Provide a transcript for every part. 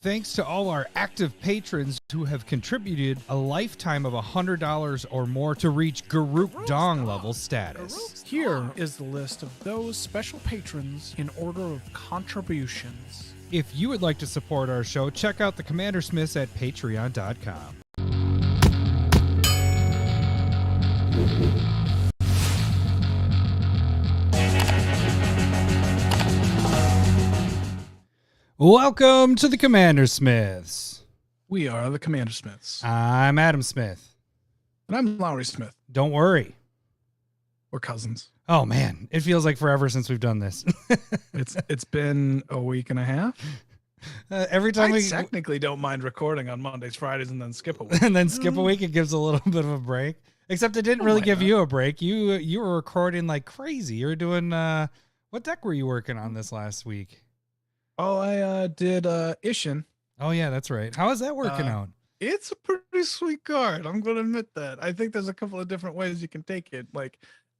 Thanks to all our active patrons who have contributed a lifetime of $100 or more to reach Garuk Dong level status. Here is the list of those special patrons in order of contributions. If you would like to support our show, check out the CommanderSmiths at patreon.com. Welcome to the CommanderSmiths. We are the CommanderSmiths. I'm Adam Smith. And I'm Lowery Smith. Don't worry. We're cousins. Oh man, it feels like forever since we've done this. It's been a week and a half. Every time I we technically don't mind recording on Mondays, Fridays, and then skip a week. and then skip a week, it gives a little bit of a break. Except it didn't really give you a break. You were recording like crazy. You were doing what deck were you working on this last week? Oh, I did Ishin. Oh yeah, that's right. How is that working out? It's a pretty sweet card. I'm going to admit that. I think there's a couple of different ways you can take it. Like,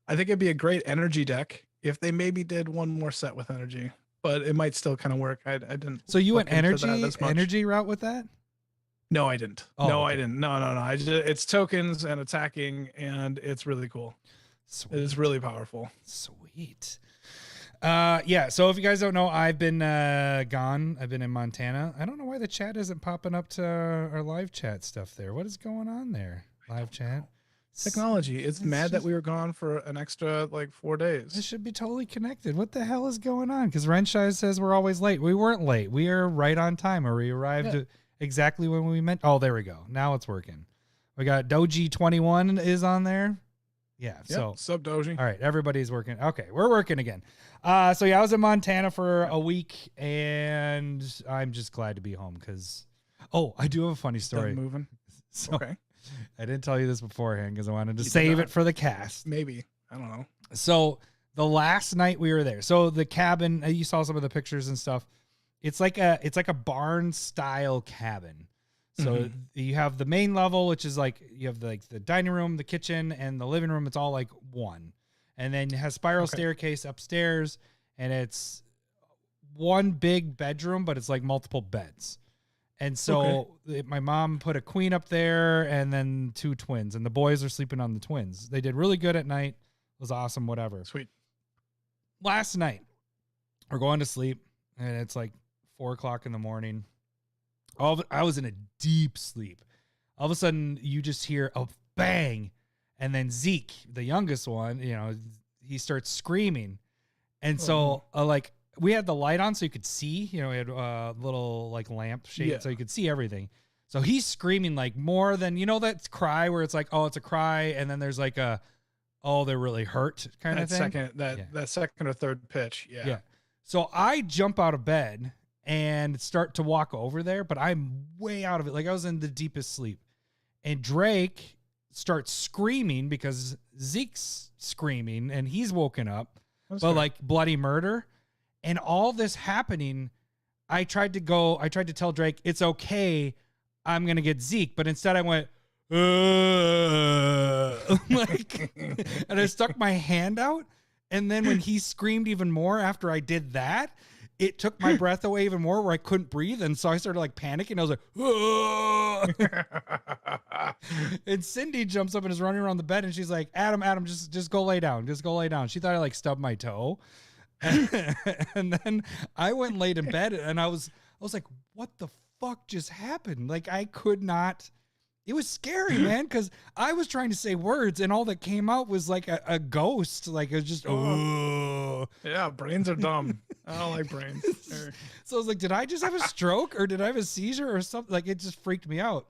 I think it'd be a great energy deck if they maybe did one more set with energy, but it might still kind of work. I didn't. So you went energy energy route with that? No, I didn't. Oh, no, okay. I didn't. No. It's tokens and attacking, and it's really cool. Sweet. It's really powerful. Sweet. Yeah, so if you guys don't know, I've been gone. I've been in Montana. I don't know why the chat isn't popping up to our live chat stuff there. What is going on there? Live chat? Technology. It's mad that we were gone for an extra like 4 days. This should be totally connected. What the hell is going on? Because Renshai says we're always late. We weren't late. We are right on time, or we arrived exactly when we meant. Oh, there we go. Now it's working. We got Doji 21 is on there. Yeah. Yep. So Sub Doji. all right, everybody's working. Okay, we're working again. So yeah, I was in Montana for a week, and I'm just glad to be home because, I do have a funny story. Done moving. So, Okay. I didn't tell you this beforehand because I wanted to save it for the cast. Maybe. I don't know. So the last night we were there, so the cabin, you saw some of the pictures and stuff. It's like a barn style cabin. So you have the main level, which is like you have the dining room, the kitchen, and the living room. It's all like one. And then it has spiral staircase upstairs, and it's one big bedroom, but it's like multiple beds. And so my mom put a queen up there and then 2 twins, and the boys are sleeping on the twins. They did really good at night. It was awesome, whatever. Sweet. Last night, we're going to sleep, and it's like 4 o'clock in the morning. I was in a deep sleep. All of a sudden, you just hear a bang. And then Zeke, the youngest one, he starts screaming. And so, we had the light on so you could see, we had a little, like, lamp shade so you could see everything. So he's screaming, like, more than, that cry where it's like, oh, it's a cry. And then there's, like, they're really hurt kind of thing. That second or third pitch. Yeah. So I jump out of bed and start to walk over there, but I'm way out of it. Like, I was in the deepest sleep. And Drake starts screaming because Zeke's screaming and he's woken up, like bloody murder. And all this happening, I tried to tell Drake, it's okay, I'm going to get Zeke. But instead I went, like, and I stuck my hand out. And then when he screamed even more after I did that, it took my breath away even more where I couldn't breathe. And so I started like panicking. I was like, and Cindy jumps up and is running around the bed and she's like, Adam, just go lay down. Just go lay down. She thought I like stubbed my toe. And then I went and laid in bed and I was like, what the fuck just happened? Like I could not. It was scary, man, because I was trying to say words and all that came out was like a ghost. Like it was just, yeah, brains are dumb. I don't like brains. So I was like, did I just have a stroke or did I have a seizure or something? Like it just freaked me out.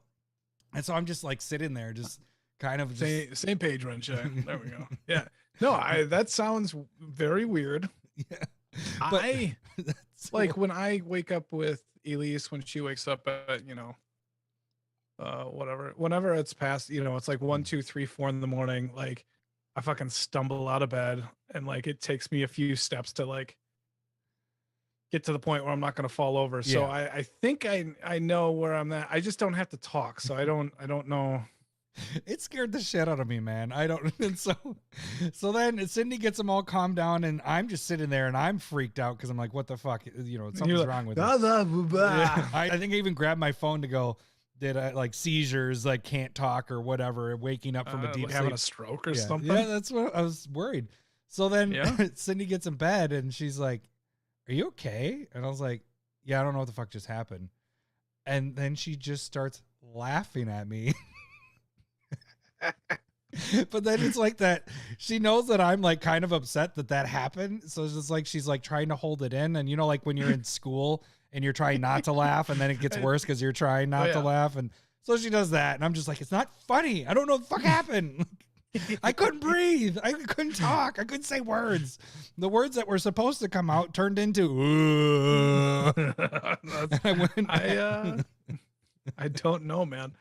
And so I'm just like sitting there, just kind of same page, Renshai. There we go. Yeah. No, that sounds very weird. Yeah. But like when I wake up with Elise when she wakes up at, whenever it's past, it's like 1, 2, 3, 4 in the morning, like I fucking stumble out of bed and like it takes me a few steps to like get to the point where I'm not going to fall over. So I think I know where I'm at. I just don't have to talk. So I don't know. It scared the shit out of me, man. I don't. And so then Cindy gets them all calmed down, and I'm just sitting there, and I'm freaked out because I'm like, what the fuck? You know, something's wrong with it. Yeah, I think I even grabbed my phone to go, did I like seizures, like can't talk or whatever, waking up from a deep sleep, having a stroke or something? Yeah, that's what I was worried. So then Cindy gets in bed, and she's like, are you okay? And I was like, yeah, I don't know what the fuck just happened. And then she just starts laughing at me. But then it's like that she knows that I'm like kind of upset that happened, so it's just like she's like trying to hold it in, and you know, like when you're in school and you're trying not to laugh and then it gets worse because you're trying not to laugh, and so she does that, and I'm just like, it's not funny, I don't know what the fuck happened. I couldn't breathe, I couldn't talk, I couldn't say words. The words that were supposed to come out turned into I don't know, man.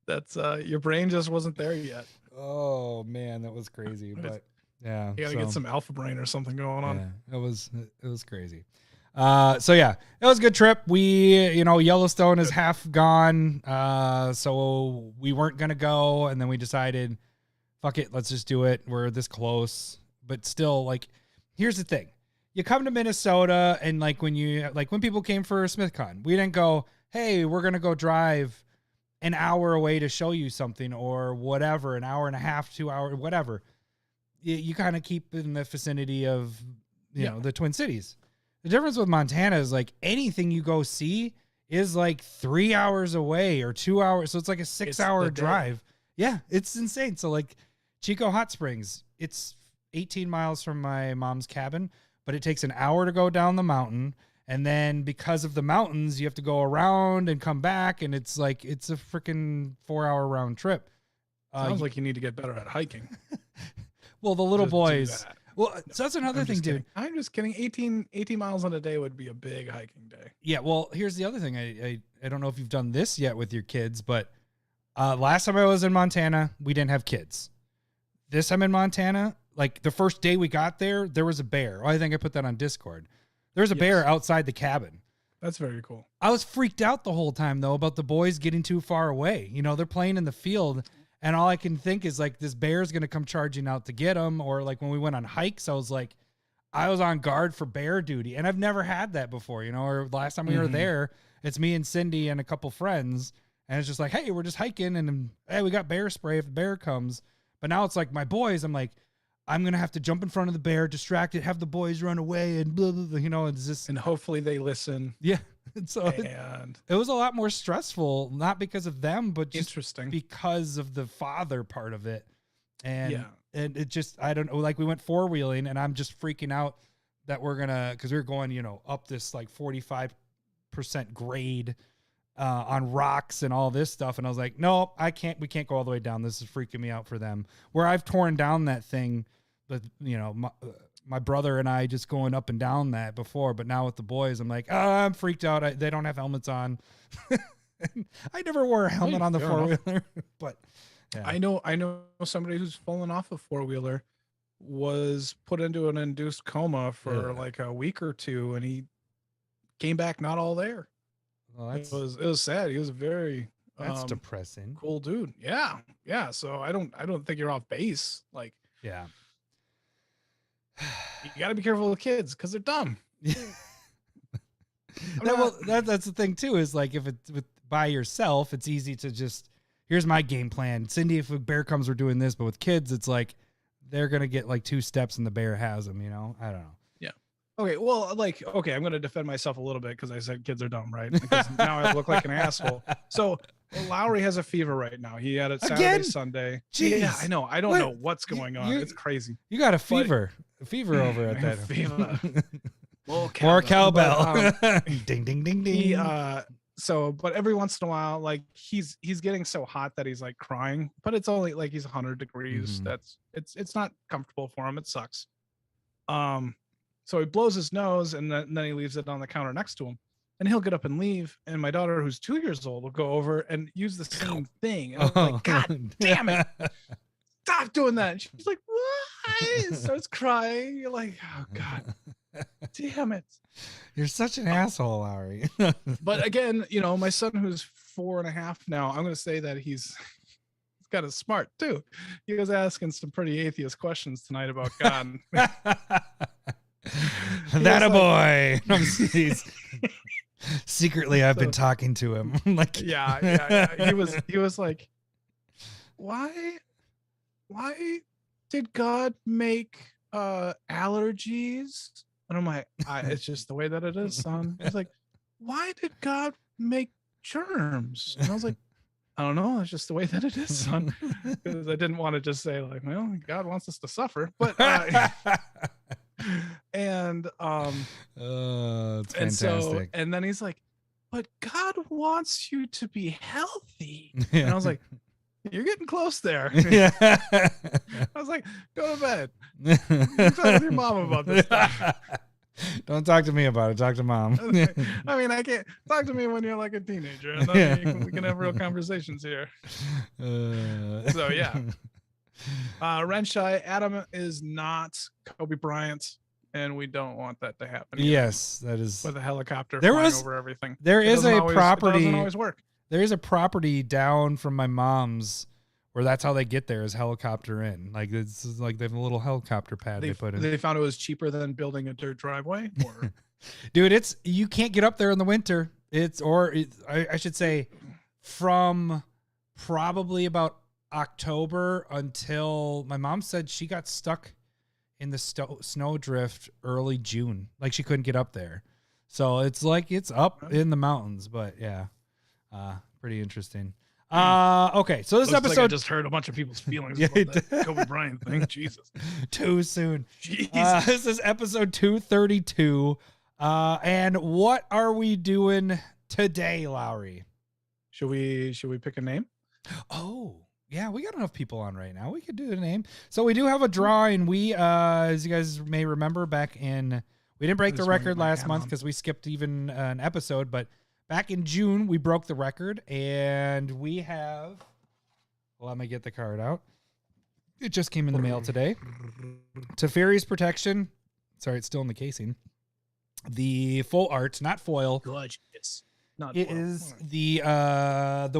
That's your brain just wasn't there yet. Oh man, that was crazy. But yeah, you gotta get some alpha brain or something going on. Yeah, it was crazy. So yeah, it was a good trip. We, you know, Yellowstone is half gone. So we weren't gonna go, and then we decided, fuck it, let's just do it. We're this close, but still, like, here's the thing: you come to Minnesota, and like when people came for SmithCon, we didn't go, hey, we're gonna go drive an hour away to show you something or whatever, an hour and a half, 2 hours, whatever. You kind of keep in the vicinity of, you know, the Twin Cities. The difference with Montana is like anything you go see is like 3 hours away or 2 hours. So it's like a 6 hour drive. Yeah, it's insane. So like Chico Hot Springs, it's 18 miles from my mom's cabin, but it takes an hour to go down the mountain. And then because of the mountains, you have to go around and come back. And it's like, it's a freaking 4 hour round trip. Sounds like you need to get better at hiking. Well, the little boys. Well, so that's another thing, dude. I'm just kidding. 18 miles in a day would be a big hiking day. Yeah. Well, here's the other thing. I don't know if you've done this yet with your kids, but last time I was in Montana, we didn't have kids. This time in Montana, like the first day we got there, there was a bear. Oh, I think I put that on Discord. There's a bear outside the cabin. That's very cool. I was freaked out the whole time, though, about the boys getting too far away. You know, they're playing in the field, and all I can think is, like, this bear's going to come charging out to get them. Or, like, when we went on hikes, I was like, I was on guard for bear duty. And I've never had that before, you know, or last time we were there, it's me and Cindy and a couple friends. And it's just like, hey, we're just hiking, and hey, we got bear spray if the bear comes. But now it's like my boys, I'm like, I'm going to have to jump in front of the bear, distract it, have the boys run away, and blah, blah, blah, you know, it's just. And hopefully they listen. Yeah. And so it was a lot more stressful, not because of them, but just because of the father part of it. And, and it just, I don't know, like we went 4-wheeling, and I'm just freaking out that we're going to, because we were going, you know, up this like 45% grade on rocks and all this stuff. And I was like, no, we can't go all the way down. This is freaking me out for them. Where I've torn down that thing, but you know, my brother and I just going up and down that before, but now with the boys, I'm like, I'm freaked out. They don't have helmets on. I never wore a helmet on the 4-wheeler, but yeah. I know somebody who's fallen off a 4-wheeler, was put into an induced coma for like a week or two, and he came back not all there. Well, it was sad. He was a very that's depressing. Cool dude. Yeah. So I don't think you're off base. Like, yeah. You got to be careful with kids because they're dumb. That's the thing too, is like if it's by yourself, it's easy to just, here's my game plan. Cindy, if a bear comes, we're doing this. But with kids, it's like they're going to get like 2 steps and the bear has them, you know? I don't know. Yeah. Okay. Well, like, okay, I'm going to defend myself a little bit because I said kids are dumb, right? Because now I look like an asshole. So Lowery has a fever right now. He had it Saturday, Sunday. Jeez. Yeah, I know. I don't know what's going on. It's crazy. You got a fever. A fever over at that. Fever. More cowbell. Ding, ding, ding, ding. But every once in a while, like he's getting so hot that he's like crying, but it's only like he's 100 degrees. It's not comfortable for him. It sucks. So he blows his nose and then he leaves it on the counter next to him, and he'll get up and leave. And my daughter, who's 2 years old, will go over and use the same thing. And I'm like, God damn it. Stop doing that. And she's like, why? Starts crying. You're like, oh God. Damn it. You're such an asshole, Lowery. But again, you know, my son, who's 4.5 now, I'm going to say that he's kind of smart too. He was asking some pretty atheist questions tonight about God. That a boy. Secretly, I've been talking to him. Like, yeah. He was like, why did God make allergies? And I'm like, it's just the way that it is, son. He's like, why did God make germs? And I was like, I don't know. It's just the way that it is, son. Because I didn't want to just say like, well, God wants us to suffer, but and it's and so fantastic. and then he's like, but God wants you to be healthy. And I was like, you're getting close there. Yeah. I was like, go to bed. Talk with your mom about this stuff. Don't talk to me about it. Talk to mom. I mean, I can't talk to me when you're like a teenager, and then we can have real conversations here. So yeah. Renshai, Adam is not Kobe Bryant, and we don't want that to happen. Yes, that is with a helicopter flying over everything. There is a property. It doesn't always work. There is a property down from my mom's where that's how they get there is helicopter in. Like it's like they have a little helicopter pad they put in. They found it was cheaper than building a dirt driveway. Or dude, you can't get up there in the winter. I should say from probably about October until my mom said she got stuck in the snow drift early June. Like she couldn't get up there. So it's like it's up in the mountains, but yeah. Pretty interesting. Okay, so this episode, like I just hurt a bunch of people's feelings about that Kobe Bryant thing. Jesus, too soon. Jesus. This is episode 232. And what are we doing today, Lowery? Should we pick a name? Oh, yeah, we got enough people on right now. We could do the name. So we do have a drawing. We, as you guys may remember, we didn't break the record last month because we skipped even an episode, but back in June, we broke the record, and we have... Well, let me get the card out. It just came in the mail today. Teferi's Protection. Sorry, it's still in the casing. The full art, not foil. Gorgeous. It is the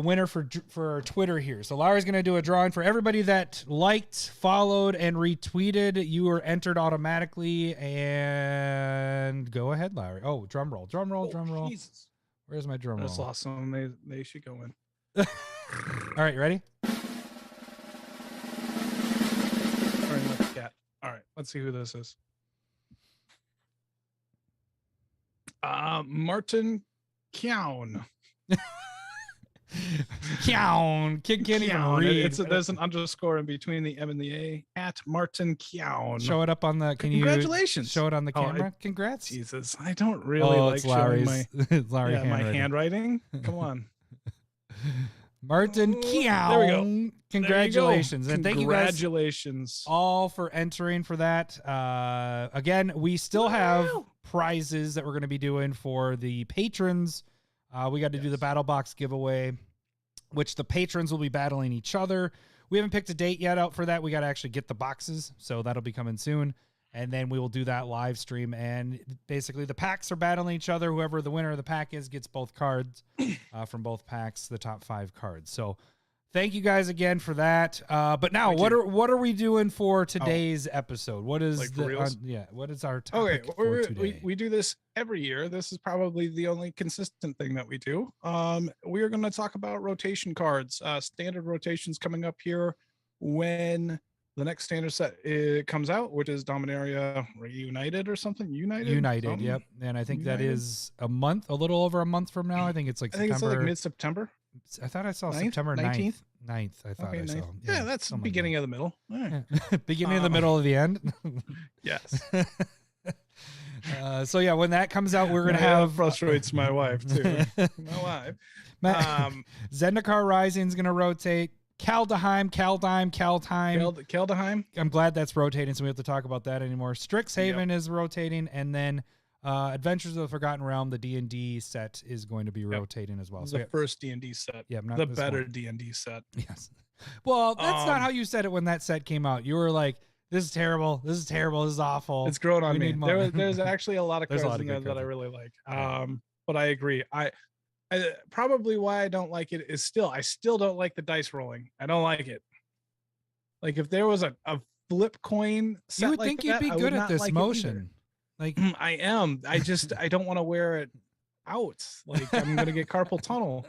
winner for Twitter here. So Larry's going to do a drawing for everybody that liked, followed, and retweeted. You are entered automatically, and go ahead, Larry. Oh, drum roll. Jesus. Where's my drum roll? That's awesome. They should go in. All right, you ready? All right, let's see who this is. Martin Kyown. Kyown. Kid can't even read. There's an underscore in between the M and the A. At Martin Kyown. Show it up on the. Congratulations. Show it on the camera. Congrats. Jesus, I don't really like showing my handwriting. Come on. Martin Kyown. There we go. Congratulations. And thank you guys Congratulations all for entering for that. Again, we still have prizes that we're going to be doing for the patrons. We got to do the battle box giveaway, which the patrons will be battling each other. We haven't picked a date yet out for that. We got to actually get the boxes, so that'll be coming soon. And then we will do that live stream. And basically the packs are battling each other. Whoever the winner of the pack is gets both cards from both packs, the top 5 cards. So thank you guys again for that. But now, what are we doing for today's episode? What is what is our topic for today? We do this every year. This is probably the only consistent thing that we do. We are going to talk about rotation cards. Standard rotations coming up here when the next standard set comes out, which is Dominaria Reunited or something. United, yep. And I think that is a little over a month from now. I think it's like September. It's like mid-September. I thought I saw September 9th. 9th, I thought I saw. Yeah, that's beginning of the middle. Right. Beginning of the middle of the end. Yes. So yeah, when that comes out, we're gonna have frustrates my wife too. My wife. Zendikar Rising is gonna rotate. Kaldheim. I'm glad that's rotating, so we have to talk about that anymore. Strixhaven is rotating, and then Adventures of the Forgotten Realm, the D&D set, is going to be rotating as well. So the first D&D set. Yeah, not the better D&D set. Yes. Well, that's not how you said it when that set came out. You were like, "This is terrible. This is terrible. This is awful." It's grown on me. There's actually a lot of cards in there that I really like. But I agree. Probably why I don't like it is I still don't like the dice rolling. I don't like it. Like if there was a flip coin set You would like think that, you'd be I would good at not this like motion. Like I am. I don't want to wear it out. Like I'm gonna get carpal tunnel.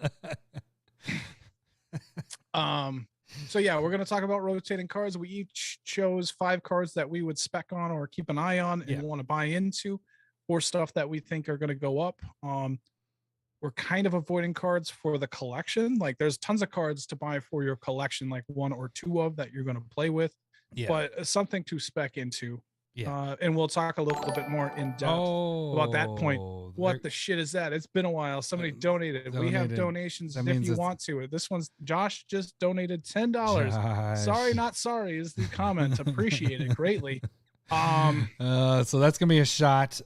So yeah, we're gonna talk about rotating cards. We each chose 5 cards that we would spec on or keep an eye on and want to buy into, or stuff that we think are gonna go up. We're kind of avoiding cards for the collection. Like there's tons of cards to buy for your collection, like 1 or 2 of that you're gonna play with. Yeah. But something to spec into. Yeah. And we'll talk a little bit more in depth about that point. What the shit is that? It's been a while. Somebody donated. We have donations if you want to. This one's Josh just donated $10. Josh. Sorry, not sorry is the comment. Appreciate it greatly. So that's gonna be a shot.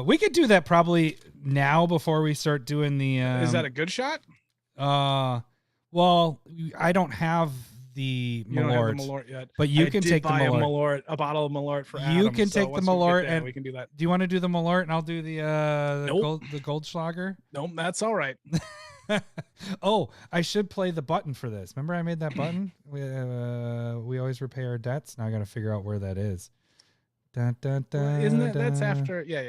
We could do that probably now before we start doing the. Is that a good shot? Well, I don't have the Malort yet, but you can take the Malort. A bottle of Malort for Adam. You can take the Malort, and we can do that. Do you want to do the Malort, and I'll do the Goldschlager? Nope, that's all right. Oh, I should play the button for this. Remember, I made that button. We always repay our debts. Now I got to figure out where that is. Dun, dun, dun, Isn't it? That's after. Yeah.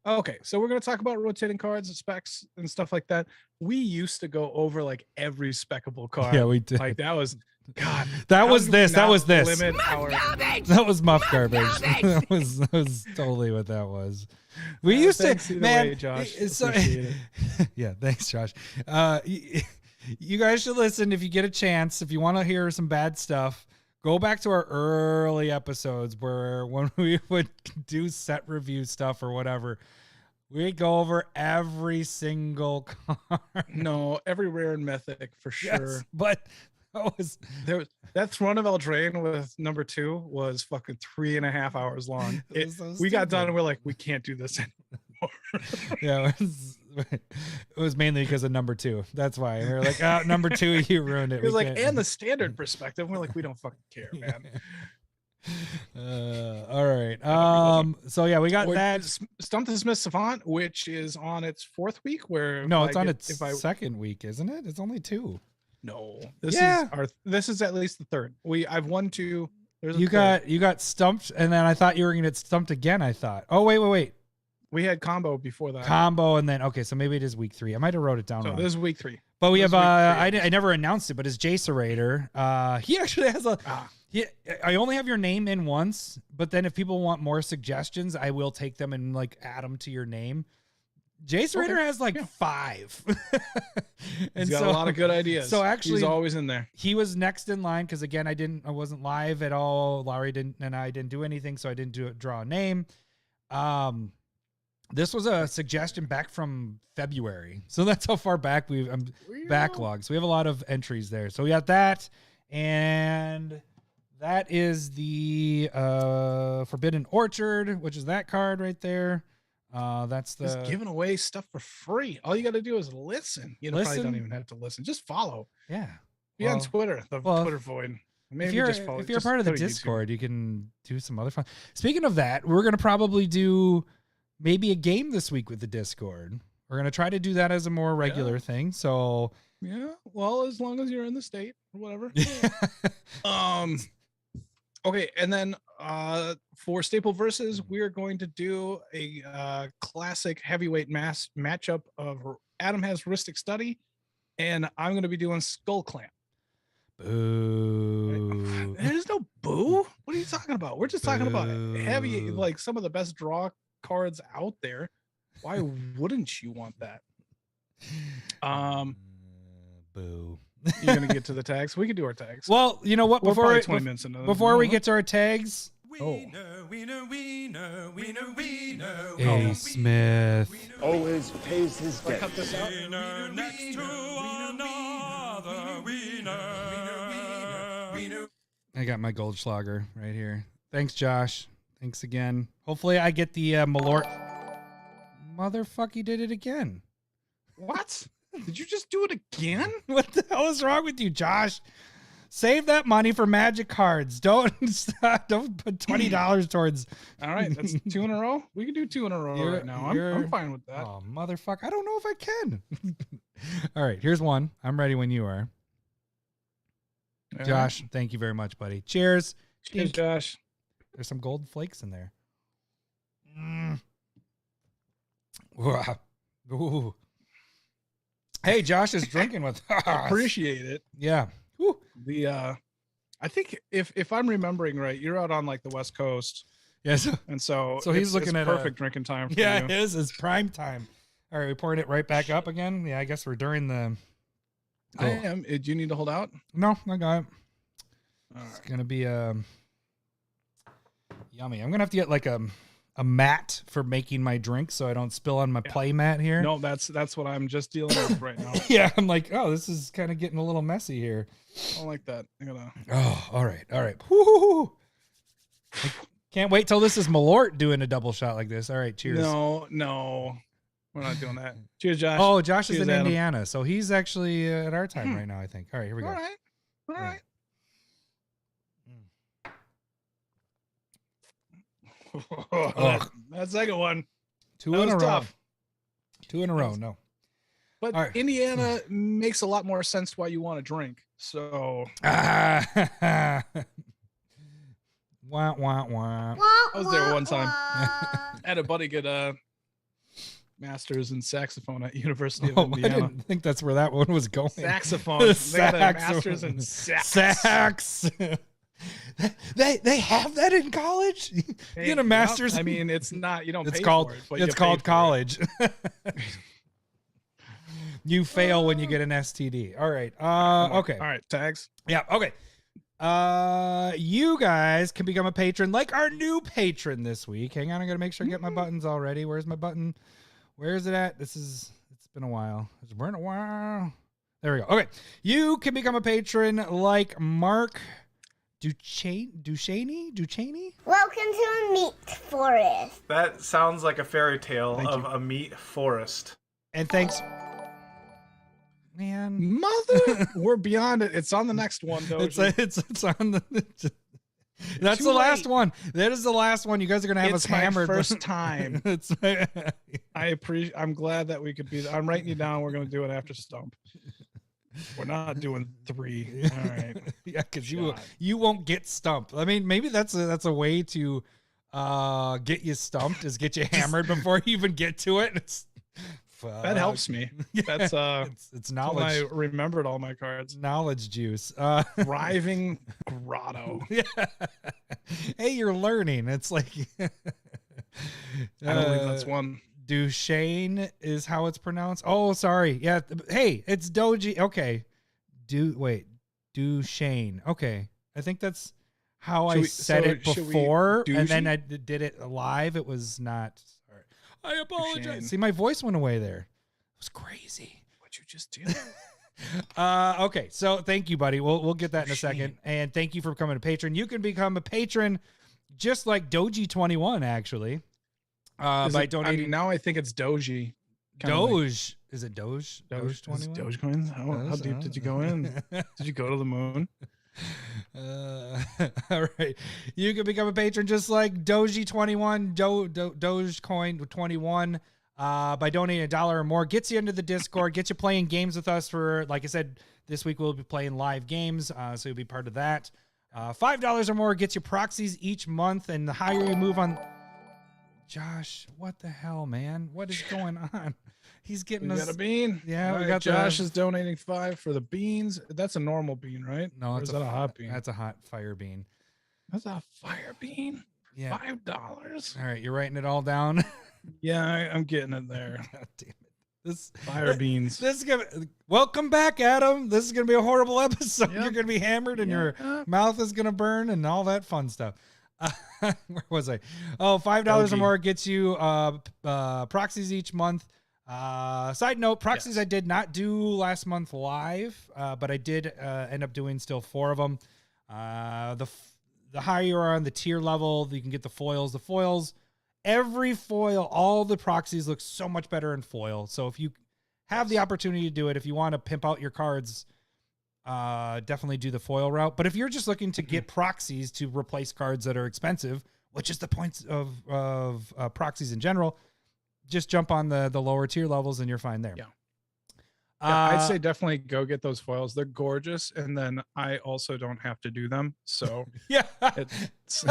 Okay, so we're gonna talk about rotating cards and specs and stuff like that. We used to go over like every speckable card. Yeah, we did. Like that was. God, that was this. That was this. That was Muff garbage. that was totally what that was. We used to, man. Way, Josh. Yeah, thanks, Josh. You guys should listen if you get a chance. If you want to hear some bad stuff, go back to our early episodes where when we would do set review stuff or whatever, we'd go over every single card. No, every rare and mythic for sure. Yes, but. That Throne of Eldraine with number 2 was fucking 3.5 hours long. We got done and we're like, we can't do this anymore. Yeah, it was mainly because of number 2. That's why we were like, oh, number 2, you ruined it. It was like, and the standard perspective, we're like, we don't fucking care, man. All right. So yeah, we got that Stump the Smith Savant, which is on its 4th week. Where no, it's on its second week, isn't it? It's only 2. No, this is at least the 3rd. I've won 2. You got stumped, and then I thought you were gonna get stumped again. I thought. Oh wait. We had combo before that. Combo, and then okay, so maybe it is week 3. I might have wrote it down. So wrong. This is week 3. But we have I never announced it, but it's Jacerator. He actually has a. I only have your name in once, but then if people want more suggestions, I will take them and like add them to your name. Jacerator has like 5. And he's got a lot of good ideas. So actually, he's always in there. He was next in line because again, I wasn't live at all. Lowery I didn't do anything, so I didn't draw a name. This was a suggestion back from February, so that's how far back I'm backlogged. So we have a lot of entries there. So we got that, and that is the Forbidden Orchard, which is that card right there. That's just giving away stuff for free. All you got to do is listen. You know, probably don't even have to listen. Just follow. Yeah. Be on Twitter, Twitter void. Maybe if you're part of the Discord, you can do some other fun. Speaking of that, we're gonna probably do maybe a game this week with the Discord. We're gonna try to do that as a more regular thing. So yeah, well, as long as you're in the state or whatever. Okay, and then for Staple Versus, we're going to do a classic heavyweight matchup of Adam has Rhystic Study, and I'm going to be doing Skullclamp. Boo. There's no boo. What are you talking about? We're just talking about heavy, like some of the best draw cards out there. Why wouldn't you want that? Boo. You're gonna get to the tags. We can do our tags. Well, you know what? Before 20 minutes into before we get to our tags, we know. A Smith always pays his debt. Cut this out. Next to another, we know. I got my Goldschlager right here. Thanks, Josh. Thanks again. Hopefully, I get the Malort. Motherfucker, he did it again. What? Did you just do it again? What the hell is wrong with you, Josh? Save that money for Magic cards. Don't put $20 towards. All right, that's 2 in a row. We can do 2 in a row right now. I'm fine with that. Oh, motherfucker. I don't know if I can. All right, here's one. I'm ready when you are. All Josh, thank you very much, buddy. Cheers. Cheers, Josh. There's some gold flakes in there. Ooh. Hey, Josh is drinking with us. Appreciate it. Yeah. Woo. I think if I'm remembering right, you're out on like the West Coast. Yes. And so he's looking it's at perfect drinking time. For yeah, you. it is. It's prime time. All right, we pouring it right back up again. Yeah, I guess we're during the. I am. Do you need to hold out? No, I got it. All It's right. gonna be yummy. I'm gonna have to get like a mat for making my drink so I don't spill on my play mat here. No, that's what I'm just dealing with right now. Yeah, I'm like, oh, this is kind of getting a little messy here. I don't like that. I gotta. Oh, all right. Woo-hoo-hoo. I can't wait till this is Malort doing a double shot like this. All right, cheers. No, we're not doing that. Cheers, Josh. Oh, Josh is Cheers, in Adam. Indiana, so he's actually at our time right now, I think. All right, here we go. All right. That second one. Two That in a was row. tough. 2 in a row. No. But All right. Indiana makes a lot more sense why you want to drink. So Wah, wah, wah. I was there one time. I had a buddy get a master's in saxophone at University of Oh, I Indiana. didn't think that's where that one was going. Saxophone. They got a master's in Sax. they have that in college. You get a master's. I mean, it's not. You don't. It's pay called for it, but you it's pay called for it. college. You fail when you get an STD. All right. Okay. All right. Tags. Yeah. Okay. You guys can become a patron like our new patron this week. Hang on, I gotta make sure I get my buttons all ready. Where's my button? Where is it at? It's been a while. It's been a while. There we go. Okay. You can become a patron like Mark Duchaney? Welcome to a meat forest. That sounds like a fairy tale Thank of you. a meat forest. And thanks. Man. Mother, we're beyond it. It's on the next one, though. It's on the That's Too the last late. one. That is the last one. You guys are gonna have It's us my hammered. first time. It's I'm glad that we could be. I'm writing you down. We're gonna do it after Stump. We're not doing 3. All right. Yeah, because Shot. you won't get stumped. I mean, maybe that's a way to get you stumped is get you hammered before you even get to it. That helps me. That's it's how I knowledge remembered all my cards. knowledge juice. Thriving Grotto. Yeah. Hey, you're learning. It's like I don't think that's one. Duchesne is how it's pronounced. Oh, sorry. Yeah. Hey, it's Doji. Okay. Duchesne. Okay. I think that's how I said it before, and then I did it live. It was not. Sorry. I apologize. Duchesne. See, my voice went away there. It was crazy. What'd you just do? Okay, so thank you, buddy. We'll get that in a Shame. second. And thank you for becoming a patron. You can become a patron just like Doji21, actually. By donating now I think it's Doji. Kinda like Doge. Is it Doge? Doge. Doge21? Dogecoin. How deep did you go in? Did you go to the moon? All right. You can become a patron just like Doji21, Dogecoin 21. By donating $1 or more, gets you into the Discord, gets you playing games with us for, like I said, this week we'll be playing live games, so you'll be part of that. $5 or more gets you proxies each month, and the higher you move on. Josh, what the hell, man? What is going on? He's getting We us. got a bean. Yeah, All we right, got Josh the. is donating 5 for the beans. That's a normal bean, right? No, Or it's is that a hot bean? That's a hot fire bean. That's a fire bean. Yeah. $5. All right, you're writing it all down. Yeah, I'm getting it there. God damn it. This Fire beans. This is gonna. Welcome back, Adam. This is gonna be a horrible episode. Yep. You're gonna be hammered, and your mouth is gonna burn, and all that fun stuff. Where was I? Oh, $5 or more gets you proxies each month. Side note: proxies Yes. I did not do last month live, but I did end up doing still 4 of them. The higher you are on the tier level, you can get the foils. The foils. Every foil, all the proxies look so much better in foil. So if you have the opportunity to do it, if you want to pimp out your cards, definitely do the foil route. But if you're just looking to get proxies to replace cards that are expensive, which is the points of proxies in general, just jump on the lower tier levels and you're fine there. Yeah. I'd say definitely go get those foils. They're gorgeous, and then I also don't have to do them. So yeah. It's,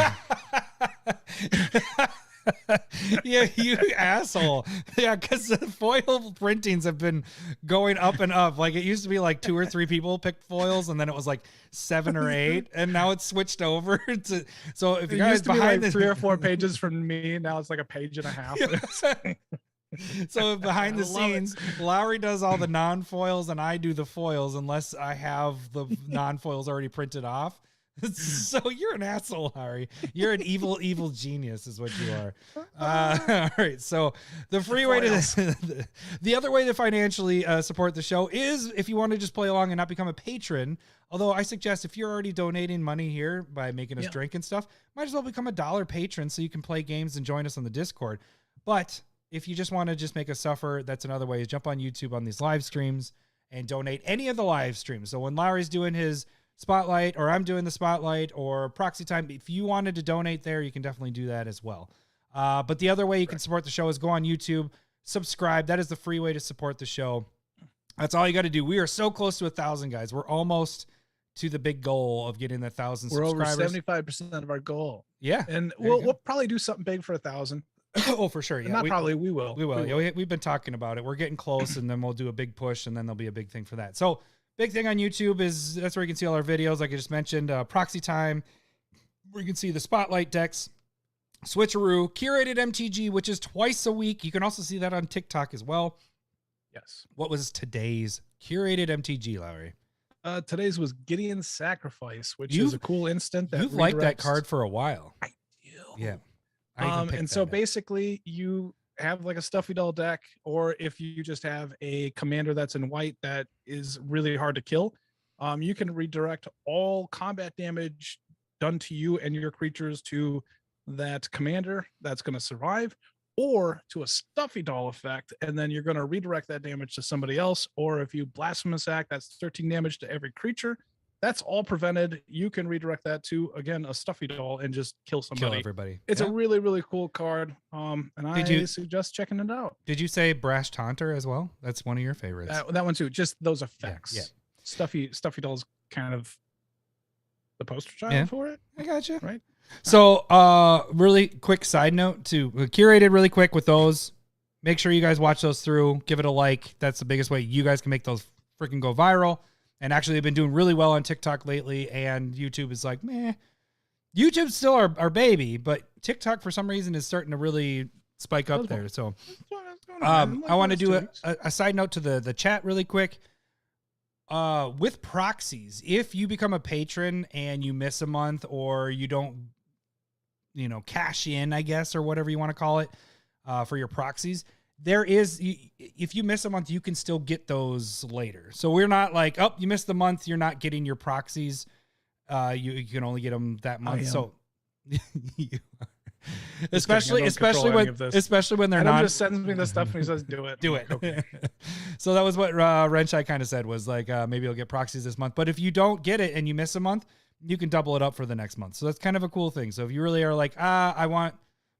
yeah, you asshole. Yeah, because the foil printings have been going up and up. Like it used to be like 2 or 3 people picked foils, and then it was like 7 or 8, and now it's switched over to. So if you guys behind like 3 or 4 pages from me, now it's like a page and a half. So behind the scenes, Lowery does all the non-foils and I do the foils unless I have the non-foils already printed off. So you're an asshole, Lowery. You're an evil, evil genius is what you are. All right. So the free way to the other way to financially support the show is if you want to just play along and not become a patron. Although I suggest if you're already donating money here by making us drink and stuff, might as well become a $1 patron so you can play games and join us on the Discord. But if you just want to just make us suffer, that's another way. Is jump on YouTube on these live streams and donate any of the live streams. So when Lowery's doing his spotlight or I'm doing the spotlight or proxy time, if you wanted to donate there, you can definitely do that as well. But the other way you can support the show is go on YouTube, subscribe. That is the free way to support the show. That's all you got to do. We are so close to 1,000 guys. We're almost to the big goal of getting 1,000 subscribers. We're over 75% of our goal. Yeah. And we'll probably do something big for 1,000. Oh, for sure. Yeah, we will. We will. Yeah, we've been talking about it. We're getting close, and then we'll do a big push, and then there'll be a big thing for that. So, big thing on YouTube is that's where you can see all our videos, like I just mentioned. Proxy Time, where you can see the Spotlight decks, Switcheroo, Curated MTG, which is twice a week. You can also see that on TikTok as well. Yes. What was today's Curated MTG, Lowery? Today's was Gideon's Sacrifice, which is a cool instant. You've liked that card for a while. I do. Yeah. And so basically you have like a stuffy doll deck, or if you just have a commander that's in white that is really hard to kill, you can redirect all combat damage done to you and your creatures to that commander that's going to survive, or to a stuffy doll effect, and then you're going to redirect that damage to somebody else. Or if you blasphemous act, that's 13 damage to every creature. That's all prevented. You can redirect that to, again, a stuffy doll and just kill somebody. Kill everybody. It's a really, really cool card. And I suggest checking it out. Did you say Brash Taunter as well? That's one of your favorites. That one too. Just those effects. Yeah. Stuffy doll's kind of the poster child for it. I gotcha. Right. So really quick side note to Curated really quick with those. Make sure you guys watch those through. Give it a like. That's the biggest way you guys can make those freaking go viral. And actually, they've been doing really well on TikTok lately, and YouTube is like, meh. YouTube's still our baby, but TikTok, for some reason, is starting to really spike up there. So I want to do a side note to the chat really quick. With proxies, if you become a patron and you miss a month or you don't, cash in, I guess, or whatever you want to call it, for your proxies, there is, if you miss a month, you can still get those later. So we're not like, oh, you missed the month, you're not getting your proxies. You can only get them that month. So especially when they're not. Just sends me the stuff and he says, do it. Do it. Okay. So that was what Renshai kind of said, was like, maybe you'll get proxies this month. But if you don't get it and you miss a month, you can double it up for the next month. So that's kind of a cool thing. So if you really are like, I want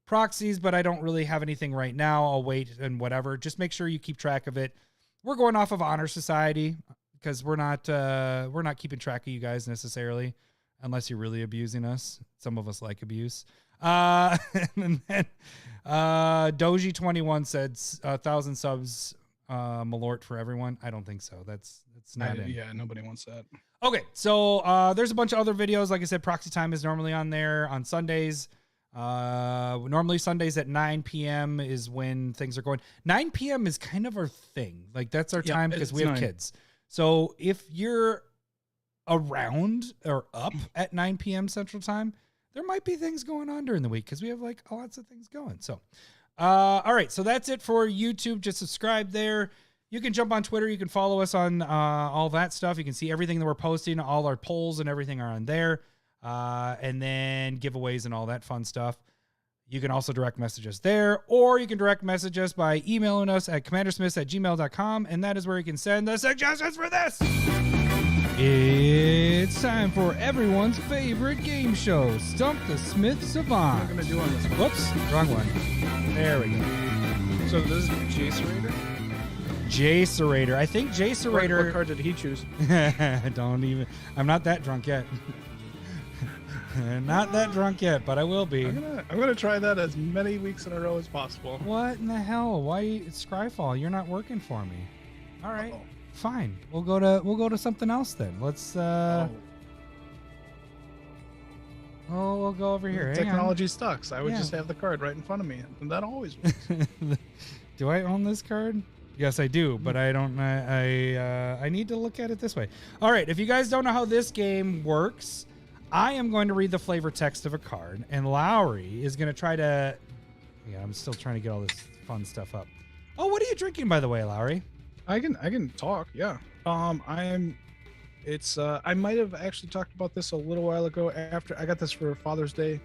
proxies, but I don't really have anything right now, I'll wait and whatever. Just make sure you keep track of it. We're going off of Honor Society because we're not keeping track of you guys necessarily, unless you're really abusing us. Some of us like abuse. And then Doji21 said 1,000 subs, Malort for everyone. I don't think so. That's not it. Yeah, nobody wants that. Okay, so there's a bunch of other videos. Like I said, Proxy Time is normally on there on Sundays. Normally Sundays at 9 p.m. is when things are going. 9 p.m. is kind of our thing. Like that's our time because we have kids. So if you're around or up at 9 p.m. Central Time, there might be things going on during the week because we have like lots of things going. So, all right. So that's it for YouTube. Just subscribe there. You can jump on Twitter. You can follow us on all that stuff. You can see everything that we're posting. All our polls and everything are on there. And then giveaways and all that fun stuff. You can also direct message us there, or you can direct message us by emailing us at CommanderSmiths@gmail.com, and that is where you can send the suggestions for this. It's time for everyone's favorite game show, Stump the Smith Savant. What am I gonna do on this one? Whoops, wrong one. There we go. So this is Jacerator? Jacerator. I think What Jacerator. card did he choose? Don't even. I'm not that drunk yet. Not that drunk yet, but I will be. I'm gonna try that as many weeks in a row as possible. What in the hell? Why it's Scryfall? You're not working for me. All right, Uh-oh. fine. We'll go to something else then. Let's we'll go over here. Hang on. Technology sucks. I would Yeah. just have the card right in front of me, and that always works. Do I own this card? Yes, I do, but I don't. I need to look at it this way. All right. If you guys don't know how this game works, I am going to read the flavor text of a card, and Lowery is going to try to. Yeah, I'm still trying to get all this fun stuff up. Oh, what are you drinking, by the way, Lowery? I can talk. Yeah. I might have actually talked about this a little while ago. After I got this for Father's Day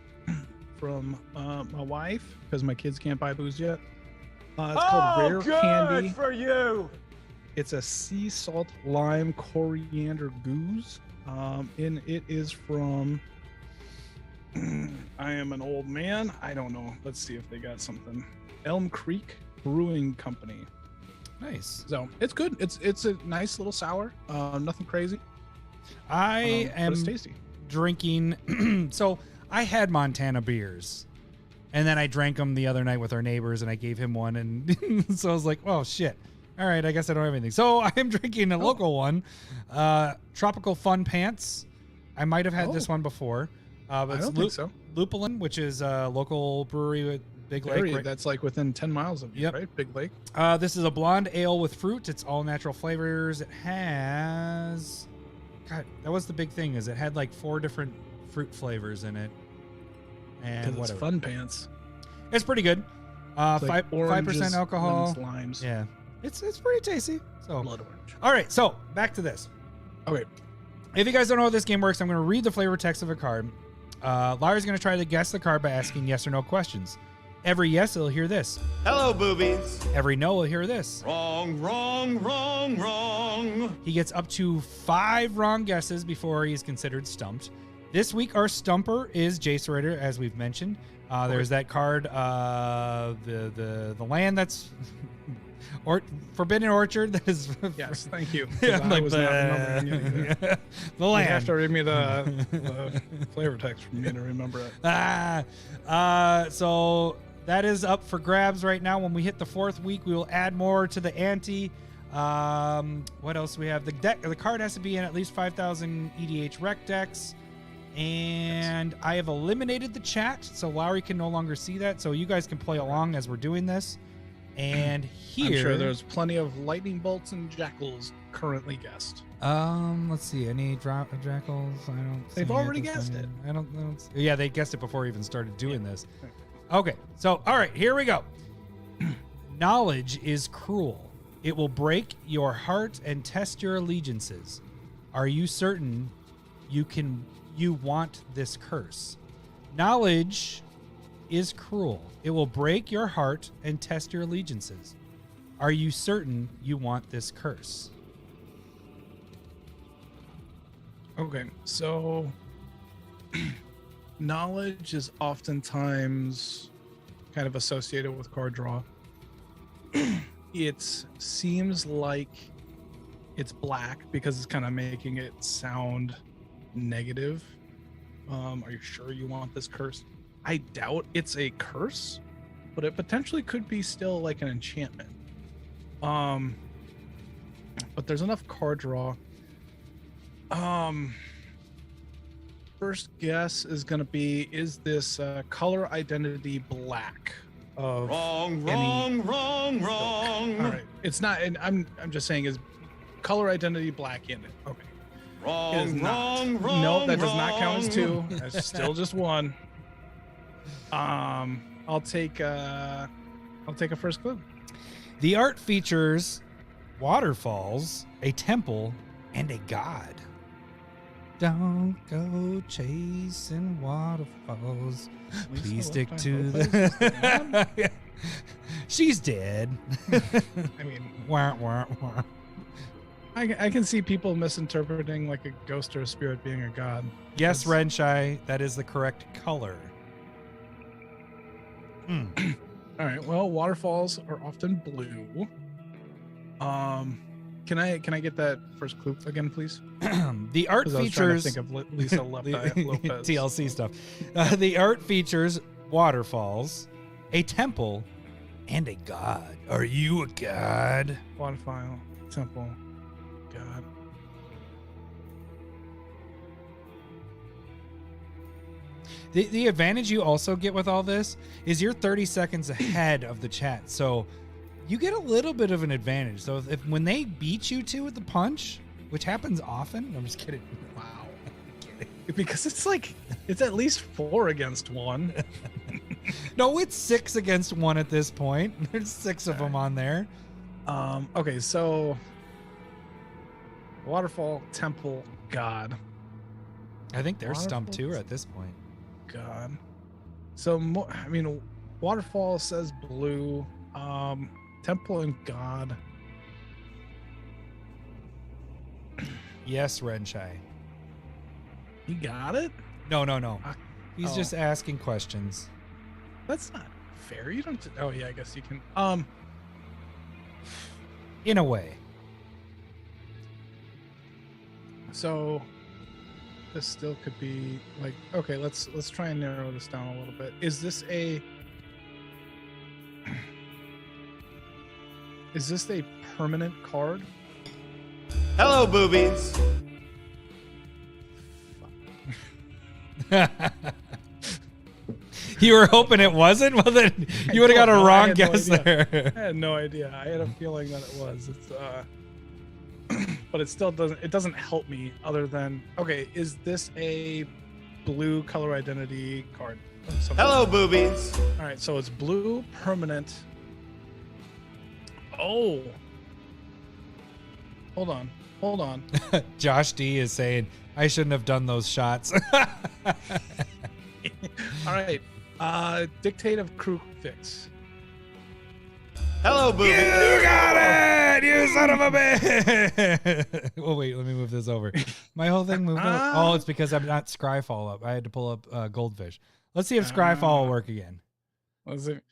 from my wife because my kids can't buy booze yet. It's called Rare Candy. for you. It's a sea salt lime coriander goose. And it is from. I am an old man. I don't know. Let's see if they got something. Elm Creek Brewing Company. Nice. So it's good. It's a nice little sour. Nothing crazy. I But am it's tasty. drinking. So I had Montana beers, and then I drank them the other night with our neighbors, and I gave him one, and so I was like, "Oh shit! All right, I guess I don't have anything." So I am drinking a local one, Tropical Fun Pants. I might have had this one before. But I it's don't think so. Lupulin, which is a local brewery with Big Lake. Very, right? that's like within 10 miles of you, Yep. right? Big Lake. This is a blonde ale with fruit. It's all natural flavors. It has, God, that was the big thing. Is it had like 4 different fruit flavors in it, and Because it's whatever. fun pants. It's pretty good. It's like 5% oranges, alcohol. lemons, limes. Yeah, it's pretty tasty. So, Blood orange. all right. So back to this. Okay. If you guys don't know how this game works, I'm going to read the flavor text of a card. Larry's going to try to guess the card by asking yes or no questions. Every yes, he'll hear this. Hello, boobies. Every no, he'll hear this. Wrong, wrong, wrong, wrong. He gets up to 5 wrong guesses before he's considered stumped. This week, our stumper is Jacerator, as we've mentioned. There's that card, the land that's Forbidden Orchard. That is Yes, thank you. 'Cause Yeah, I like was not remembering it either. the You land. have to read me the flavor text for me to remember it. So that is up for grabs right now. When we hit the 4th week, we will add more to the ante. What else do we have? The card has to be in at least 5,000 EDH rec decks. And I have eliminated the chat, so Lowery can no longer see that. So you guys can play along as we're doing this. And here, I'm sure there's plenty of lightning bolts and jackals currently guessed. let's see, any jackals? I don't. They've see already anything. guessed it. I don't. Yeah, they guessed it before we even started doing this. Okay, so all right, here we go. Knowledge is cruel. It will break your heart and test your allegiances. Are you certain you want this curse? Knowledge is cruel. It will break your heart and test your allegiances. Are you certain you want this curse? Okay, so knowledge is oftentimes kind of associated with card draw. It seems like it's black because it's kind of making it sound negative. Are you sure you want this curse? I doubt it's a curse, but it potentially could be still like an enchantment. But there's enough card draw. First guess is going to be, is this color identity black? Of Wrong, any wrong, wrong, ilk? wrong. All right, it's not, and I'm just saying, is color identity black in it? Okay, Wrong, it is not. wrong, wrong. Nope, that does not count as wrong. 2. That's still just 1. I'll take a first clue. The art features waterfalls, a temple, and a god. Don't go chasing waterfalls. Please stick to the. She's dead. I mean, Wah, wah, wah. I can see people misinterpreting like a ghost or a spirit being a god. Yes, That's- Renshai, that is the correct color. Hmm. All right. Well, waterfalls are often blue. Can I get that first clue again, please? The art 'Cause I was trying to features think of Lisa Lopez. TLC stuff. The art features waterfalls, a temple, and a god. Are you a god? Waterfall, temple, god. The advantage you also get with all this is you're 30 seconds ahead of the chat, so you get a little bit of an advantage. So if when they beat you to with the punch, which happens often, I'm just kidding. Wow. Because it's at least 4 against 1. No, it's 6 against 1 at this point. There's 6 of them on there. Okay, so waterfall, temple, god, I think they're stumped too Waterfalls. at this point. god. So I mean, waterfall says blue. Temple and god. Yes, Renshai. You got it? No. He's Oh. just asking questions. That's not fair. You don't. Oh yeah, I guess you can. In a way. So this still could be like, okay, let's try and narrow this down a little bit. Is this a permanent card? Hello, boobies. You were hoping it wasn't? Well, then you would have got a don't know. I wrong had no guess idea. there. I had no idea. I had a feeling that it was. It's but it still doesn't help me other than, okay, is this a blue color identity card? of some Hello, sort? boobies. All right, so it's blue permanent. Oh. Hold on. Josh D is saying, I shouldn't have done those shots. All right. Dictative crew fix. Hello, boobies. You got it! You son of a bitch! Oh, wait, let me move this over. My whole thing moved over. Oh, it's because I'm not Scryfall up. I had to pull up Goldfish. Let's see if Scryfall will work again. Was it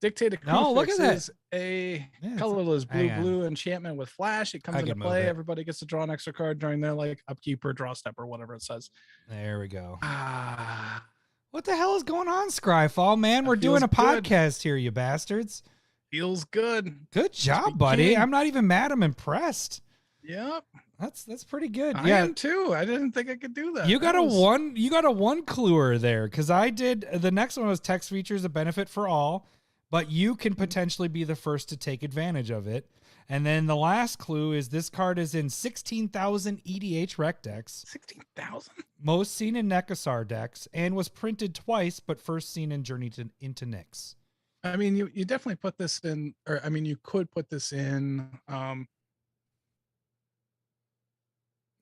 dictated crew No, look fix at that. is a Yeah, colorless hang on. blue enchantment with flash. It comes I into can move play. it. Everybody gets to draw an extra card during their like upkeep or draw step or whatever it says. There we go. Ah, What the hell is going on, Scryfall, man? We're doing a feels good. podcast here, you bastards. feels good. Good job, be buddy. king. I'm not even mad. I'm impressed. Yep. That's pretty good. I Yeah. am too. I didn't think I could do that. You got That a was- one. You got a one cluer there because I did. The next one was text features a benefit for all, but you can potentially be the first to take advantage of it. And then the last clue is this card is in 16,000 EDH rec decks, 16,000. most seen in Nekasar decks, and was printed twice, but first seen in Journey into Nyx. I mean, you definitely put this in, or I mean, you could put this in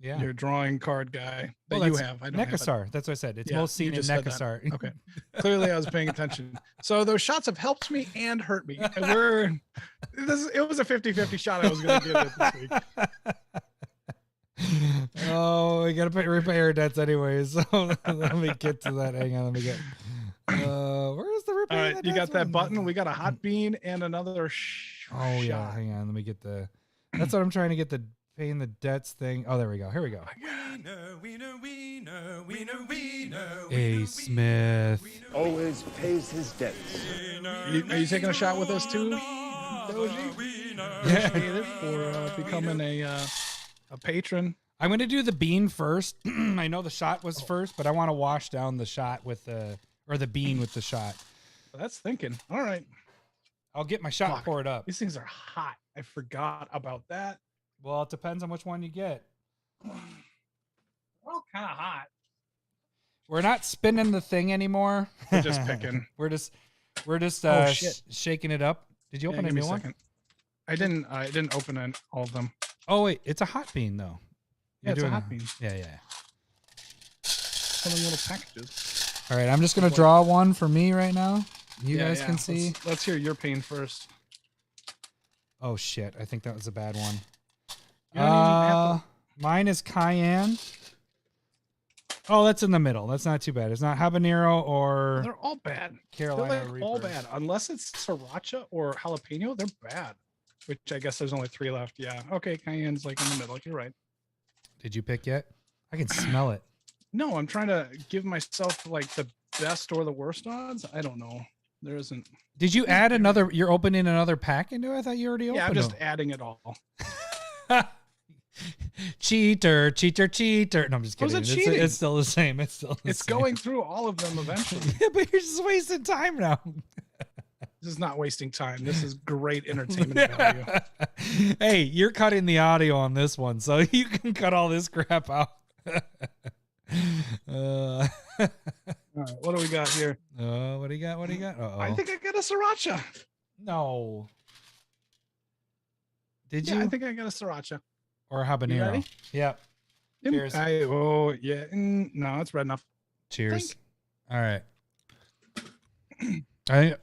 Yeah. your drawing card guy that Well, you that's have. I don't have it. Nekasar. That's what I said. It's Yeah, most you seen in just said that. Nekasar. Okay. Clearly, I was paying attention. So those shots have helped me and hurt me. And it was a 50-50 shot I was going to give it this week. Oh, we gotta repay our debts anyways. So let me get to that. Hang on, let me get. Where's the repay? All the right, you debts got that one? button. We got a hot bean and another Oh yeah, shot. hang on. Let me get the. That's what I'm trying to get, the paying the debts thing. Oh, there we go. Here we go. A Smith. Always pays his debts. Are you taking a shot with us too, Doji? Appreciate it for becoming a patron. I'm gonna do the bean first. I know the shot was first, but I want to wash down the shot with the bean with the shot. That's thinking. All right. I'll get my shot Fuck. poured up. These things are hot. I forgot about that. Well, it depends on which one you get. They're all kind of hot. We're not spinning the thing anymore. We're just picking. we're just Oh, shit. shaking it up. Did you open Yeah, a give me new one? second. I didn't open all of them. Oh wait, it's a hot bean though. Yeah, it's a doing hot bean. Yeah. Some little packages. All right, I'm just gonna draw one for me right now. You Yeah, guys yeah. can see. Let's hear your pain first. Oh shit, I think that was a bad one. You don't even have to. Mine is cayenne. Oh, that's in the middle. That's not too bad. It's not habanero or They're all bad. Carolina They're like Reaper. all bad. Unless it's sriracha or jalapeno, they're bad. Which I guess there's only 3 left. Yeah. Okay, cayenne's like in the middle. You're right. Did you pick yet? I can smell it. No, I'm trying to give myself like the best or the worst odds. I don't know. There isn't. Did you add another? You're opening another pack into it? I thought you already opened. Yeah, I'm just them. adding it all. Cheater. No, I'm just How's kidding. it cheating? It's still the same. It's still the It's same. going through all of them eventually. Yeah, but you're just wasting time now. This is not wasting time. This is great entertainment value. Hey, you're cutting the audio on this one, so you can cut all this crap out. All right, what do we got here? What do you got? Uh-oh. I think I got a sriracha. No. Did Yeah, you? I think I got a sriracha. Or habanero? ready? Yeah. Cheers. Yeah. No, it's red enough. Cheers. All right.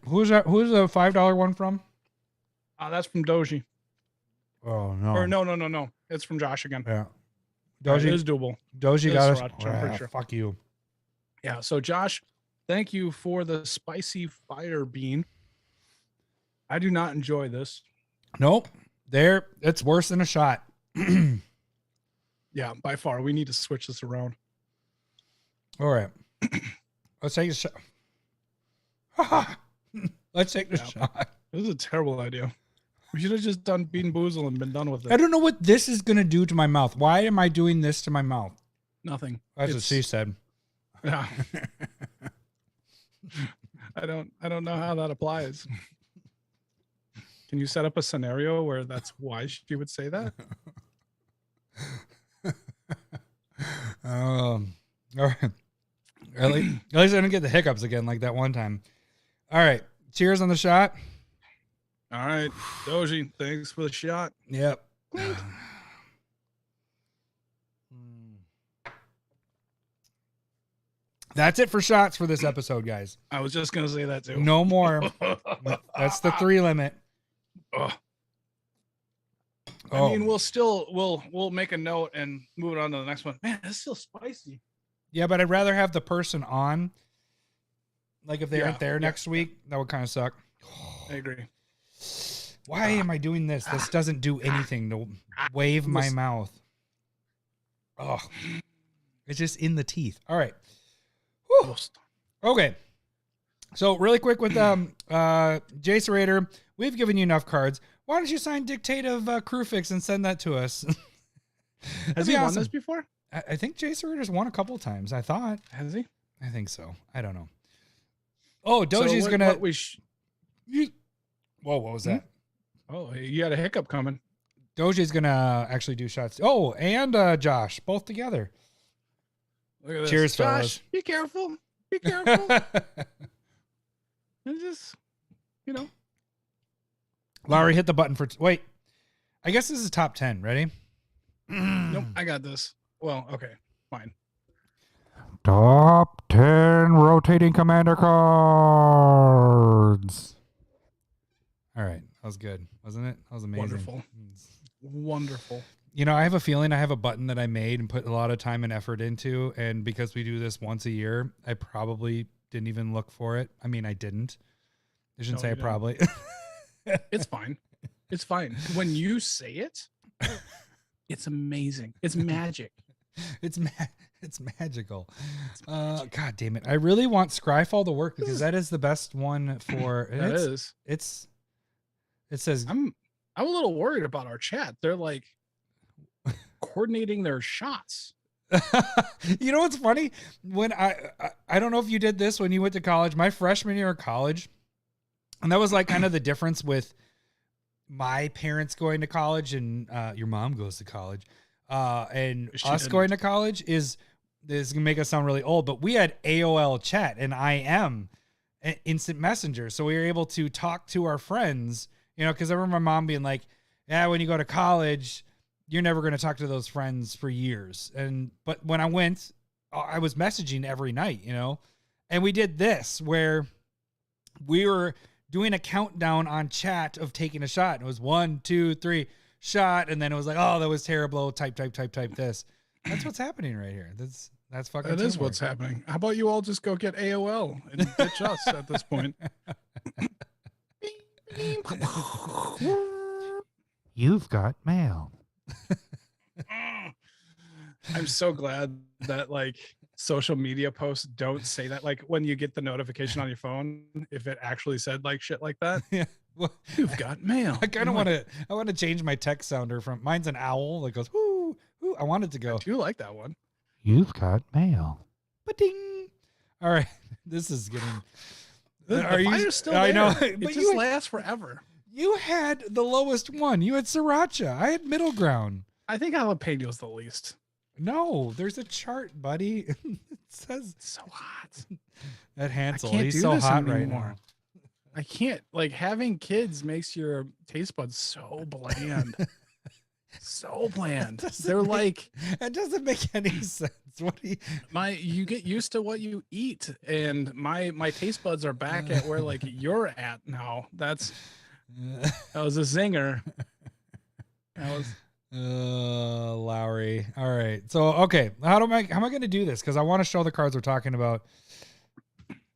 Who's that? Who's the $5 one from? That's from Doji. Oh no. Or no. It's from Josh again. Yeah. It Doji. is doable. Doji It got is us. sriracha, I'm pretty sure. Fuck you. Yeah. So Josh, thank you for the spicy fire bean. I do not enjoy this. Nope. It's worse than a shot. Yeah, by far. We need to switch this around. All right. Let's take a shot. Let's take the shot. This is a terrible idea. We should have just done Bean Boozle and been done with it. I don't know what this is going to do to my mouth. Why am I doing this to my mouth? Nothing. That's what she said. Yeah. I don't know how that applies. Can you set up a scenario where that's why she would say that? All right. At least I didn't get the hiccups again like that one time. All right. Cheers on the shot. All right, Doji, thanks for the shot. Yep. That's it for shots for this episode, guys. I was just gonna say that too. No more. That's the 3 limit. Ugh. Oh. I mean, we'll make a note and move it on to the next one. Man, it's still spicy. Yeah, but I'd rather have the person on. Like if they aren't there Yeah. next week, that would kind of suck. I agree. Why am I doing this? This doesn't do anything to wave my Listen. mouth. Oh, it's just in the teeth. All right. Whew. Okay. So really quick with Jace Raider, we've given you enough cards. Why don't you sign Dictative Crewfix and send that to us? Has he won this before? I think Jace Raider's won a couple times. I thought. Has he? I think so. I don't know. Oh, Doji's So gonna. Whoa, what was that? Oh, you had a hiccup coming. Doji's gonna actually do shots. Oh, and Josh, both together. Look at this. Cheers, Josh, fellas. be careful. Be careful. And just, Lowery, hit the button for. Wait, I guess this is top 10. Ready? Nope, I got this. Well, okay, fine. Top 10 rotating commander cards. All right, that was good, wasn't it? That was amazing. Wonderful. Wonderful. You know, I have a feeling I have a button that I made and put a lot of time and effort into, and because we do this once a year, I probably didn't even look for it. I mean, I didn't. I shouldn't No, say I you didn't. probably. It's fine. It's fine. When you say it, it's amazing. It's magic. It's magical. God damn it! I really want Scryfall to work because that is the best one for. That is. It says I'm a little worried about our chat. They're like coordinating their shots. You know what's funny? When I don't know if you did this when you went to college. My freshman year of college, and that was like kind of the difference with my parents going to college and your mom goes to college, and She us didn't. going to college is gonna make us sound really old, but we had AOL chat and IM, instant messenger, so we were able to talk to our friends. You know, because I remember my mom being like, "Yeah, when you go to college, you're never going to talk to those friends for years." But when I went, I was messaging every night, you know, and we did this where we were doing a countdown on chat of taking a shot. And it was 1, 2, 3, shot, and then it was like, oh, that was terrible. Type this. That's what's happening right here. That's fucking. That is teamwork. what's happening. How about you all just go get AOL and ditch us at this point? You've got mail. I'm so glad that like social media posts don't say that. Like when you get the notification on your phone, if it actually said like shit like that, Yeah. Well, you've got mail. I kind of want to. I want to change my text sounder from mine's an owl that goes whoo whoo. I want it to go. I do like that one. You've got mail. Ba-ding. All right, this is getting. The fire's still I there. know, It but just lasts forever. You had the lowest one. You had sriracha. I had middle ground. I think jalapeno's the least. No, there's a chart, buddy. It says It's so hot. that Hansel. can't He's do so this hot right anymore. now. I can't, like, having kids makes your taste buds so bland. So bland. They're like, That doesn't make any sense. What do you? you get used to what you eat, and my taste buds are back at where like you're at now. That was a zinger. That was Lowery. All right. So okay, how am I going to do this? Because I want to show the cards we're talking about.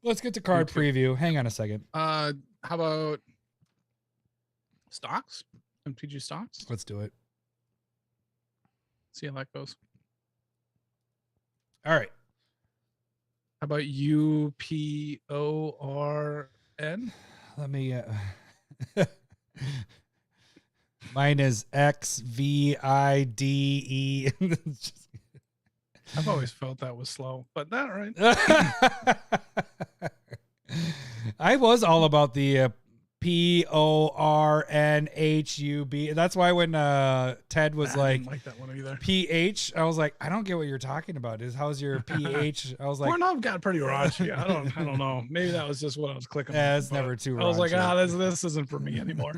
Let's get to card preview. Hang on a second. how about stocks? MTG stocks? Let's do it. See how that goes. All right. How about UPORN? Let me. Mine is XVIDE. I've always felt that was slow, but that right. I was all about the PORNHUB. That's why when Ted was I like, didn't like that one either. PH, I was like, I don't get what you're talking about. How's your PH? I was like, Pornhub got pretty raunchy. I don't know. Maybe that was just what I was clicking. yeah, on, it's but never too I was like, raunchy. this isn't for me anymore.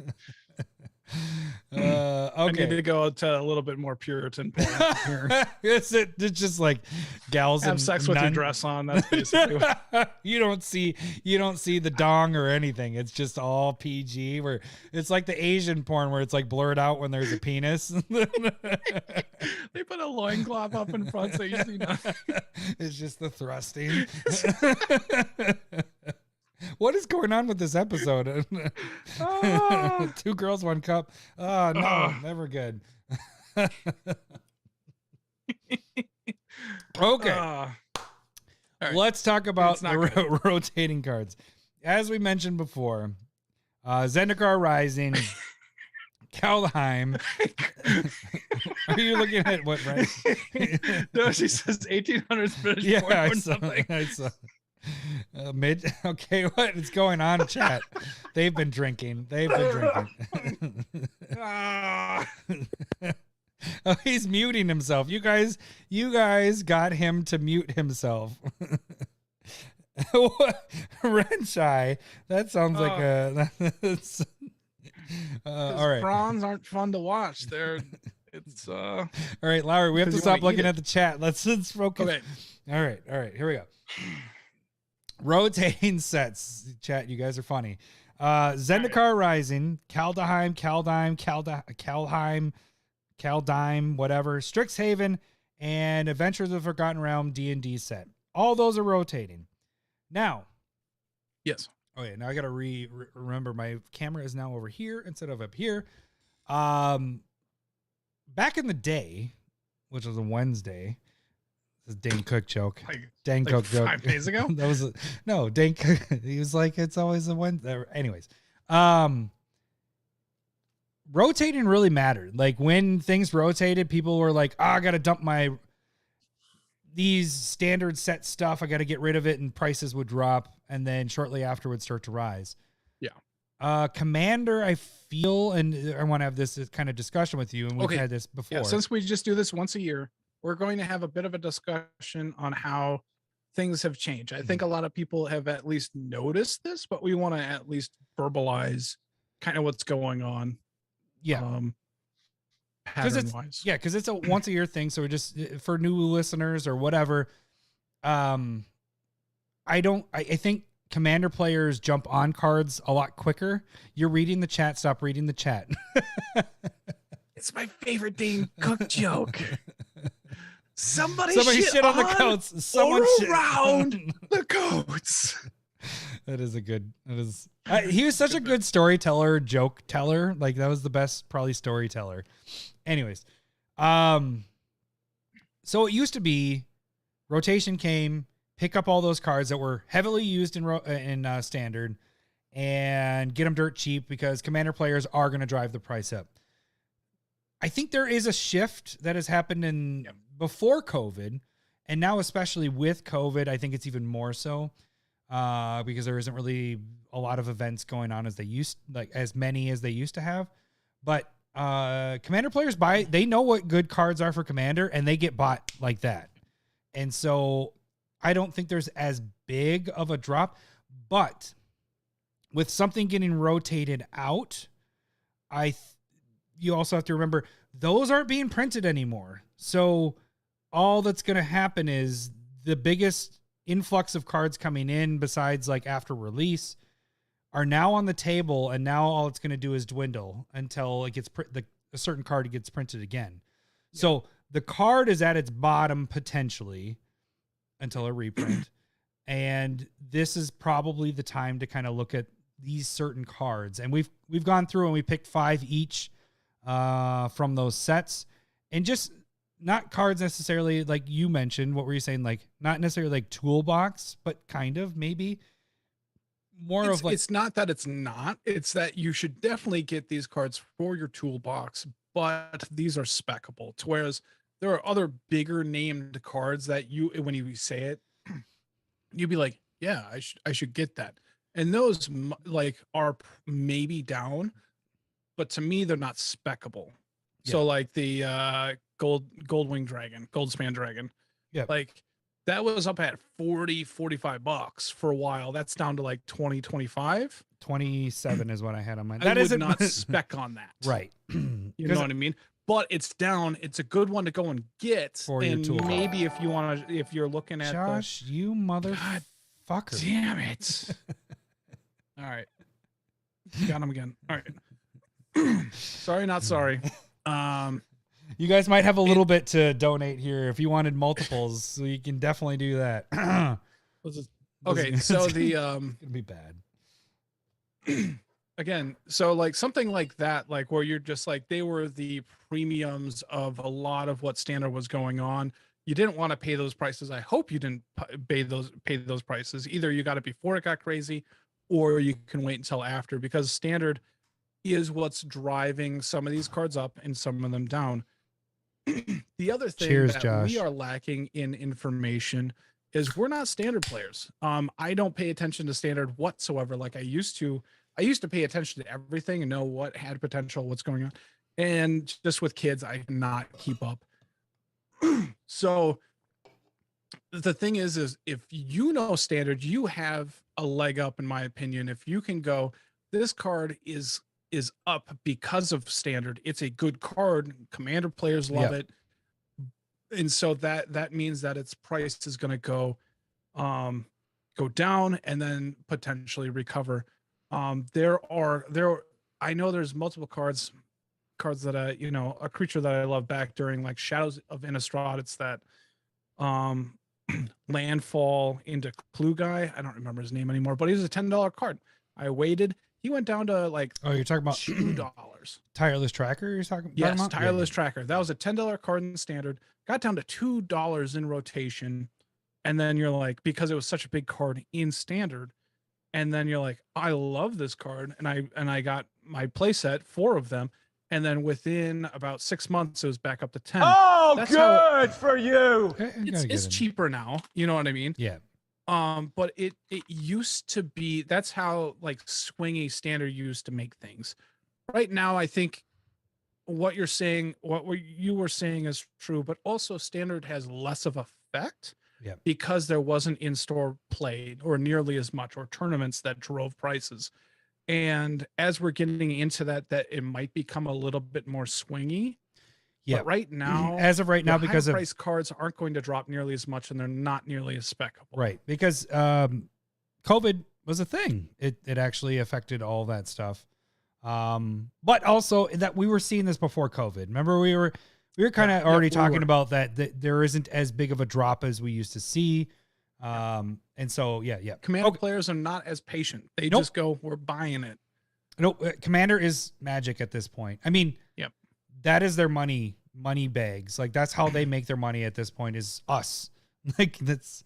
Okay. I need to go to a little bit more Puritan porn here. It's just like gals Have and sex with your dress on. That's basically what you don't see the dong or anything. It's just all PG. Where it's like the Asian porn where it's like blurred out when there's a penis. they put a loincloth up in front so you see nothing. It's just the thrusting. What is going on with this episode? Oh. 2 girls, 1 cup. Oh no, Oh. never good. Okay. All right. Let's talk about It's not the rotating cards. As we mentioned before, Zendikar Rising, Kaldheim. Are you looking at what, right? No, she says 1800s British Yeah, porn I or saw. something. I saw. Okay, what is going on, chat? They've been drinking. Ah. Oh, he's muting himself. You guys got him to mute himself. Renshai. That sounds like a. All right. Prawns aren't fun to watch. It's All right, Lowery. We have to Because you stop wanna eat looking it. at the chat. Let's focus. okay. All right. Here we go. Rotating sets. Chat, you guys are funny. Zendikar Rising, Kaldheim, whatever, Strixhaven, and Adventures of the Forgotten Realm D&D set. All those are rotating. Now, Yes. okay, now I got to remember my camera is now over here instead of up here. Back in the day, which was a Wednesday, this is Dane Cook joke. Dane Cook joke. 5 days ago. That was no Dane Cook. He was like, it's always a Wednesday. Anyways, rotating really mattered. Like when things rotated, people were like, I got to dump these standard set stuff. I got to get rid of it, and prices would drop, and then shortly afterwards start to rise. Yeah. Commander, I feel, and I want to have this kind of discussion with you, and we've had this before. Yeah, since we just do this once a year, we're going to have a bit of a discussion on how things have changed. I think a lot of people have at least noticed this, but we want to at least verbalize kind of what's going on. Yeah. Pattern wise. Yeah, because it's a once a year thing. So we're just for new listeners or whatever. I think Commander players jump on cards a lot quicker. You're reading the chat. Stop reading the chat. It's my favorite Dane Cook joke. Somebody shit on the coats. Someone shit around the coats. That is a good. That is. He was such a good storyteller, joke teller. Like that was the best, probably storyteller. Anyways, so it used to be, rotation came, pick up all those cards that were heavily used in standard, and get them dirt cheap because commander players are going to drive the price up. I think there is a shift that has happened in before COVID, and now especially with COVID, I think it's even more so because there isn't really a lot of events going on as many as they used to have. But commander players they know what good cards are for commander, and they get bought like that. And so I don't think there's as big of a drop, but with something getting rotated out, you also have to remember those aren't being printed anymore. So all that's going to happen is the biggest influx of cards coming in besides like after release are now on the table. And now all it's going to do is dwindle until it gets a certain card gets printed again. Yeah. So the card is at its bottom potentially until a reprint. And this is probably the time to kind of look at these certain cards. And we've gone through and we picked 5 each from those sets, and just not cards necessarily like you mentioned. What were you saying? Like not necessarily like toolbox, but kind of maybe more of like, it's not that it's not, it's that you should definitely get these cards for your toolbox, but these are speccable. Whereas there are other bigger named cards that when you say it, you'd be like, yeah, I should get that. And those like are maybe down, but to me, they're not speccable. Yeah. So like the Goldwing Dragon, Goldspan Dragon. Yeah. Like that was up at $40-$45 for a while. That's down to like 20-25. 27 is what I had on mine. That is not spec on that. Right. You know what I mean? But it's down. It's a good one to go and get. For and your tool. Maybe if you want to, if you're looking at Josh, you motherfucker. Damn it. All right. Got him again. All right. Sorry, not sorry. You guys might have a little bit to donate here if you wanted multiples, so you can definitely do that. Okay, so the it's gonna be bad. Again, so like something like that, like where you're just like they were the premiums of a lot of what standard was going on. You didn't want to pay those prices. I hope you didn't pay those prices. Either you got it before it got crazy, or you can wait until after, because standard is what's driving some of these cards up and some of them down. The other thing Josh. We are lacking in information is we're not standard players. I don't pay attention to standard whatsoever like I used to. I used to pay attention to everything and know what had potential, what's going on. And just with kids, I cannot keep up. So the thing is if you know standard, you have a leg up, in my opinion. If you can go, this card is up because of standard. It's a good card. Commander players love it. And so that means that its price is going to go down and then potentially recover. I know there's multiple cards that a creature that I love back during like Shadows of Innistrad. It's that landfall into Clue guy. I don't remember his name anymore, but he was a $10 card. I waited. He went down to like, you're talking about $2. Tireless Tracker. You're talking yes, about? Tireless Tracker. That was a $10 card in standard. Got down to $2 in rotation, and then you're like, because it was such a big card in standard, and then you're like, I love this card, and I got my playset, 4 of them, and then within about 6 months it was back up to 10. Oh, that's good for you. It's cheaper now. You know what I mean? Yeah. But it used to be, that's how like swingy standard used to make things. Right now, I think what you were saying is true, but also standard has less of effect because there wasn't in-store play or nearly as much, or tournaments that drove prices. And as we're getting into that it might become a little bit more swingy. Yeah. But right now, as of right now, because price cards aren't going to drop nearly as much, and they're not nearly as speccable. Right. Because COVID was a thing. It actually affected all that stuff. But also that we were seeing this before COVID. Remember, we were kind of already talking about that there isn't as big of a drop as we used to see. And so, Commander players are not as patient. They just go, we're buying it. No, Commander is Magic at this point. I mean, that is their money bags. Like, that's how they make their money at this point, is us. Like, that's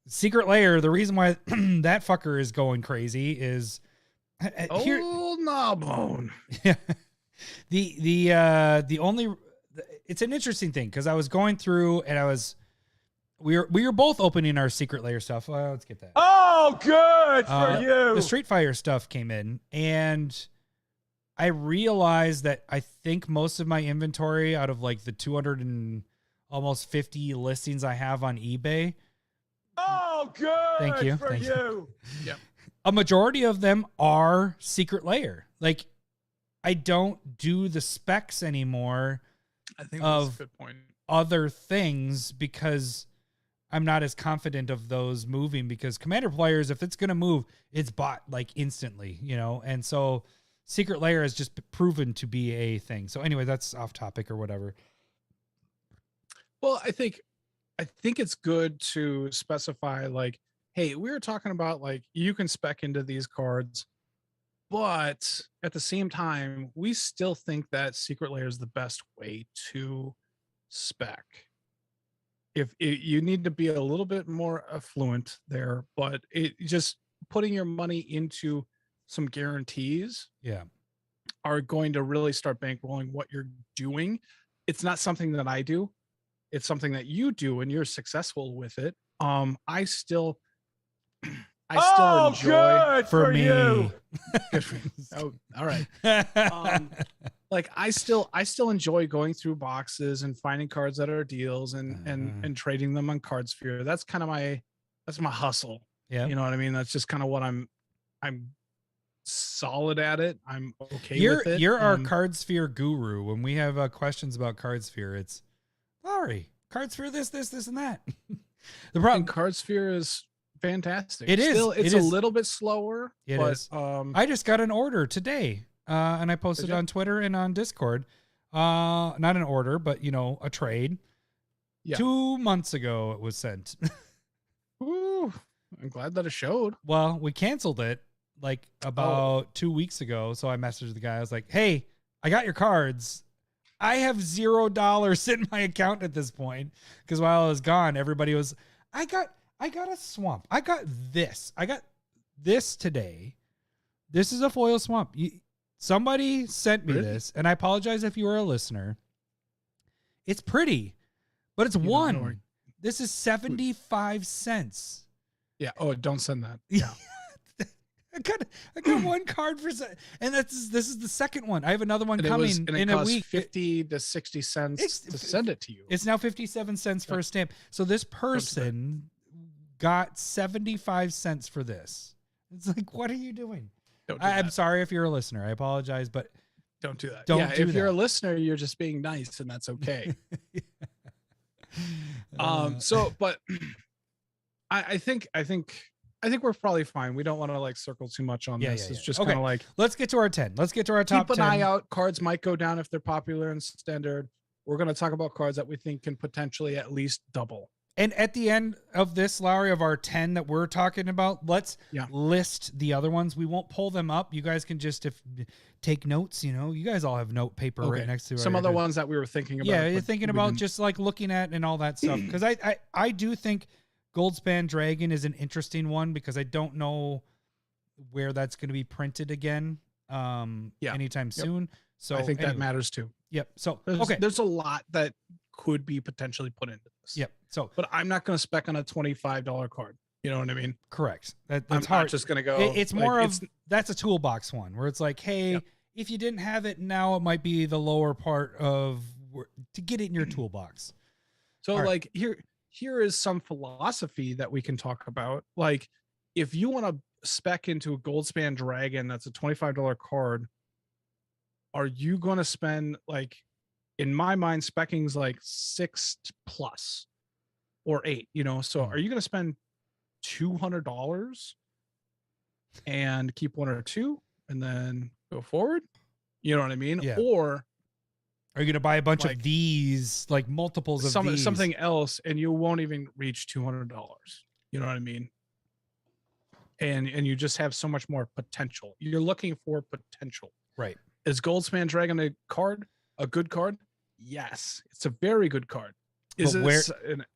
Secret Lair. The reason why that fucker is going crazy is old Gnawbone. Yeah. The only, it's an interesting thing because I was going through and we were both opening our Secret Lair stuff. Let's get that. Oh, good for you. The Street Fighter stuff came in, and I realized that I think most of my inventory out of like the 200 and almost 50 listings I have on eBay. Oh, good. Thank you. For you. Yep. A majority of them are Secret Lair. Like, I don't do the specs anymore. I think that's a good point. Other things because I'm not as confident of those moving, because Commander players, if it's going to move, it's bought like instantly, you know? And so Secret Lair has just proven to be a thing. So anyway, that's off topic or whatever. Well, I think it's good to specify, like, hey, we were talking about, like, you can spec into these cards, but at the same time, we still think that Secret Lair is the best way to spec. You need to be a little bit more affluent there, but it just putting your money into some guarantees are going to really start bankrolling what you're doing. It's not something that I do. It's something that you do and you're successful with it. I still enjoy good for me. You. Oh, all right. Like I still enjoy going through boxes and finding cards that are deals and trading them on CardSphere. That's kind of my hustle. Yeah. You know what I mean? That's just kind of what I'm solid at it. I'm okay with it. You're our CardSphere guru. When we have questions about CardSphere, it's Lowery, CardSphere this and that. The problem, CardSphere is fantastic. It is. It's a little bit slower. It is. I just got an order today, and I posted on Twitter and on Discord. Not an order, but a trade. Yeah. 2 months ago, it was sent. Ooh, I'm glad that it showed. Well, we canceled it like about 2 weeks ago. So I messaged the guy. I was like, "Hey, I got your cards. I have $0 in my account at this point because while I was gone, everybody was. I got a swamp. I got this. I got this today. This is a foil swamp. Somebody sent me this, and I apologize if you were a listener. It's pretty, but it's one. This is 75 cents. Yeah. Oh, don't send that. Yeah. I got one card and this is the second one. I have another one coming in a week. 50 to 60 cents to send it to you. It's now 57 cents for a stamp. So this person got 75 cents for this. It's like, what are you doing? I'm sorry if you're a listener. I apologize, but don't do that. If you're a listener, you're just being nice, and that's okay. But I think we're probably fine. We don't want to like circle too much on this. It's just kind of like, let's get to our 10. Let's get to our top 10. Keep an eye out. Cards might go down if they're popular and standard. We're going to talk about cards that we think can potentially at least double. And at the end of this, Lowery, of our 10 that we're talking about, let's list the other ones. We won't pull them up. You guys can just take notes. You guys all have note paper right next to some other ones that we were thinking about. Yeah, you're thinking about just like looking at and all that stuff. Because I do think Goldspan Dragon is an interesting one because I don't know where that's going to be printed again anytime soon. So I think that matters too. Yep. So there's a lot that could be potentially put into this. Yep. So, but I'm not going to spec on a $25 card. You know what I mean? Correct. That's I'm hard. not just going to go. It's more of that's a toolbox one where it's like, hey, if you didn't have it now, it might be the lower part of to get it in your toolbox. So like here is some philosophy that we can talk about. Like if you want to spec into a Goldspan Dragon, that's a $25 card. Are you going to spend like, in my mind, specking's like 6+ or 8, so are you going to spend $200 and keep one or two and then go forward. You know what I mean? Yeah. Or are you going to buy a bunch like, of these, like multiples of these? something else, and you won't even reach $200. You know what I mean? And you just have so much more potential. You're looking for potential. Right. Is Goldspan Dragon a good card? Yes, it's a very good card. But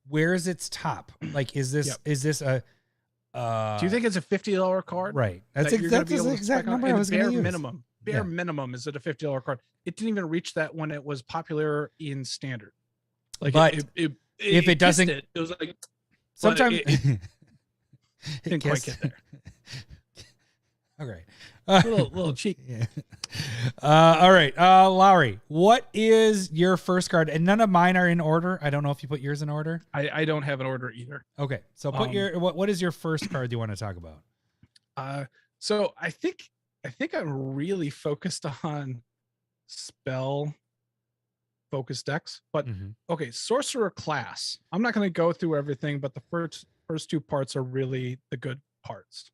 where is its top? Like, is this a? Do you think it's a $50 card? Right. That's that you're gonna be able the to exact spec on? number I And was going to use. Bare minimum is it a $50 card? It didn't even reach that when it was popular in standard. Like, but if it doesn't, it was like sometimes it didn't quite get there. Okay. A little cheek. Yeah. All right. Lowery, what is your first card? And none of mine are in order. I don't know if you put yours in order. I don't have an order either. Okay. So put what is your first card you want to talk about? So I think I'm really focused on spell focused decks, but okay, sorcerer class. I'm not going to go through everything, but the first two parts are really the good parts.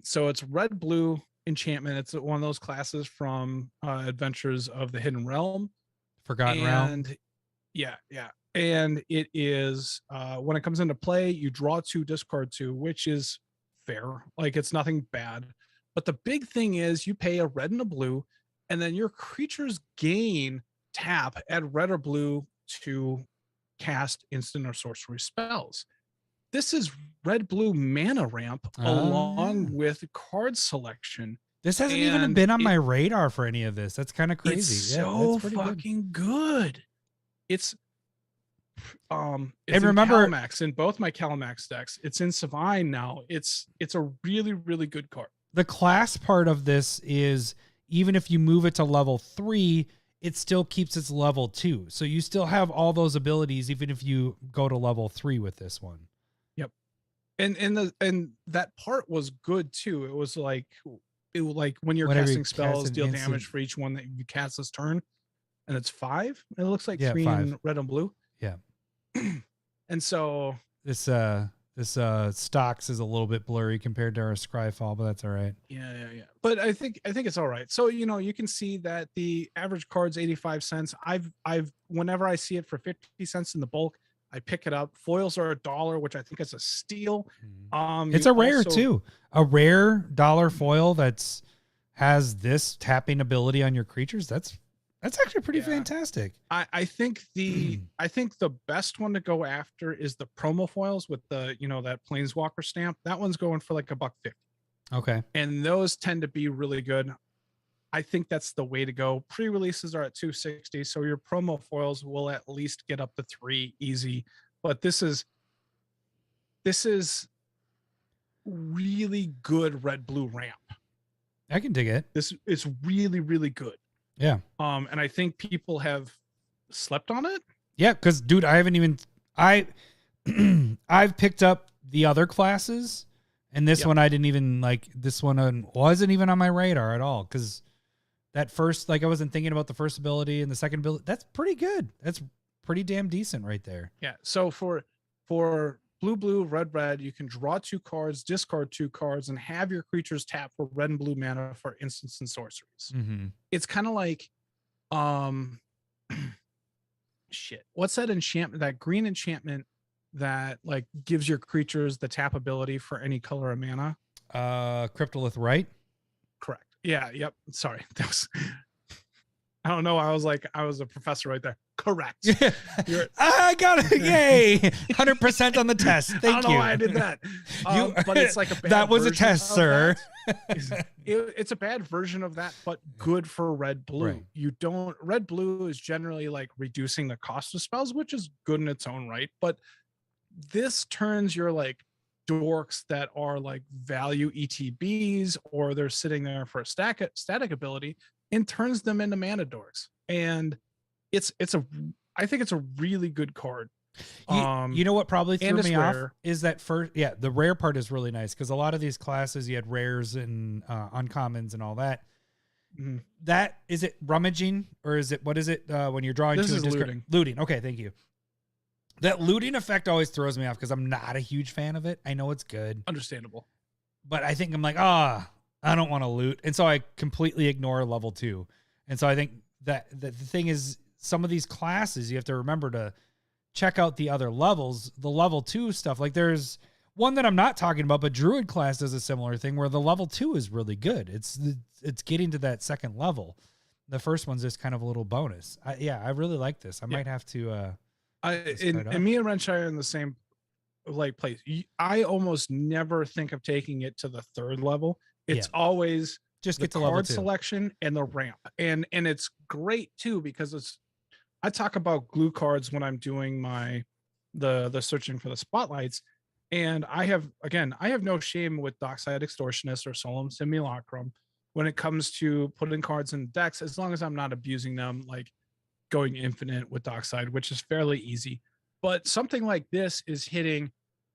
So it's red blue enchantment. It's one of those classes from Adventures of the Hidden Realm, Forgotten Realm. Yeah. And it is when it comes into play, you draw 2, discard 2, which is fair. Like, it's nothing bad. But the big thing is you pay a red and a blue, and then your creatures gain tap at red or blue to cast instant or sorcery spells. This is red blue mana ramp along with card selection. This hasn't even been on my radar for any of this. That's kind of crazy. It's so fucking good. It's and in remember, Calamax, in both my Calamax decks. It's in Savant now. It's a really, really good card. The class part of this is, even if you move it to level 3, it still keeps its level 2. So you still have all those abilities, even if you go to level 3 with this one. Yep. And that part was good too. It was like when you're Whenever casting spells, deal instant damage for each one that you cast this turn. And it's 5. It looks like 3 5. in red and blue. Yeah. And so this stocks is a little bit blurry compared to our Scryfall, but that's all right. Yeah. But I think it's all right. So, you can see that the average card's 85 cents. I've whenever I see it for 50 cents in the bulk, I pick it up. Foils are $1, which I think is a steal. It's a rare too. A rare dollar foil has this tapping ability on your creatures. That's actually pretty fantastic. I think the best one to go after is the promo foils with the that Planeswalker stamp. That one's going for like $1.50. Okay. And those tend to be really good. I think that's the way to go. Pre-releases are at $2.60, so your promo foils will at least get up to $3 easy. But this is really good red blue ramp. I can dig it. This is really, really good. Yeah. And I think people have slept on it. Yeah, because dude, I've picked up the other classes, and this one I didn't even like. This one wasn't even on my radar at all, because that first, I wasn't thinking about the first ability and the second ability. That's pretty good. That's pretty damn decent right there. Yeah. So for blue, red, you can draw 2 cards, discard 2 cards, and have your creatures tap for red and blue mana for instants and sorceries. Mm-hmm. It's kind of like, shit. What's that enchantment? That green enchantment that gives your creatures the tap ability for any color of mana. Cryptolith, right? Correct. Yeah. Yep. Sorry. That was. I don't know. I was a professor right there. Correct. I got it. Yay. 100% on the test. Thank you. I don't know why I did that. But it's like a bad that was a test, sir. It's a bad version of that, but good for red blue. Right. Red blue is generally reducing the cost of spells, which is good in its own right. But this turns your dorks that are value ETBs, or they're sitting there for a static ability, and turns them into mana dorks. And I think it's a really good card. You know what probably threw me off rare. is that the rare part is really nice, because a lot of these classes you had rares and uncommons and all that. Mm-hmm. That is it rummaging, or is it what is it when you're drawing? This is looting. Looting. Okay, thank you. That looting effect always throws me off, because I'm not a huge fan of it. I know it's good, Understandable. but I think I'm I don't want to loot. And so I completely ignore level 2. And so I think that the thing is, some of these classes, you have to remember to check out the other levels, the level 2 stuff. Like there's one that I'm not talking about, but Druid class does a similar thing where the level 2 is really good. It's getting to that second level. The first one's just kind of a little bonus. I really like this. I might have to. And me and Renshire are in the same like place. I almost never think of taking it to the 3rd level. It's always just the get to level card 2. selection and the ramp, and it's great too because I talk about glue cards when I'm doing the searching for the spotlights, and I have no shame with Dockside Extortionist or Solemn Simulacrum when it comes to putting cards in decks, as long as I'm not abusing them, like going infinite with Dockside, which is fairly easy. But something like this is hitting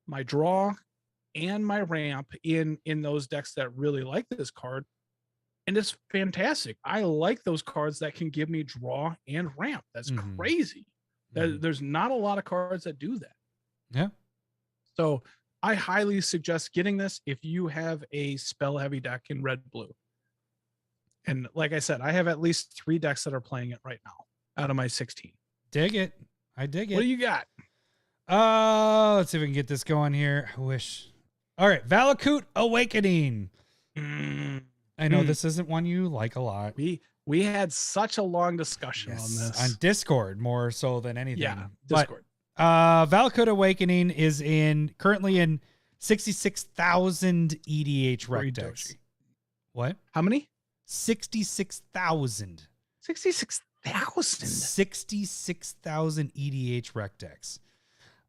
my draw and my ramp in those decks that really like this card. And it's fantastic. I like those cards that can give me draw and ramp. That's crazy. There's not a lot of cards that do that. Yeah. So I highly suggest getting this if you have a spell heavy deck in red blue. And like I said, I have at least 3 decks that are playing it right now out of my 16. Dig it. I dig it. What do you got? Let's see if we can get this going here. I wish. All right. Valakut Awakening. I know this isn't one you like a lot. We had such a long discussion on this. On Discord more so than anything. Yeah, Discord. Valakut Awakening is currently in 66,000 EDH rec decks. What? How many? 66,000. 66,000. 66,000 EDH rec decks.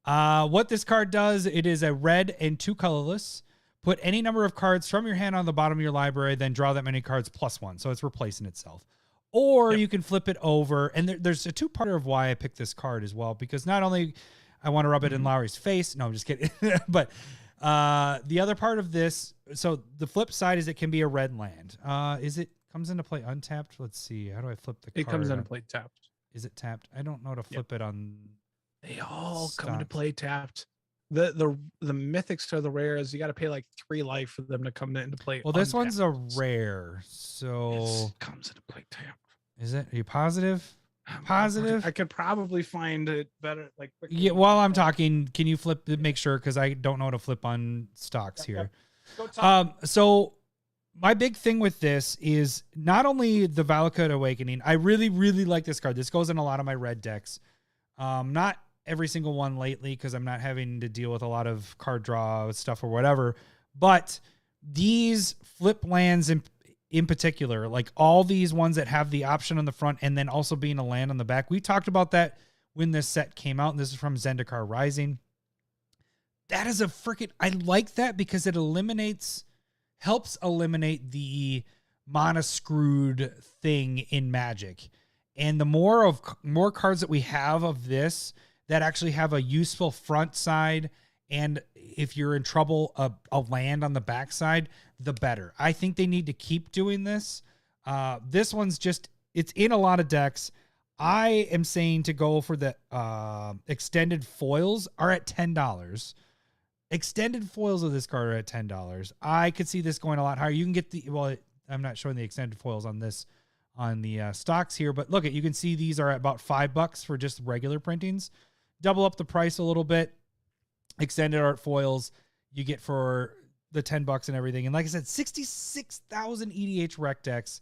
What this card does, it is a red and 2 colorless. Put any number of cards from your hand on the bottom of your library, then draw that many cards +1. So it's replacing itself. Or you can flip it over. And there's a 2-parter of why I picked this card as well, because not only I want to rub it in Lowery's face. No, I'm just kidding. But the other part of this, so the flip side is it can be a red land. Comes into play untapped? Let's see. How do I flip the card? It comes into play tapped. Is it tapped? I don't know how to flip it on. They all come into play tapped. The mythics are the rares. You got to pay like 3 life for them to come into play. Well, this one's a rare, so it comes into play tapped. Is it? Are you positive? Positive? I could probably find it better. Like yeah. While I'm talking, can you flip? Make sure, because I don't know how to flip on stocks here. So my big thing with this is not only the Valakut Awakening. I really, really like this card. This goes in a lot of my red decks. Not every single one lately, because I'm not having to deal with a lot of card draw stuff or whatever. But these flip lands in particular, like all these ones that have the option on the front and then also being a land on the back. We talked about that when this set came out, and this is from Zendikar Rising. That is I like that because it helps eliminate the mana screwed thing in Magic. And the more cards that we have of this that actually have a useful front side, and if you're in trouble, a land on the back side, the better. I think they need to keep doing this. This one's it's in a lot of decks. I am saying to go for the extended foils are at $10. Extended foils of this card are at $10. I could see this going a lot higher. You can get I'm not showing the extended foils on this on the stocks here, but look you can see these are at about $5 for just regular printings. Double up the price a little bit. Extended art foils you get for the $10 and everything. And like I said, 66,000 EDH rec decks.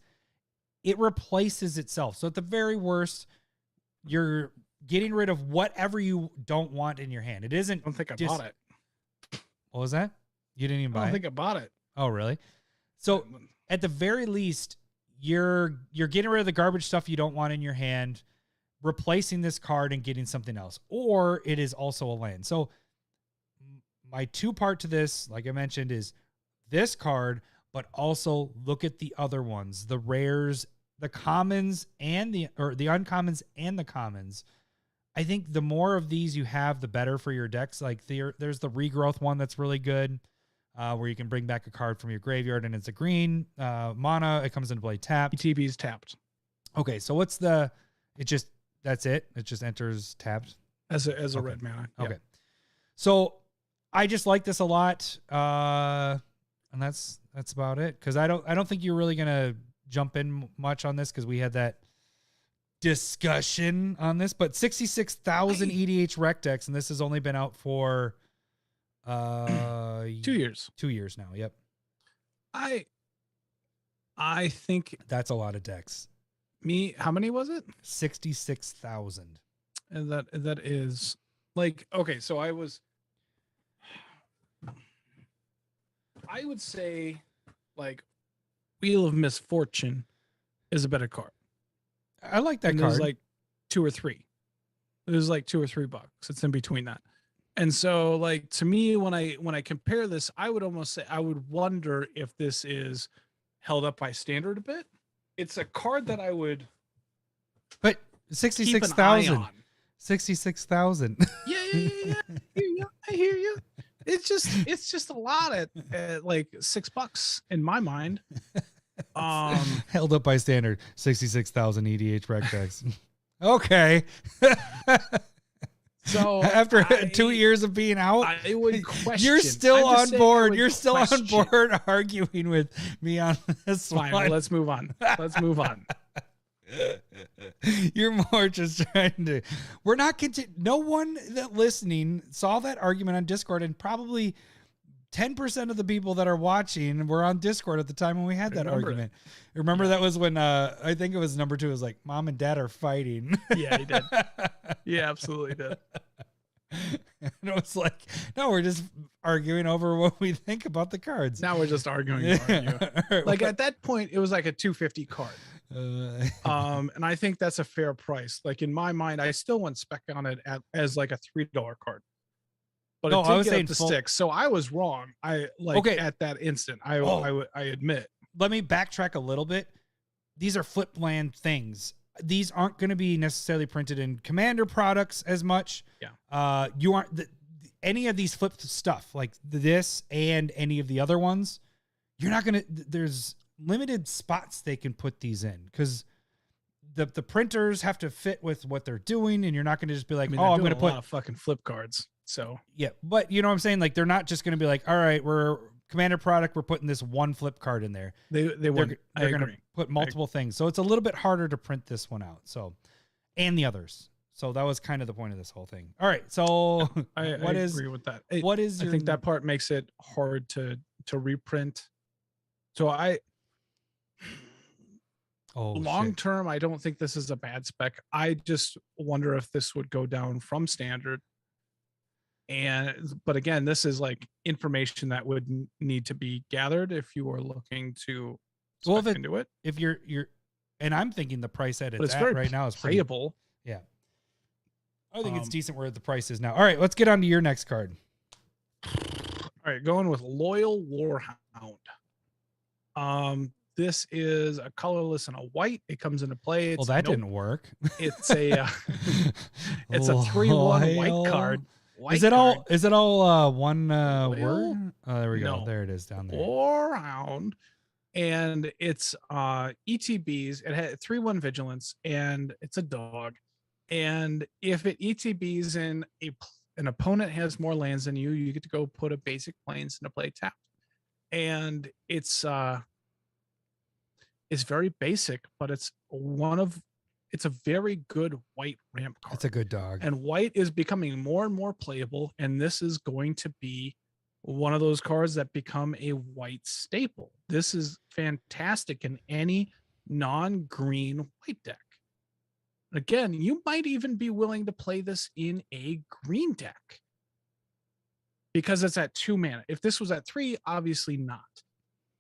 It replaces itself. So at the very worst, you're getting rid of whatever you don't want in your hand. It isn't. I don't think I bought it. What was that? You didn't even buy it? I don't think I bought it. Oh, really? So at the very least, you're getting rid of the garbage stuff you don't want in your hand, replacing this card and getting something else. Or it is also a land. So my 2-part to this, like I mentioned, is this card, but also look at the other ones, the rares, the commons, and the uncommons and the commons. I think the more of these you have, the better for your decks. Like there's the regrowth one that's really good, where you can bring back a card from your graveyard and it's a green mana. It comes into play tapped. ETB's tapped. Okay, so that's it. It just enters tapped as a red mana. Okay, so I just like this a lot, and that's That's about it. Because I don't think you're really gonna jump in much on this because we had that discussion on this. But 66,000 EDH rec decks, and this has only been out for 2 years. 2 years now. Yep. I think That's a lot of decks. how many was it? 66,000. And that is like, okay, so I would say like Wheel of Misfortune is a better card. I like that And card. there's like 2 or 3. There's like $2 or $3. It's in between that. And so like to me, when I compare this, I would almost say I would wonder if this is held up by standard a bit. It's a card that I would but keep an eye 66,000. on. 66,000. Yeah. I hear you. It's just a lot at like $6 in my mind. Held up by standard. 66,000 EDH rec decks. Okay. So After 2 years of being out, I would question. you're still I'm just on saying I board. would You're still question. on board arguing with me on this Fine, one. well, let's move on. Let's move on. You're more just trying to. We're not no one that listening saw that argument on Discord, and probably 10% of the people that are watching were on Discord at the time when we had that Remember argument. Remember that was when I think it was number 2. It was like mom and dad are fighting. Yeah, he did. Yeah, absolutely did. And it was like, no, we're just arguing over what we think about the cards. Now we're just arguing. To argue. Like at that point, it was like a $250 card. And I think that's a fair price. Like in my mind, I still want spec on it as like a $3 card. But No, it did I was get saying up to full- sticks, so I was wrong. I like Okay. at that instant. I admit. Let me backtrack a little bit. These are flip land things. These aren't going to be necessarily printed in Commander products as much. Yeah. You aren't any of these flip stuff like this and any of the other ones. You're not going to. There's limited spots they can put these in because the printers have to fit with what they're doing, and you're not going to just be like, I mean, oh, I'm going going to put a lot of fucking flip cards. So yeah, but you know what I'm saying? Like they're not just going to be like, all right, we're Commander product, we're putting this one flip card in there. they wouldn't. They're I going to agree. put multiple things. So it's a little bit harder to print this one out. So, and the others. So that was kind of the point of this whole thing. All right. So I agree with that. what is I your, think that part makes it hard to reprint. So long term, I don't think this is a bad spec. I just wonder if this would go down from standard. But again, this is like information that would need to be gathered if you are looking to Well, spec into it. if you're, and I'm thinking the price at But it's at very right now is pretty, playable. yeah. I think it's decent where the price is now. All right, let's get on to your next card. All right, going with Loyal Warhound. This is a colorless and a white. It comes into play. Well, that didn't work. It's a it's a 3/1 white Loyal. card. Is it all one word? Oh, there we go. No. There it is down there. Warhound, and it's ETBs. It had 3/1 vigilance, and it's a dog. And if it ETBs and an opponent has more lands than you, you get to go put a basic plains into play tapped. And it's very basic, but it's a very good white ramp card. It's a good dog. And white is becoming more and more playable, and this is going to be one of those cards that become a white staple. This is fantastic in any non-green white deck. Again, you might even be willing to play this in a green deck because it's at 2 mana. If this was at 3, obviously not.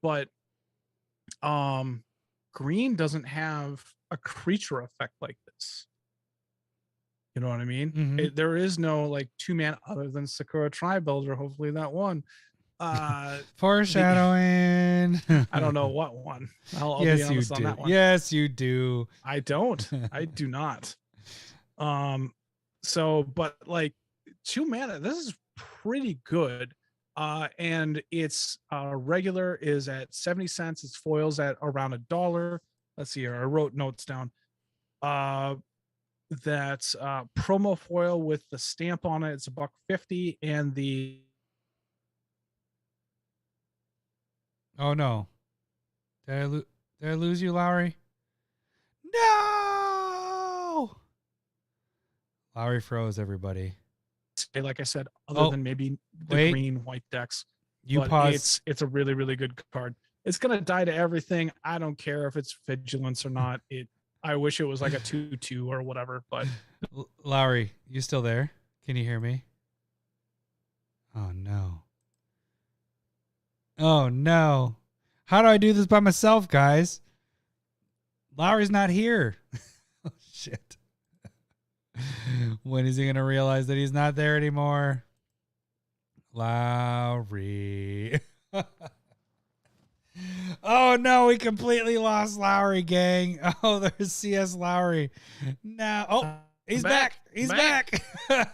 But green doesn't have a creature effect like this. You know what I mean? Mhm. There is no like 2 mana other than Sakura Tri-Builder. Hopefully that one. Foreshadowing. I don't know what one. I'll Yes, be you honest on do. that one. Yes, you do. I don't. I do not. So, but like 2 mana, this is pretty good. And it's regular is at 70 cents. It's foils at around $1. Let's see here. I wrote notes down. That's promo foil with the stamp on it. It's $1.50, and the Oh no. Did I lose you, Lowery? No. Lowery froze, everybody. Like I said, other than maybe the wait. green white decks. You but pause. it's a really, really good card. It's gonna die to everything. I don't care if it's vigilance or not. I wish it was like a 2/2 or whatever, but Lowery, you still there? Can you hear me? Oh no. Oh no. How do I do this by myself, guys? Lowery's not here. Oh shit. When is he gonna realize that he's not there anymore? Lowery. Oh no, we completely lost Lowery, gang. Oh, there's CS Lowery. No. Oh, he's back. He's back. All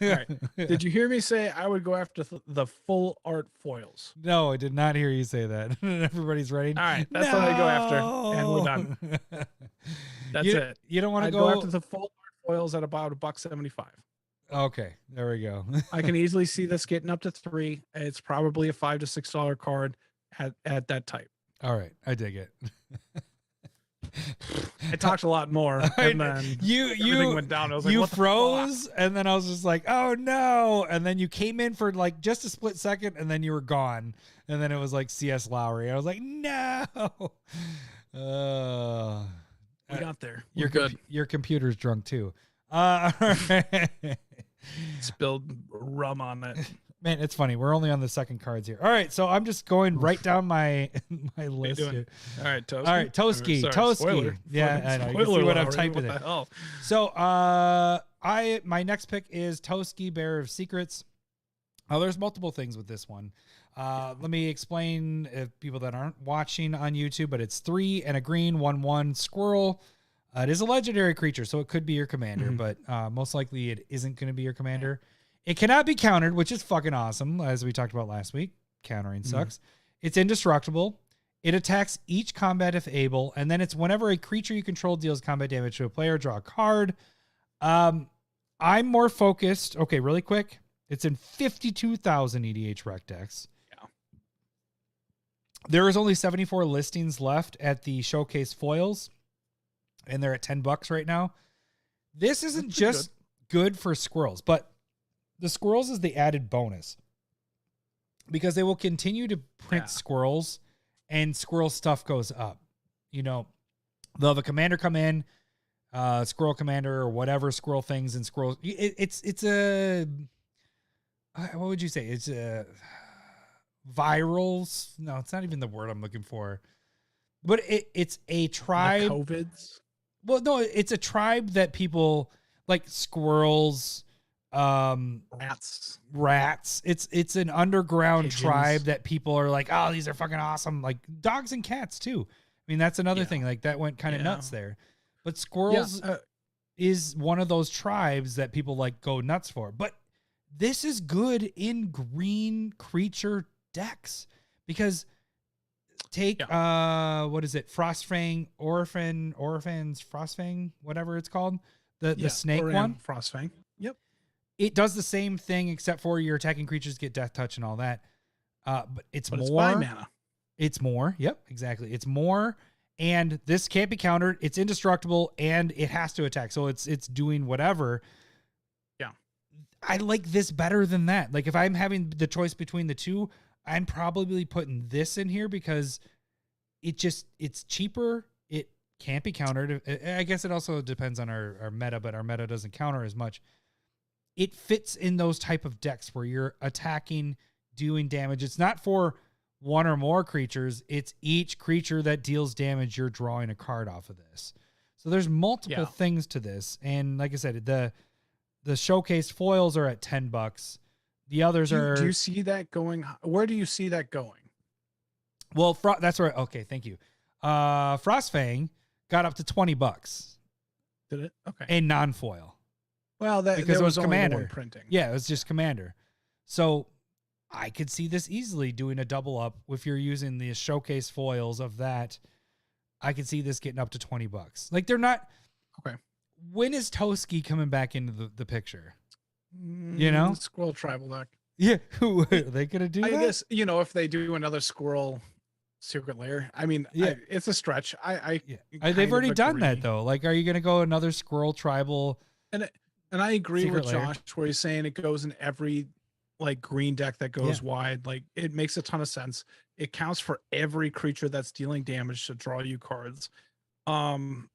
right. Did you hear me say I would go after the full art foils? No, I did not hear you say that. Everybody's ready. All right, that's what I go after, and we're done. That's it. You don't want to I'd go after the full art foils at about $1.75. Okay, there we go. I can easily see this getting up to 3. It's probably a $5 to $6 card at that type. All right, I dig it. I talked a lot more, and then everything went down. I was like, you what the froze, fuck? and then I was just like, oh no, and then you came in for like just a split second, and then you were gone, and then it was like CS Lowery. I was like, no. We got there. You're We're good. Your computer's drunk too. All right. Spilled rum on it. Man, it's funny. We're only on the second cards here. All right, so I'm just going right down my list here. All right, Toski. All right, Toski. Sorry, Toski. spoiler. Yeah, I know. You can Spoiler see what I'm alert. typing What in. the hell? So, my next pick is Toski, Bearer of Secrets. There's multiple things with this one. Let me explain if people that aren't watching on YouTube, but it's 3 and a green, 1/1 squirrel. It is a legendary creature, so it could be your commander, but most likely it isn't going to be your commander. It cannot be countered, which is fucking awesome, as we talked about last week. Countering sucks. It's indestructible. It attacks each combat if able, and then it's whenever a creature you control deals combat damage to a player, draw a card. I'm more focused. Okay, really quick. It's in 52,000 EDH rec decks. Yeah. There is only 74 listings left at the showcase foils, and they're at $10 right now. This isn't just good for squirrels, but the squirrels is the added bonus because they will continue to print squirrels, and squirrel stuff goes up. You know, they'll have a commander come in, squirrel commander or whatever squirrel things and squirrels. It's a, what would you say? It's a virals. No, it's not even the word I'm looking for, but it's a tribe. The COVIDs. Well, no, it's a tribe that people like squirrels, rats. It's an underground Pigeons. tribe that people are like, oh, these are fucking awesome. Like dogs and cats too. I mean, that's another thing. Like that went kind of nuts there. But squirrels is one of those tribes that people like go nuts for. But this is good in green creature decks because take what is it? Frostfang, Orphans, Frostfang, whatever it's called. The snake one. Frostfang. Yep. It does the same thing except for your attacking creatures get death touch and all that. But it's more. It's 5 mana. It's more. Yep, exactly. It's more. And this can't be countered. It's indestructible and it has to attack. So it's doing whatever. Yeah. I like this better than that. Like if I'm having the choice between the two, I'm probably putting this in here because it's cheaper. It can't be countered. I guess it also depends on our meta, but our meta doesn't counter as much. It fits in those type of decks where you're attacking, doing damage. It's not for one or more creatures. It's each creature that deals damage, you're drawing a card off of this. So there's multiple things to this. And like I said, the showcase foils are at $10. The others are... Do you see that going? Where do you see that going? Well, that's right. Okay, thank you. Frostfang got up to $20. Did it? Okay. And non-foil. Well, because it was only commander one printing. Yeah, it was just commander. So I could see this easily doing a double up if you're using the showcase foils of that. I could see this getting up to $20. Like they're not. Okay. When is Toski coming back into the picture? You know, Squirrel tribal deck. Yeah, are they gonna do I that? guess, if they do another squirrel secret lair, I mean, Yeah. it's a stretch. I They've kind already of done that agree. though. Like, are you gonna go another squirrel tribal? And I agree Secret with lair. Josh where he's saying it goes in every like green deck that goes Yeah. wide. Like it makes a ton of sense. It counts for every creature that's dealing damage to draw you cards. I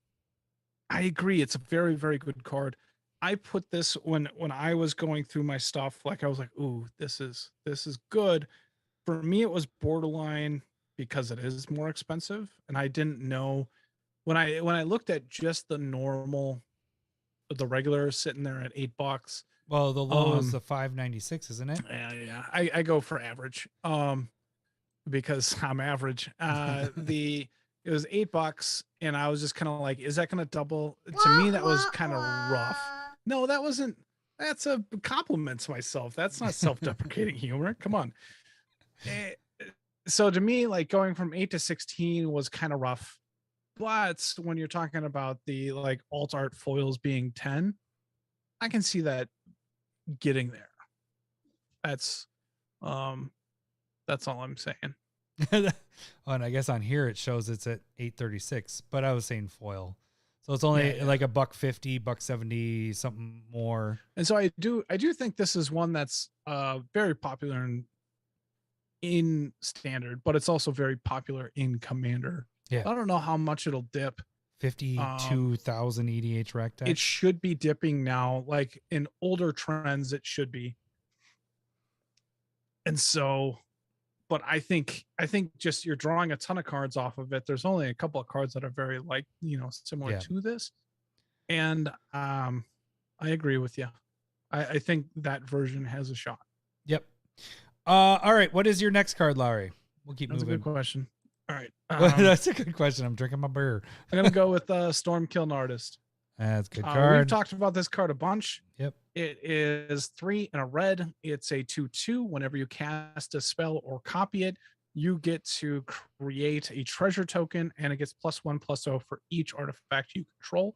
agree. It's a very, very good card. I put this when I was going through my stuff, like I was like, ooh, this is good. For me, it was borderline because it is more expensive. And I didn't know when I looked at just the regular sitting there at $8. Well, the low is the 596, isn't it? Yeah. I go for average. Because I'm average. It was $8 and I was just kind of like, is that gonna double? To me, that was kind of rough. No, that wasn't. That's a compliment to myself. That's not self-deprecating humor. Come on. So to me, like going from 8 to 16 was kind of rough. But when you're talking about the like alt art foils being 10, I can see that getting there. That's all I'm saying. Oh, and I guess on here it shows it's at 836, but I was saying foil. So it's only like $150, $170, something more. And so I do think this is one that's very popular in standard, but it's also very popular in Commander. Yeah. I don't know how much it'll dip. 52,000 EDH rec deck. It should be dipping now. Like in older trends, it should be. And so, but I think just you're drawing a ton of cards off of it. There's only a couple of cards that are very similar to this. And I agree with you. I think that version has a shot. Yep. All right. What is your next card, Lowery? We'll keep That's moving. a good question. All right. That's a good question. I'm drinking my beer. I'm going to go with Stormkiln Artist. That's a good card. We've talked about this card a bunch. Yep. It is 3 and a red. It's a 2/2. Whenever you cast a spell or copy it, you get to create a treasure token, and it gets +1/+0 for each artifact you control.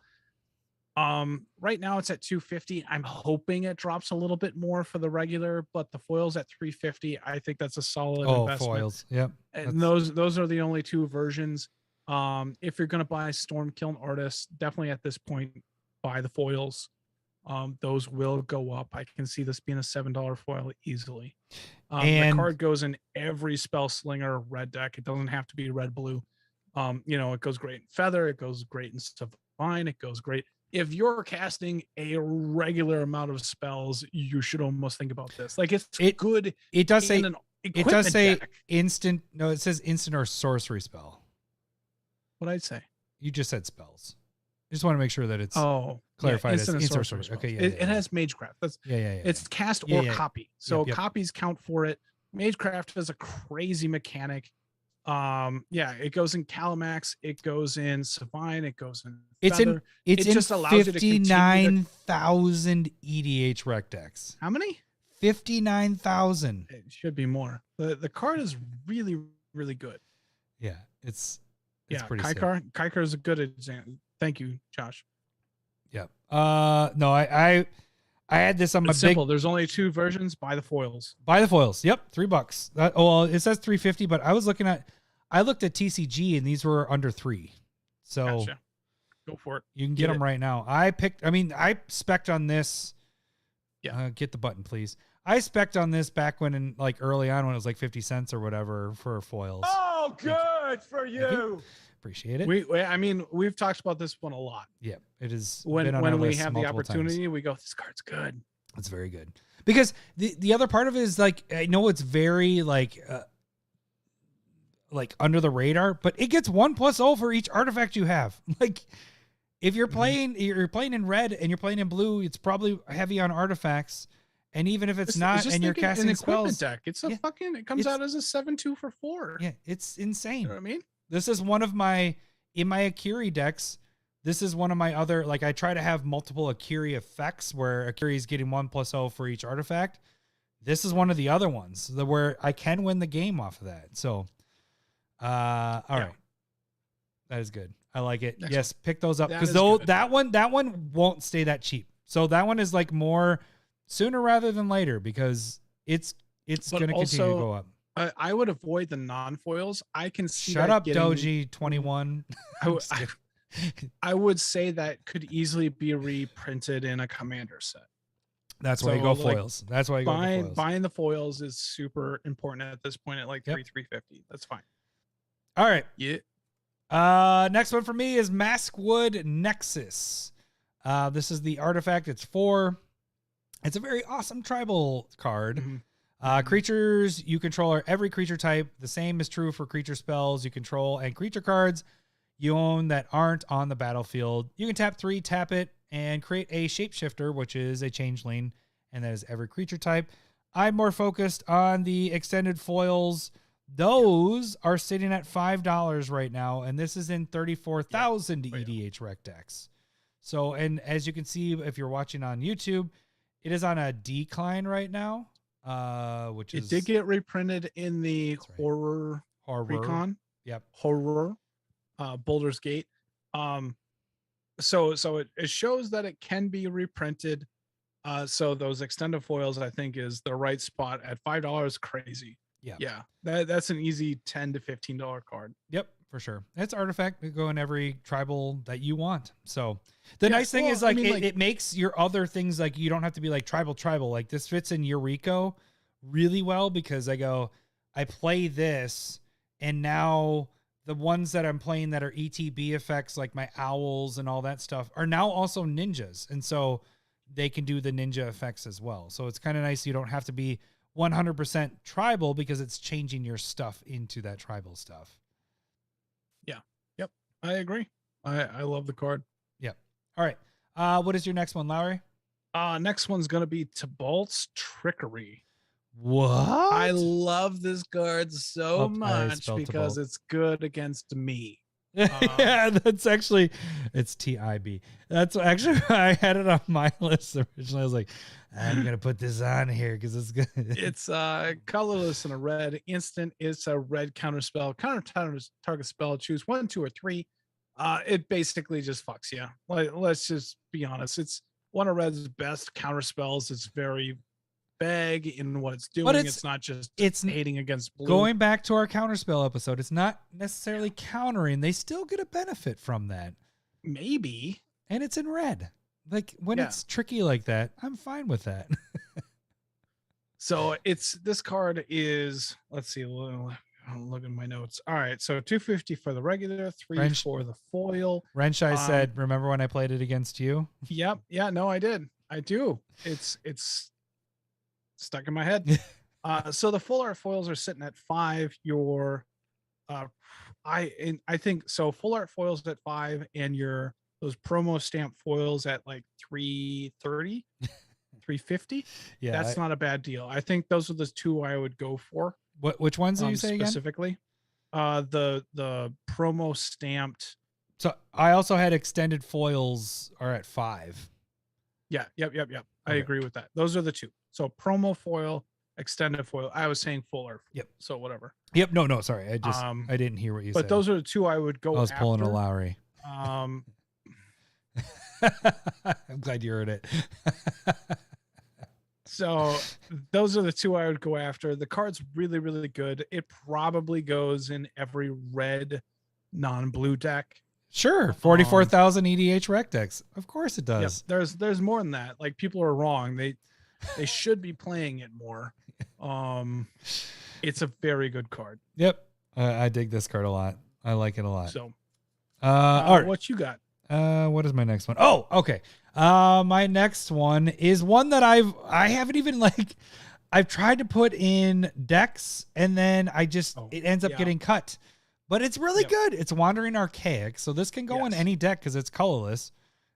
Right now it's at 250. I'm hoping it drops a little bit more for the regular, but the foil's at 350. I think that's a solid investment. Foils. Yep. And those are the only two versions. If you're going to buy Stormkiln Artist, definitely at this point buy the foils. Those will go up. I can see this being a $7 foil easily. The card goes in every Spell Slinger red deck. It doesn't have to be red blue. It goes great in Feather. It goes great in Savant. It goes great. If you're casting a regular amount of spells, you should almost think about this. Like it's good. It does say deck. instant. No, it says instant or sorcery spell. What'd I say? You just said spells. I just want to make sure that it's clarified as instant instant or sorcery. sorcery. Okay, It has Magecraft. That's It's cast or copy. So copies count for it. Magecraft is a crazy mechanic. It goes in Calamax, it goes in Savine, it goes in Feather. It just allows you to 59,000 EDH rec decks. How many? 59,000. It should be more. The card is really, really good. Yeah, it's pretty Kaikar is a good example. Thank you, Josh. Yep. No, I had this on my simple. There's only two versions. Buy the foils. Buy the foils. Yep, $3. It says 350, but I looked at TCG and these were under 3. So gotcha. Go for it. You can get them right now. I spec'd on this. Yeah. Get the button, please. I spec'd on this back when early on when it was like 50 cents or whatever for foils. Oh, good for you. Appreciate it. We've talked about this one a lot. Yeah, it is. When we have the opportunity, we go, this card's good. It's very good. Because the other part of it is like, I know it's very like under the radar, but it gets 1/+0 for each artifact you have. Like if you're playing in red and you're playing in blue, it's probably heavy on artifacts. And even if it's not, and you're casting an spells, deck, it's a it comes out as a 7/2 for 4. Yeah, it's insane. You know what I mean? This is one of in my Akiri decks. This is one of my other, like I try to have multiple Akiri effects where Akiri is getting 1/+0 for each artifact. This is one of the other ones where I can win the game off of that. So, all right. That is good. I like it. Yes, pick those up because that one won't stay that cheap. So that one is like more sooner rather than later because It's But going to continue to also, go up. I would avoid the non-foils. I can see Shut that up, getting- Doji 21. I would say that could easily be reprinted in a commander set. That's why you So, go like, foils. That's why you go with the foils. Buying the foils is super important at this point at like Yep. 350. That's fine. All right. Yeah. Next one for me is Maskwood Nexus. This is the artifact. It's 4. It's a very awesome tribal card. Creatures you control are every creature type. The same is true for creature spells you control and creature cards you own that aren't on the battlefield. You can tap 3, tap it, and create a shapeshifter, which is a changeling, and that is every creature type. I'm more focused on the extended foils. Those are sitting at $5 right now, and this is in 34,000 EDH rec decks. So, and as you can see, if you're watching on YouTube, it is on a decline right now, which It is... did get reprinted in the That's right. horror recon. Yep. Horror. Boulder's Gate. So it shows that it can be reprinted. So those extended foils, I think, is the right spot at $5. Crazy. Yeah. That's an easy $10 to $15 card. Yep, for sure. It's artifact. It go in every tribal that you want. So the nice thing is, like, it makes your other things, like, you don't have to be like tribal. Like, this fits in Yuriko really well, because I play this, and now the ones that I'm playing that are ETB effects, like my owls and all that stuff, are now also ninjas. And so they can do the ninja effects as well. So it's kind of nice. You don't have to be 100% tribal, because it's changing your stuff into that tribal stuff. Yeah. Yep. I agree. I love the card. Yep. All right. What is your next one, Lowery? Next one's going to be Tibalt's Trickery. What? I love this card so I much spelled because Tibalt. it's good against me. Yeah, that's actually, it's TIB. That's actually, I had it on my list originally. I was like, I'm going to put this on here because it's good. It's colorless and a red instant. It's a red counter spell. Counter target spell. Choose 1, 2, or 3. It basically just fucks you. Like, let's just be honest. It's one of red's best counter spells. It's very vague in what it's doing. But it's not just hating against blue. Going back to our counterspell episode, it's not necessarily countering. They still get a benefit from that. Maybe. And it's in red. Like, when it's tricky like that, I'm fine with that. So this card is, let's see, I'll look at my notes. All right, so 250 for the regular, 3 for the foil. Renshai said, remember when I played it against you? Yep. Yeah, no, I did. I do. It's stuck in my head. So the full art foils are sitting at 5. Your I think so, full art foils at 5, and those promo stamp foils at like 330, 350. Yeah, that's not a bad deal. I think those are the 2 I would go for. Which ones do you say specifically? The promo stamped. So I also had extended foils are at 5. Yeah. Yep. I agree with that. Those are the 2. So promo foil, extended foil. I was saying full art. Yep. So whatever. Yep. No. Sorry. I didn't hear what you said. But those are the 2 I would go. I was after. pulling a Lowery. I'm glad you heard it. So those are the 2 I would go after. The card's really, really good. It probably goes in every red non-blue deck. Sure. 44,000 EDH rec decks. Of course it does. Yep. There's more than that. Like, people are wrong. They should be playing it more. It's a very good card. Yep. I dig this card a lot. I like it a lot. So all right. what you got? What is my next one? Oh, okay. My next one is one that I haven't even I've tried to put in decks, and then it ends up getting cut, but it's really good. It's Wandering Archaic. So this can go in any deck because it's colorless.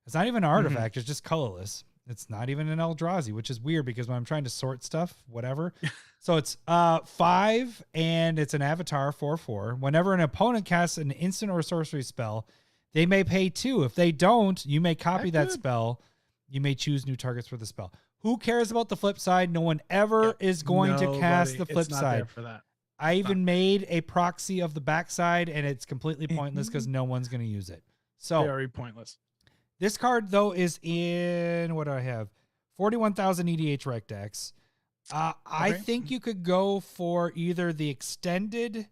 It's not even an artifact. It's just colorless. It's not even an Eldrazi, which is weird because when I'm trying to sort stuff, whatever. So it's 5, and it's an avatar 4/4. Whenever an opponent casts an instant or sorcery spell, they may pay 2. If they don't, you may copy that spell. You may choose new targets for the spell. Who cares about the flip side? No one ever is going to cast the flip side. For that. I even made a proxy of the backside, and it's completely pointless because no one's going to use it. So very pointless. This card, though, is in, what do I have? 41,000 EDH rec decks. I Okay. think you could go for either the extended,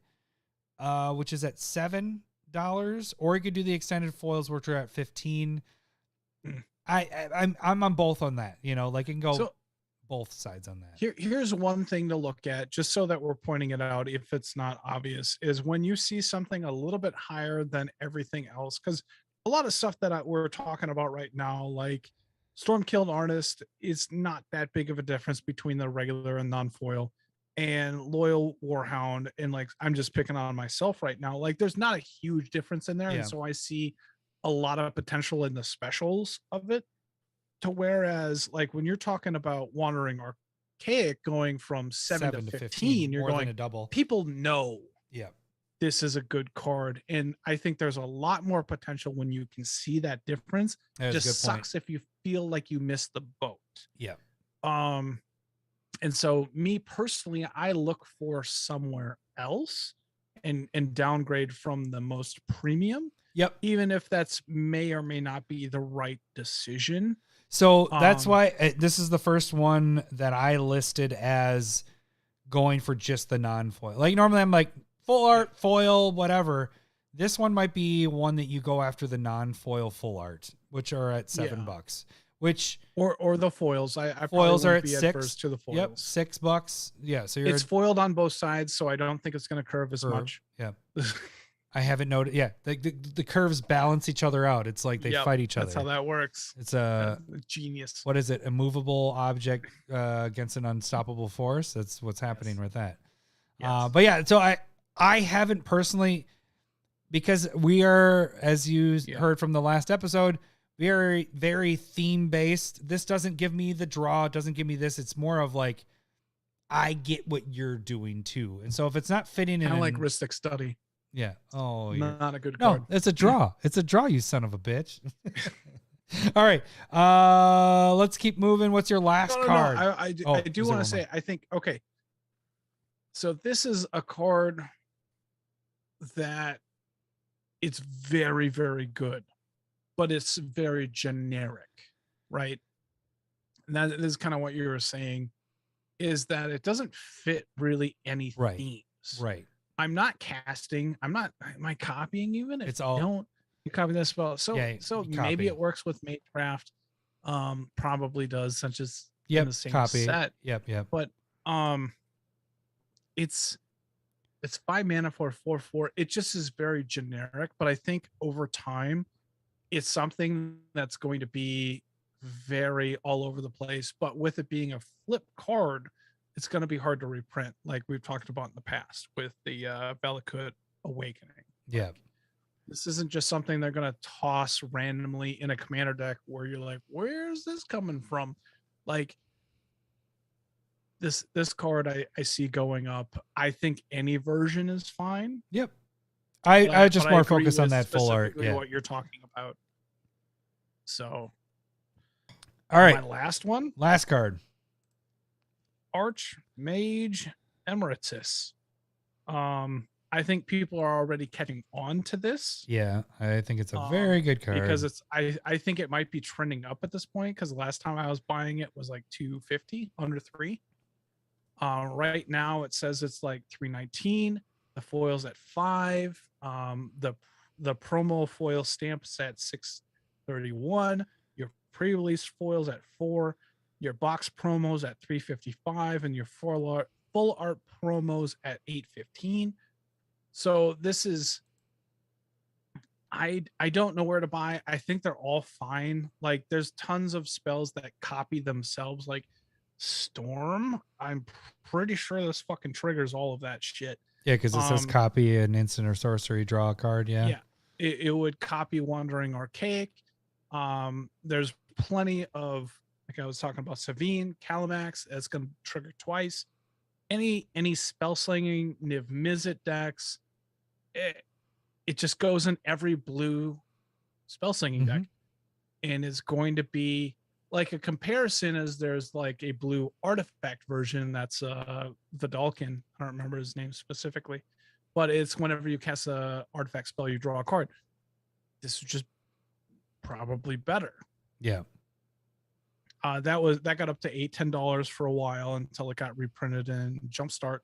which is at $7, or you could do the extended foils, which are at 15. Mm. I'm on both on that. You know, like it can go So both sides on that. here's one thing to look at, just so that we're pointing it out if it's not obvious, is when you see something a little bit higher than everything else, because a lot of stuff that we're talking about right now, like Storm-Killed Artist, is not that big of a difference between the regular and non-foil, and Loyal Warhound, and like I'm just picking on myself right now. Like there's not a huge difference in there, Yeah. and so I see a lot of potential in the specials of it. To whereas like when you're talking about Wandering Archaic going from 7 to 15, you're more going, than a double. people know Yeah. this is a good card. And I think there's a lot more potential when you can see that difference. That's a Just good point. sucks if you feel like you missed the boat. Yeah. And so me personally, I look for somewhere else and downgrade from the most premium. Yep. Even if that's may or may not be the right decision. So that's why this is the first one that I listed as going for just the non-foil. Like normally I'm like full art, foil, whatever. This one might be one that you go after the non-foil full art, which are at $7. Which or the foils. I foils are at be $6 adverse to the foils. Yep, $6. Yeah, so you're It's foiled on both sides, so I don't think it's going to curve as much. Yeah. I haven't noted. Yeah, the curves balance each other out. It's like they fight each other. That's how that works. It's a genius. What is it? A movable object against an unstoppable force. That's what's happening with that. Yes. But yeah, so I haven't personally, because we are, as you heard from the last episode, very, very theme based. This doesn't give me the draw. It doesn't give me this. It's more of like, I get what you're doing too. And so if it's not fitting in, Kind of like Rhystic Study. Yeah. Oh, not a good card. No, it's a draw. It's a draw, you son of a bitch. All right. Let's keep moving. What's your last card? No, I do want to say, I think, okay. So this is a card that it's very, very good, but it's very generic, right? And that is kind of what you were saying, is that it doesn't fit really any themes. Right. I'm not casting. Am I copying even? It's all. Don't you copy this spell? So Yeah, so you maybe copy. it works with Matecraft. Probably does, such as Yep. in the same Copy. set. Yep. But it's 5 mana for 4/4. It just is very generic. But I think over time, it's something that's going to be very all over the place. But with it being a flip card, it's going to be hard to reprint, like we've talked about in the past with the Valakut Awakening. Yeah. This isn't just something they're going to toss randomly in a commander deck where you're like, where's this coming from? Like this card I see going up. I think any version is fine. Yep. I just but more agree focus on with that full art. specifically Yeah. what you're talking about. So All right. my last one, Last card. Archmage Emeritus. I think people are already catching on to this. Yeah. I think it's a very good card. Because it's I think it might be trending up at this point, because the last time I was buying it was like 250 under 3. Right now it says it's like 319. The foil's at 5. The promo foil stamps at 631. Your pre-release foils at 4. Your box promos at 355, and your full art promos at 815. So this is, I don't know where to buy. I think they're all fine. Like there's tons of spells that copy themselves, like Storm. I'm pretty sure this fucking triggers all of that shit. Yeah, because it says copy an instant or sorcery, draw a card. Yeah. Yeah. It would copy Wandering Archaic. There's plenty of, like I was talking about, Savant, Calamax, that's going to trigger twice. Any spell slinging Niv Mizzet decks, it just goes in every blue spell slinging deck, and is going to be like a comparison. As there's like a blue artifact version that's Vidalkin. I don't remember his name specifically, but it's whenever you cast a artifact spell, you draw a card. This is just probably better. Yeah. That got up to $8-10 for a while until it got reprinted in Jumpstart.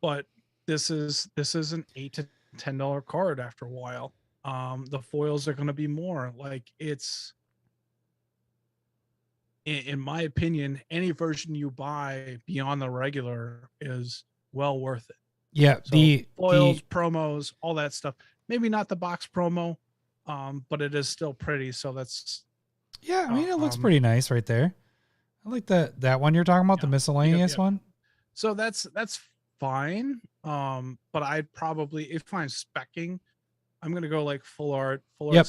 But this is an $8 to $10 card after a while. The foils are going to be more. Like, it's, in my opinion, any version you buy beyond the regular is well worth it. Yeah, So foils, promos, all that stuff. Maybe not the box promo, but it is still pretty. So that's, yeah. I mean, it looks pretty nice right there. I like that one you're talking about, the miscellaneous one. So that's fine. But I'd probably, if I'm speccing, I'm gonna go like full art. Yep.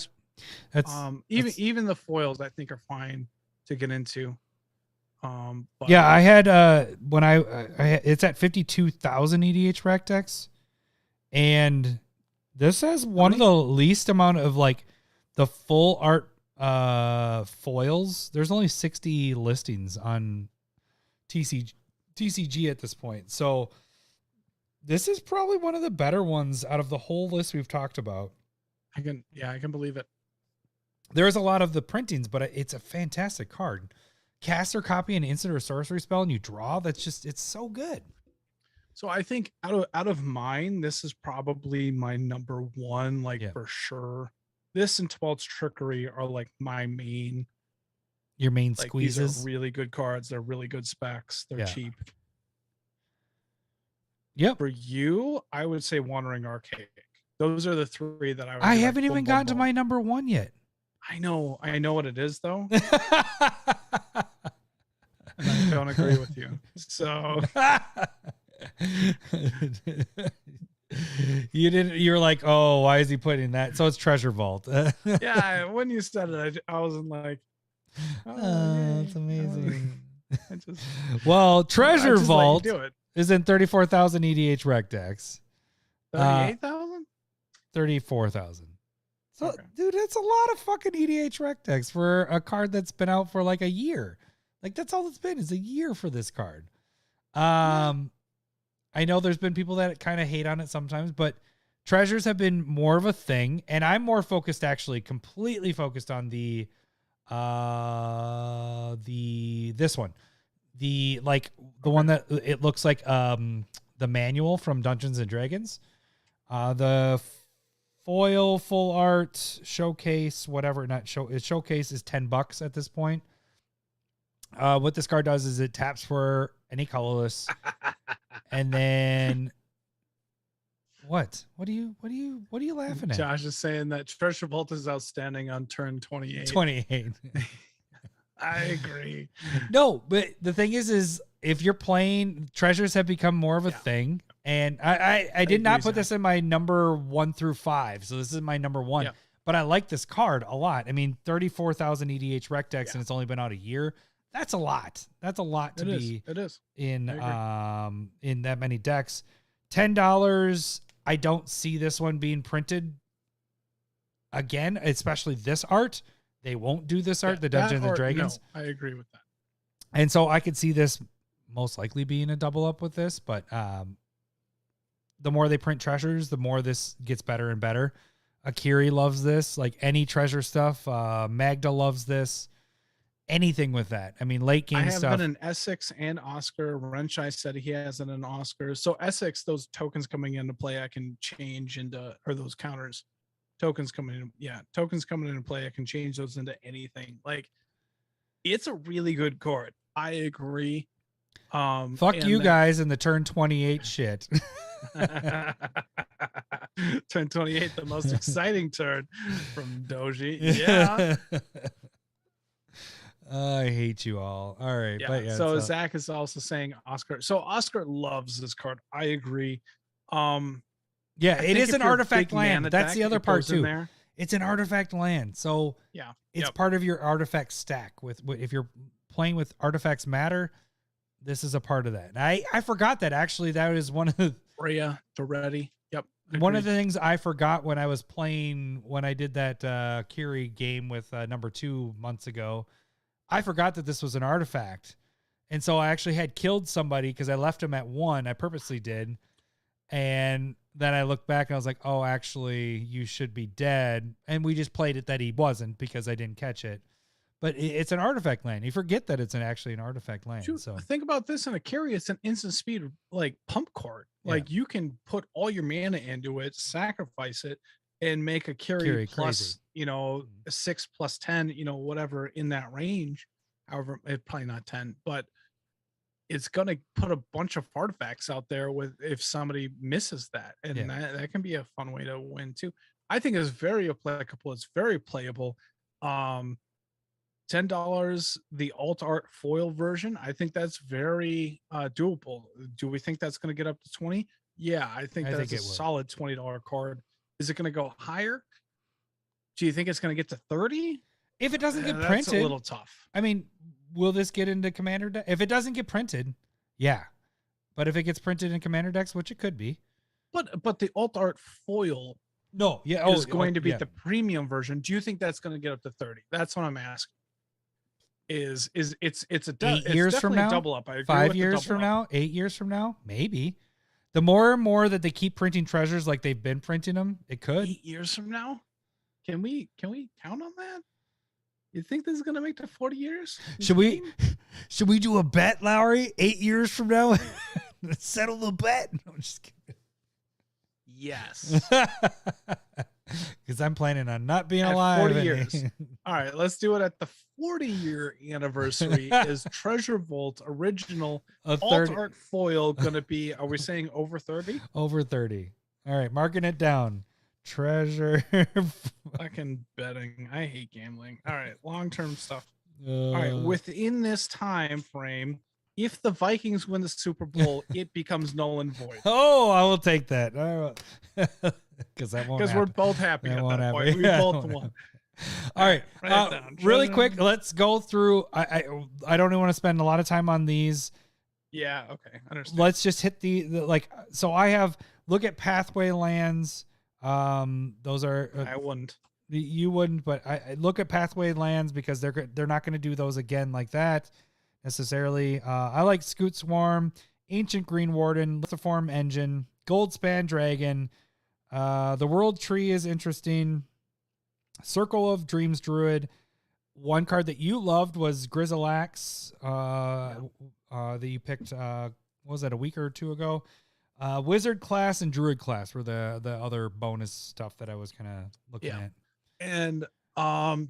Even the foils I think are fine to get into. But yeah, I had when I it's at 52,000 EDH rec decks, and this has one of the least amount of like the full art foils. There's only 60 listings on TCG at this point, so this is probably one of the better ones out of the whole list we've talked about. I can believe it. There's a lot of the printings, but it's a fantastic card. Cast or copy an instant or sorcery spell and you draw. It's so good. So I think out of mine, this is probably my number one, for sure. This and 12's Trickery are like my main. Your main like, squeezes. These are really good cards. They're really good specs. They're cheap. Yep. For you, I would say Wandering Archaic. Those are the three that I would. I haven't even gotten to my number one yet. I know what it is though. And I don't agree with you. So you're like, oh, why is he putting that? So it's Treasure Vault. Yeah, when you said it, I wasn't like, oh, that's amazing. Treasure Vault is in 34,000 EDH rec decks. 38,000? 34,000. So, dude, that's a lot of fucking EDH rec decks for a card that's been out for like a year. Like, that's all it's been, is a year for this card. I know there's been people that kind of hate on it sometimes, but treasures have been more of a thing, and I'm more focused, actually, completely focused on this one. The one that it looks like the manual from Dungeons and Dragons. The foil full art showcase, whatever, showcase is $10 at this point. What this card does is it taps for any colorless, and then what are you laughing at? Josh is saying that Treasure Vault is outstanding on turn 28. 28. I agree. No, but the thing is if you're playing, treasures have become more of a thing. And I did not put this in my number 1 through 5. So this is my number 1. Yeah. But I like this card a lot. I mean, 34,000 EDH rec decks, and it's only been out a year. That's a lot. That's a lot to be in that many decks. $10. I don't see this one being printed again, especially this art. They won't do this art, the Dungeons and Dragons. No, I agree with that. And so I could see this most likely being a double up with this, but the more they print treasures, the more this gets better and better. Akiri loves this, like any treasure stuff. Magda loves this. Anything with that. I mean, late game stuff. I have been an Essex and Oscar. Renshai said he has it in Oscar. So Essex, those tokens coming into play, I can change into, or those counters. Tokens coming into play, I can change those into anything. Like, it's a really good card. I agree. Fuck you guys in the turn 28 shit. Turn 28, the most exciting turn from Doji. Yeah. I hate you all. All right. Yeah. But so Zach is also saying Oscar. So Oscar loves this card. I agree. Yeah, it is an artifact land. That's the other part too. It's an artifact land. So yeah, it's part of your artifact stack. If you're playing with artifacts matter, this is a part of that. And I forgot that actually that is one of the Rhea Doretti. Yep. One of the things I forgot when I was playing, when I did that Kiri game with number 2 months ago, I forgot that this was an artifact. And so I actually had killed somebody because I left him at 1. I purposely did. And then I looked back and I was like, oh, actually, you should be dead. And we just played it that he wasn't because I didn't catch it. But it's an artifact land. You forget that it's actually an artifact land. Shoot, So think about this in a carry. It's an instant speed like pump card. Like you can put all your mana into it, sacrifice it, and make a carry plus, crazy. you know, 6 plus 10, you know, whatever in that range. However, it's probably not 10, but it's gonna put a bunch of artifacts out there with if somebody misses that, and that can be a fun way to win too. I think it's very applicable. It's very playable. $10 the alt art foil version. I think that's very doable. Do we think that's going to get up to 20? Yeah, I think that's a solid $20 card. Is it going to go higher? Do you think it's going to get to 30? If it doesn't get That's printed, a little tough. I mean, will this get into Commander deck? If it doesn't get printed, yeah. But if it gets printed in Commander decks, which it could be. But the alt art foil is going to be the premium version. Do you think that's going to get up to 30? That's what I'm asking. It's a 8 years from now, double up. I agree 5 with years from now, 8 years from now, maybe. The more and more that they keep printing treasures like they've been printing them, it could. 8 years from now, can we count on that? You think this is gonna make to 40 years? Should we do a bet, Lowery? 8 years from now, settle the bet. No, I'm just kidding. Yes. Because I'm planning on not being at alive. 40 years. All right, let's do it at the 40-year anniversary. Is Treasure Vault original alt art foil gonna be? Are we saying over 30? Over 30. All right, marking it down. Treasure. Fucking betting. I hate gambling. All right, long-term stuff. All right, within this time frame, if the Vikings win the Super Bowl, it becomes null and void. Oh, I will take that. Because we're both happy at that point. We both won. All right. Really quick, let's go through. I don't even want to spend a lot of time on these. Yeah. Okay. Understand. Let's just hit the like. So I have look at pathway lands. Those are. I wouldn't. You wouldn't, but I look at pathway lands because they're not going to do those again like that necessarily. I like Scoot Swarm, Ancient Green Warden, Lithiform Engine, Goldspan Dragon. The World Tree is interesting. Circle of Dreams Druid. One card that you loved was Grizzleaxe, that you picked, what was that, a week or two ago? Wizard class and Druid class were the other bonus stuff that I was kind of looking at. And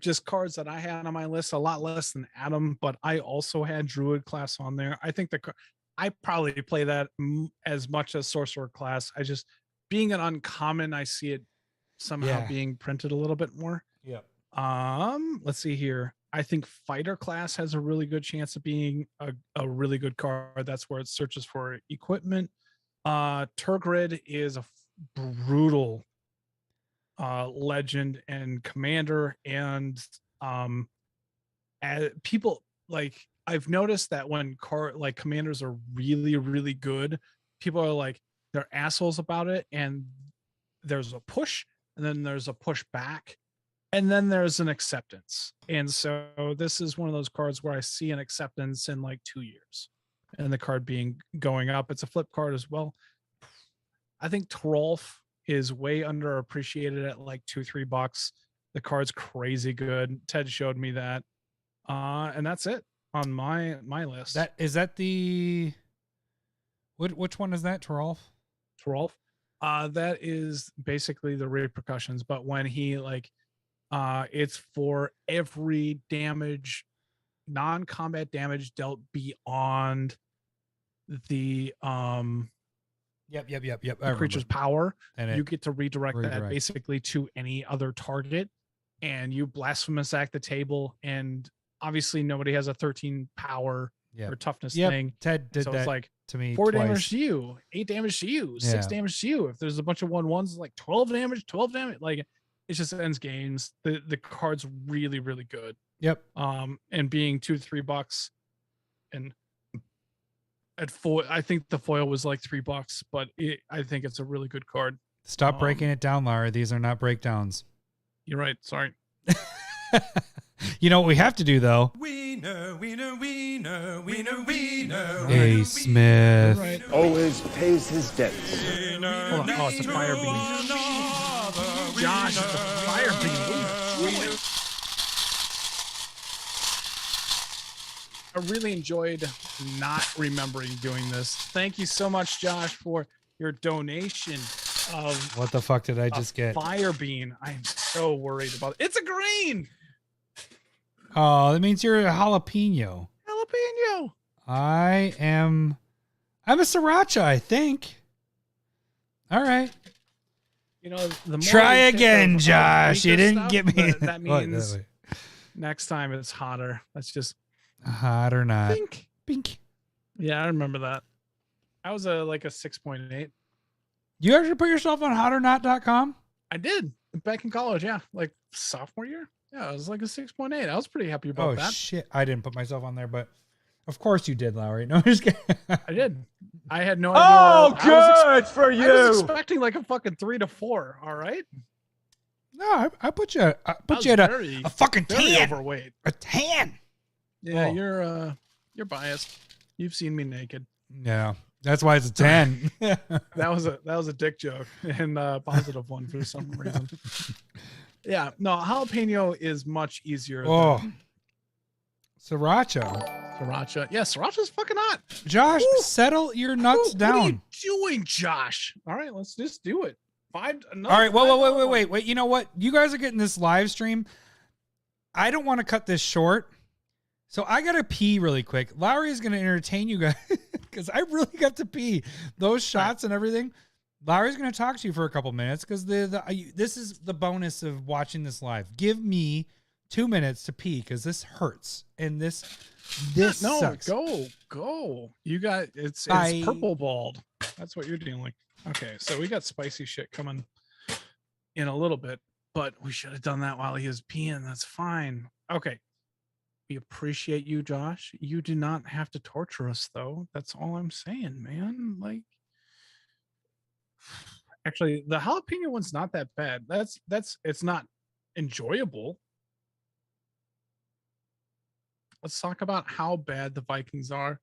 just cards that I had on my list, a lot less than Adam, but I also had Druid class on there. I think I probably play that as much as Sorcerer class. I just, being an uncommon, I see it somehow being printed a little bit more. Yeah. Let's see here. I think Fighter class has a really good chance of being a really good card. That's where it searches for equipment. Turgrid is a brutal legend and commander, and people like, I've noticed that when commanders are really, really good, people are like, they're assholes about it, and there's a push, and then there's a push back, and then there's an acceptance. And so this is one of those cards where I see an acceptance in like 2 years, and the card going up. It's a flip card as well. I think Trolf is way underappreciated at like $2-3. The card's crazy good. Ted showed me that. And that's it on my list. Is that the which one is that, Trolf? Trolf. That is basically the repercussions, but when he it's for every damage, non-combat damage dealt beyond the the creature's power, and you get to redirect that basically to any other target, and you blasphemous act the table, and obviously nobody has a 13 power or toughness thing. Ted did that, it's like to me 4 twice. damage to you, 8 damage to you, 6 damage to you. If there's a bunch of 1/1s, it's like 12 damage. Like, it just ends games. The card's really, really good. Yep. And being $2-3, and at foil, I think the foil was like $3, but I think it's a really good card. Stop breaking it down, Laura. These are not breakdowns. You're right. Sorry. You know what we have to do, though? We know. Hey, Smith. Right. Always pays his debts. Hold on. Oh, it's a fire beam. Josh, it's a fire beam. I really enjoyed not remembering doing this. Thank you so much, Josh, for your donation of What the fuck did I just get? fire bean. I'm so worried about it. It's a green Oh, that means you're a jalapeno. jalapeno. I'm a sriracha, I think. All right. You know, the more Try we think again, of Josh. You weaker didn't stuff, get me. That What? means next time it's hotter. That's just Hot or not. pink. Pink. Yeah, I remember that. I was like a 6.8. You actually put yourself on hotornot.com? I did back in college. Yeah, like sophomore year. Yeah, I was like a 6.8. I was pretty happy about Oh, that. shit. I didn't put myself on there, but of course you did, Lowery. No, I'm just kidding. I did. I had no idea. Oh, I was good for I was you. expecting like a fucking 3 to 4. All right. No, I put you. I I put was you at very, a fucking very 10. overweight. A 10. Yeah, Oh. you're biased. You've seen me naked. Yeah, that's why it's a 10. That was a dick joke and a positive one for some reason. Yeah, no, jalapeno is much easier Oh, than sriracha. sriracha. Yeah, sriracha's fucking hot. Josh, settle your nuts What down. are you doing, Josh? All right, let's just do it. All right, wait. You know what? You guys are getting this live stream. I don't want to cut this short, so I gotta pee really quick. Lowery is gonna entertain you guys because I really got to pee. Those shots and everything. Lowery's gonna talk to you for a couple minutes because this is the bonus of watching this live. Give me 2 minutes to pee because this hurts and this no, sucks. go. You got it's I- purple bald. That's what you're dealing. Okay, so we got spicy shit coming in a little bit, but we should have done that while he was peeing. That's fine. Okay. We appreciate you, Josh. You do not have to torture us though. That's all I'm saying, man. Like actually the jalapeno one's not that bad. That's it's not enjoyable. Let's talk about how bad the Vikings are.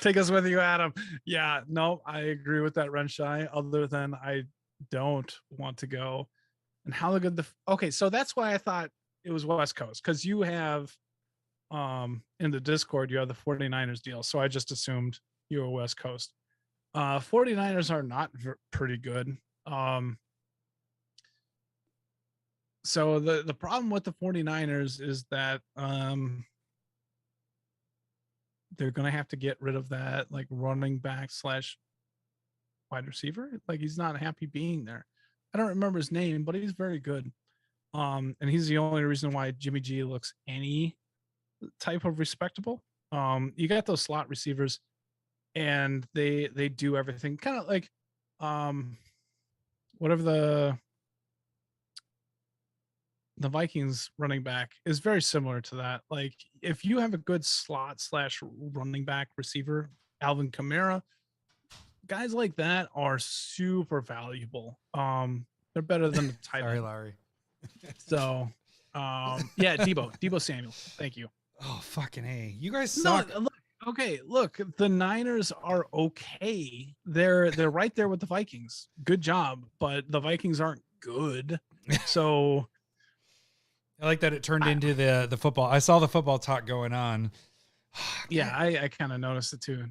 Take us with you, Adam. Yeah, no, I agree with that, Renshai. Other than I don't want to go. And how good okay, so that's why I thought it was West Coast, because you have in the Discord you have the 49ers deal. So I just assumed you were West Coast. 49ers are not pretty good. So the problem with the 49ers is that they're going to have to get rid of that like running back / wide receiver. Like he's not happy being there. I don't remember his name, but he's very good. And he's the only reason why Jimmy G looks any type of respectable. You got those slot receivers and they do everything kind of like whatever the Vikings running back is very similar to that. Like if you have a good slot / running back receiver, Alvin Kamara, guys like that are super valuable. They're better than the tight Sorry, end. Lowery. So yeah, Debo Samuel. Thank you. Oh, fucking A. You guys No, suck. look, the Niners are okay. They're right there with the Vikings. Good job, but the Vikings aren't good. So I like that it turned into the football. I saw the football talk going on. yeah, I kind of noticed it too.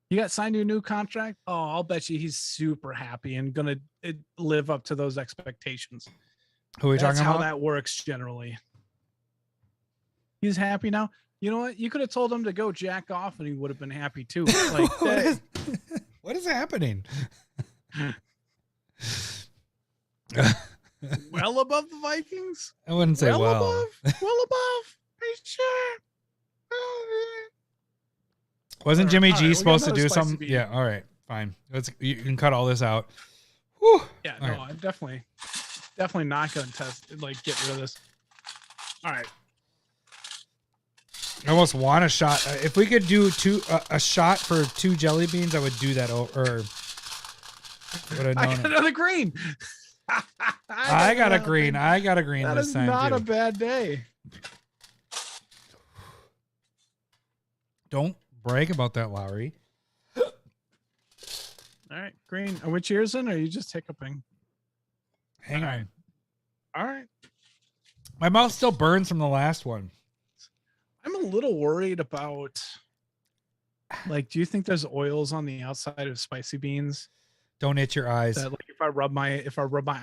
You got signed to a new contract? Oh, I'll bet you he's super happy and gonna live up to those expectations. Who are we That's talking how about? that works generally. He's happy now. You know what? You could have told him to go jack off and he would have been happy too. Like What is happening? well above the Vikings? I wouldn't say well. Above? Well above? Are you sure? Wasn't Jimmy All G right, we got supposed to another do spicy something? bean. Yeah, all right, fine. You can cut all this out. Whew. Yeah, All no, right. I'm definitely not gonna get rid of this. All right. I almost want a shot. If we could do a shot for 2 jelly beans, I would do that. Or would I have got known. another green. I got a green. I got a green That this is time not too. a bad day. Don't brag about that, Lowery. All right, green. Are we cheersing or are you just hiccuping? Hang All on. right. All right. My mouth still burns from the last one. I'm a little worried about, like, do you think there's oils on the outside of spicy beans? Don't itch your eyes. That, like, if I rub my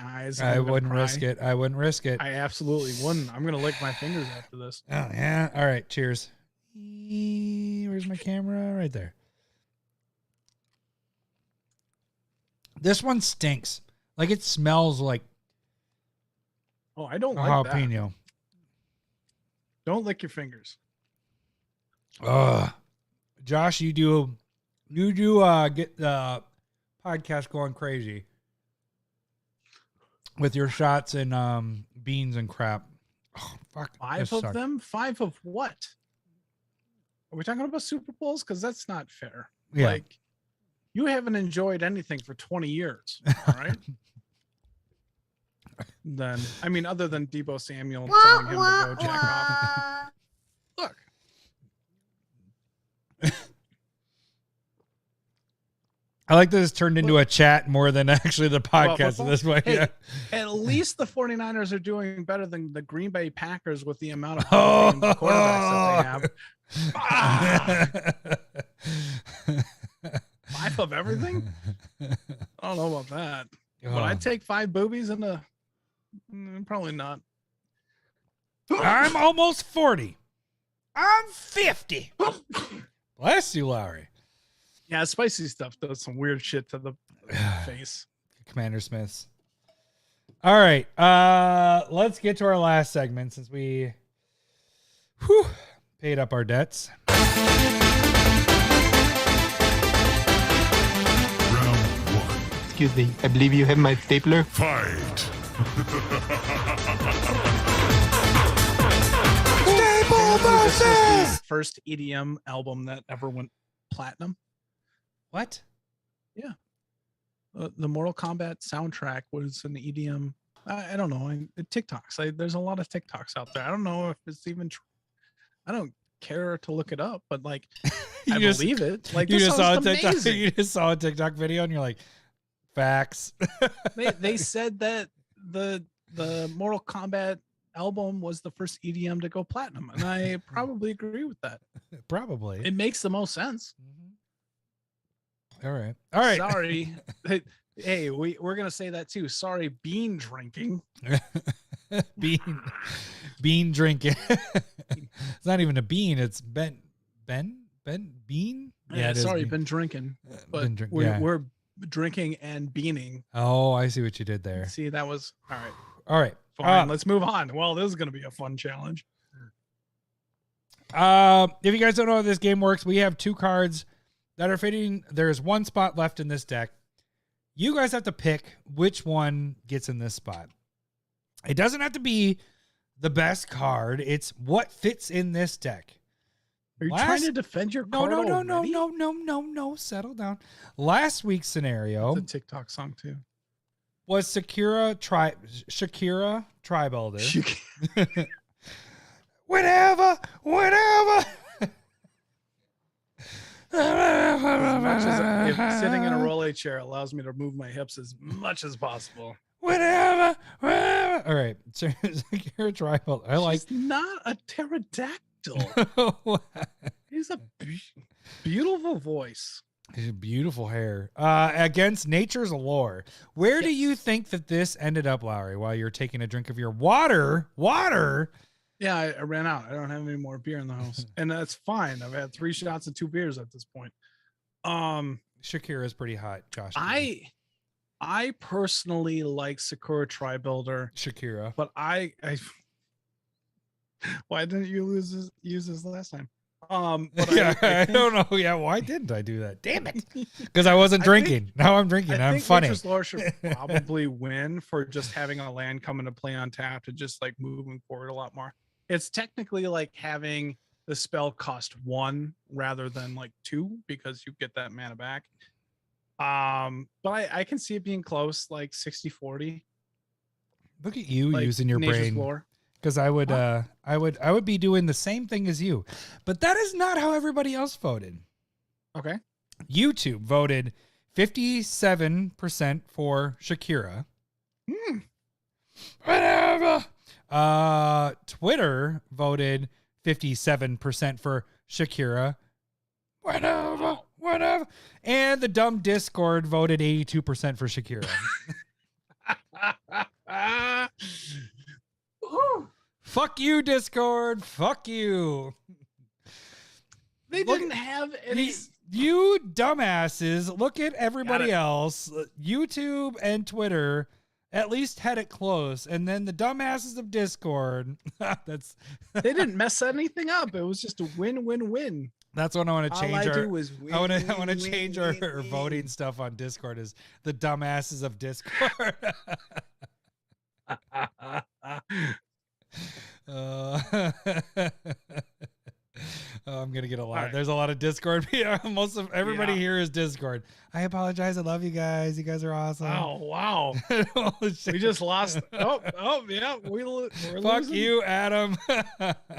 eyes, I I'm gonna wouldn't cry? risk it. I wouldn't risk it. I absolutely wouldn't. I'm gonna lick my fingers after this. Oh yeah. All right. Cheers. Where's my camera? Right there. This one stinks. Like it smells like Oh, I don't a like that. jalapeno. Don't lick your fingers. Josh, you do get the podcast going crazy with your shots and beans and crap. Oh, fuck. Five this of sucked. them? 5 of what? Are we talking about Super Bowls? Because that's not fair. Yeah. Like, you haven't enjoyed anything for 20 years. All right. Then, I mean, other than Debo Samuel telling him to go jack off. Look. I like that it's turned into a chat more than actually the podcast at this point. Hey, Yeah. at least the 49ers are doing better than the Green Bay Packers with the amount of Oh. quarterbacks that they have. 5 of everything? I don't know about that. Would I take 5 boobies in a... probably not. I'm almost 40. I'm 50. Bless you, Lowery. Yeah, spicy stuff does some weird shit to the face. CommanderSmiths. All right. Let's get to our last segment since we paid up our debts. Excuse me, I believe you have my stapler. The first EDM album that ever went platinum. What? The Mortal Kombat soundtrack was an EDM. I don't know. TikToks. There's a lot of TikToks out there. I don't know if it's even true. I don't care to look it up, but like, I believe it. Like, You this just saw a sounds TikTok. amazing. You just saw a TikTok video, and you're like, facts. They said that the Mortal Kombat album was the first EDM to go platinum, and I probably agree with that. Probably. It makes the most sense. All right. All right. Sorry. Hey, we're gonna say that too. Sorry, bean drinking. bean drinking. It's not even a bean. It's bean. Yeah, it is sorry, bean. been drinking, but Been drink- we're, yeah. we're drinking and beaning. Oh, I see what you did there. See, that was all right. All right. Fine, let's move on. Well, this is gonna be a fun challenge. If you guys don't know how this game works, we have 2 cards that are fitting. There's 1 spot left in this deck. You guys have to pick which one gets in this spot. It doesn't have to be the best card. It's what fits in this deck. Are you trying to defend your card? No. Settle down. Last week's scenario It's a TikTok song too. was Shakira Tribalder. Whatever. As much as if sitting in a roll A chair allows me to move my hips as much as possible. Whatever. All right. So Shakira Tribalder. I like. He's not a pterodactyl. He's a beautiful voice. His beautiful hair. Against Nature's Lore. Where do you think that this ended up, Lowery, while you're taking a drink of your water? Yeah, I ran out. I don't have any more beer in the house. And that's fine. I've had 3 shots and 2 beers at this point. Shakira is pretty hot, Josh. I personally like Sakura Tribuilder, Shakira. but I why didn't you use this last time? But Yeah, I don't know. Yeah, why didn't I do that? Damn it. Because I wasn't drinking. Now I'm drinking. I'm funny. Nature's Lore should probably win for just having a land come into play on tap and just like moving forward a lot more. It's technically like having the spell cost 1 rather than like 2 because you get that mana back. But I can see it being close, like 60-40. Look at you Like using your Nature's brain. Lore. Because I would be doing the same thing as you. But that is not how everybody else voted. Okay. YouTube voted 57% for Shakira. Whatever. Twitter voted 57% for Shakira. Whatever. And the dumb Discord voted 82% for Shakira. Fuck you, Discord. Fuck you. They didn't have any. You dumbasses, look at everybody else. YouTube and Twitter at least had it close. And then the dumbasses of Discord. They didn't mess anything up. It was just a win-win-win. That's what I want to change. All I do is win, I want to change our voting stuff on Discord is the dumbasses of Discord. I'm gonna get a lot. Right. There's a lot of Discord. Most of everybody here is Discord. I apologize. I love you guys. You guys are awesome. Oh wow. We just lost. Oh yeah. We're Fuck losing. You, Adam.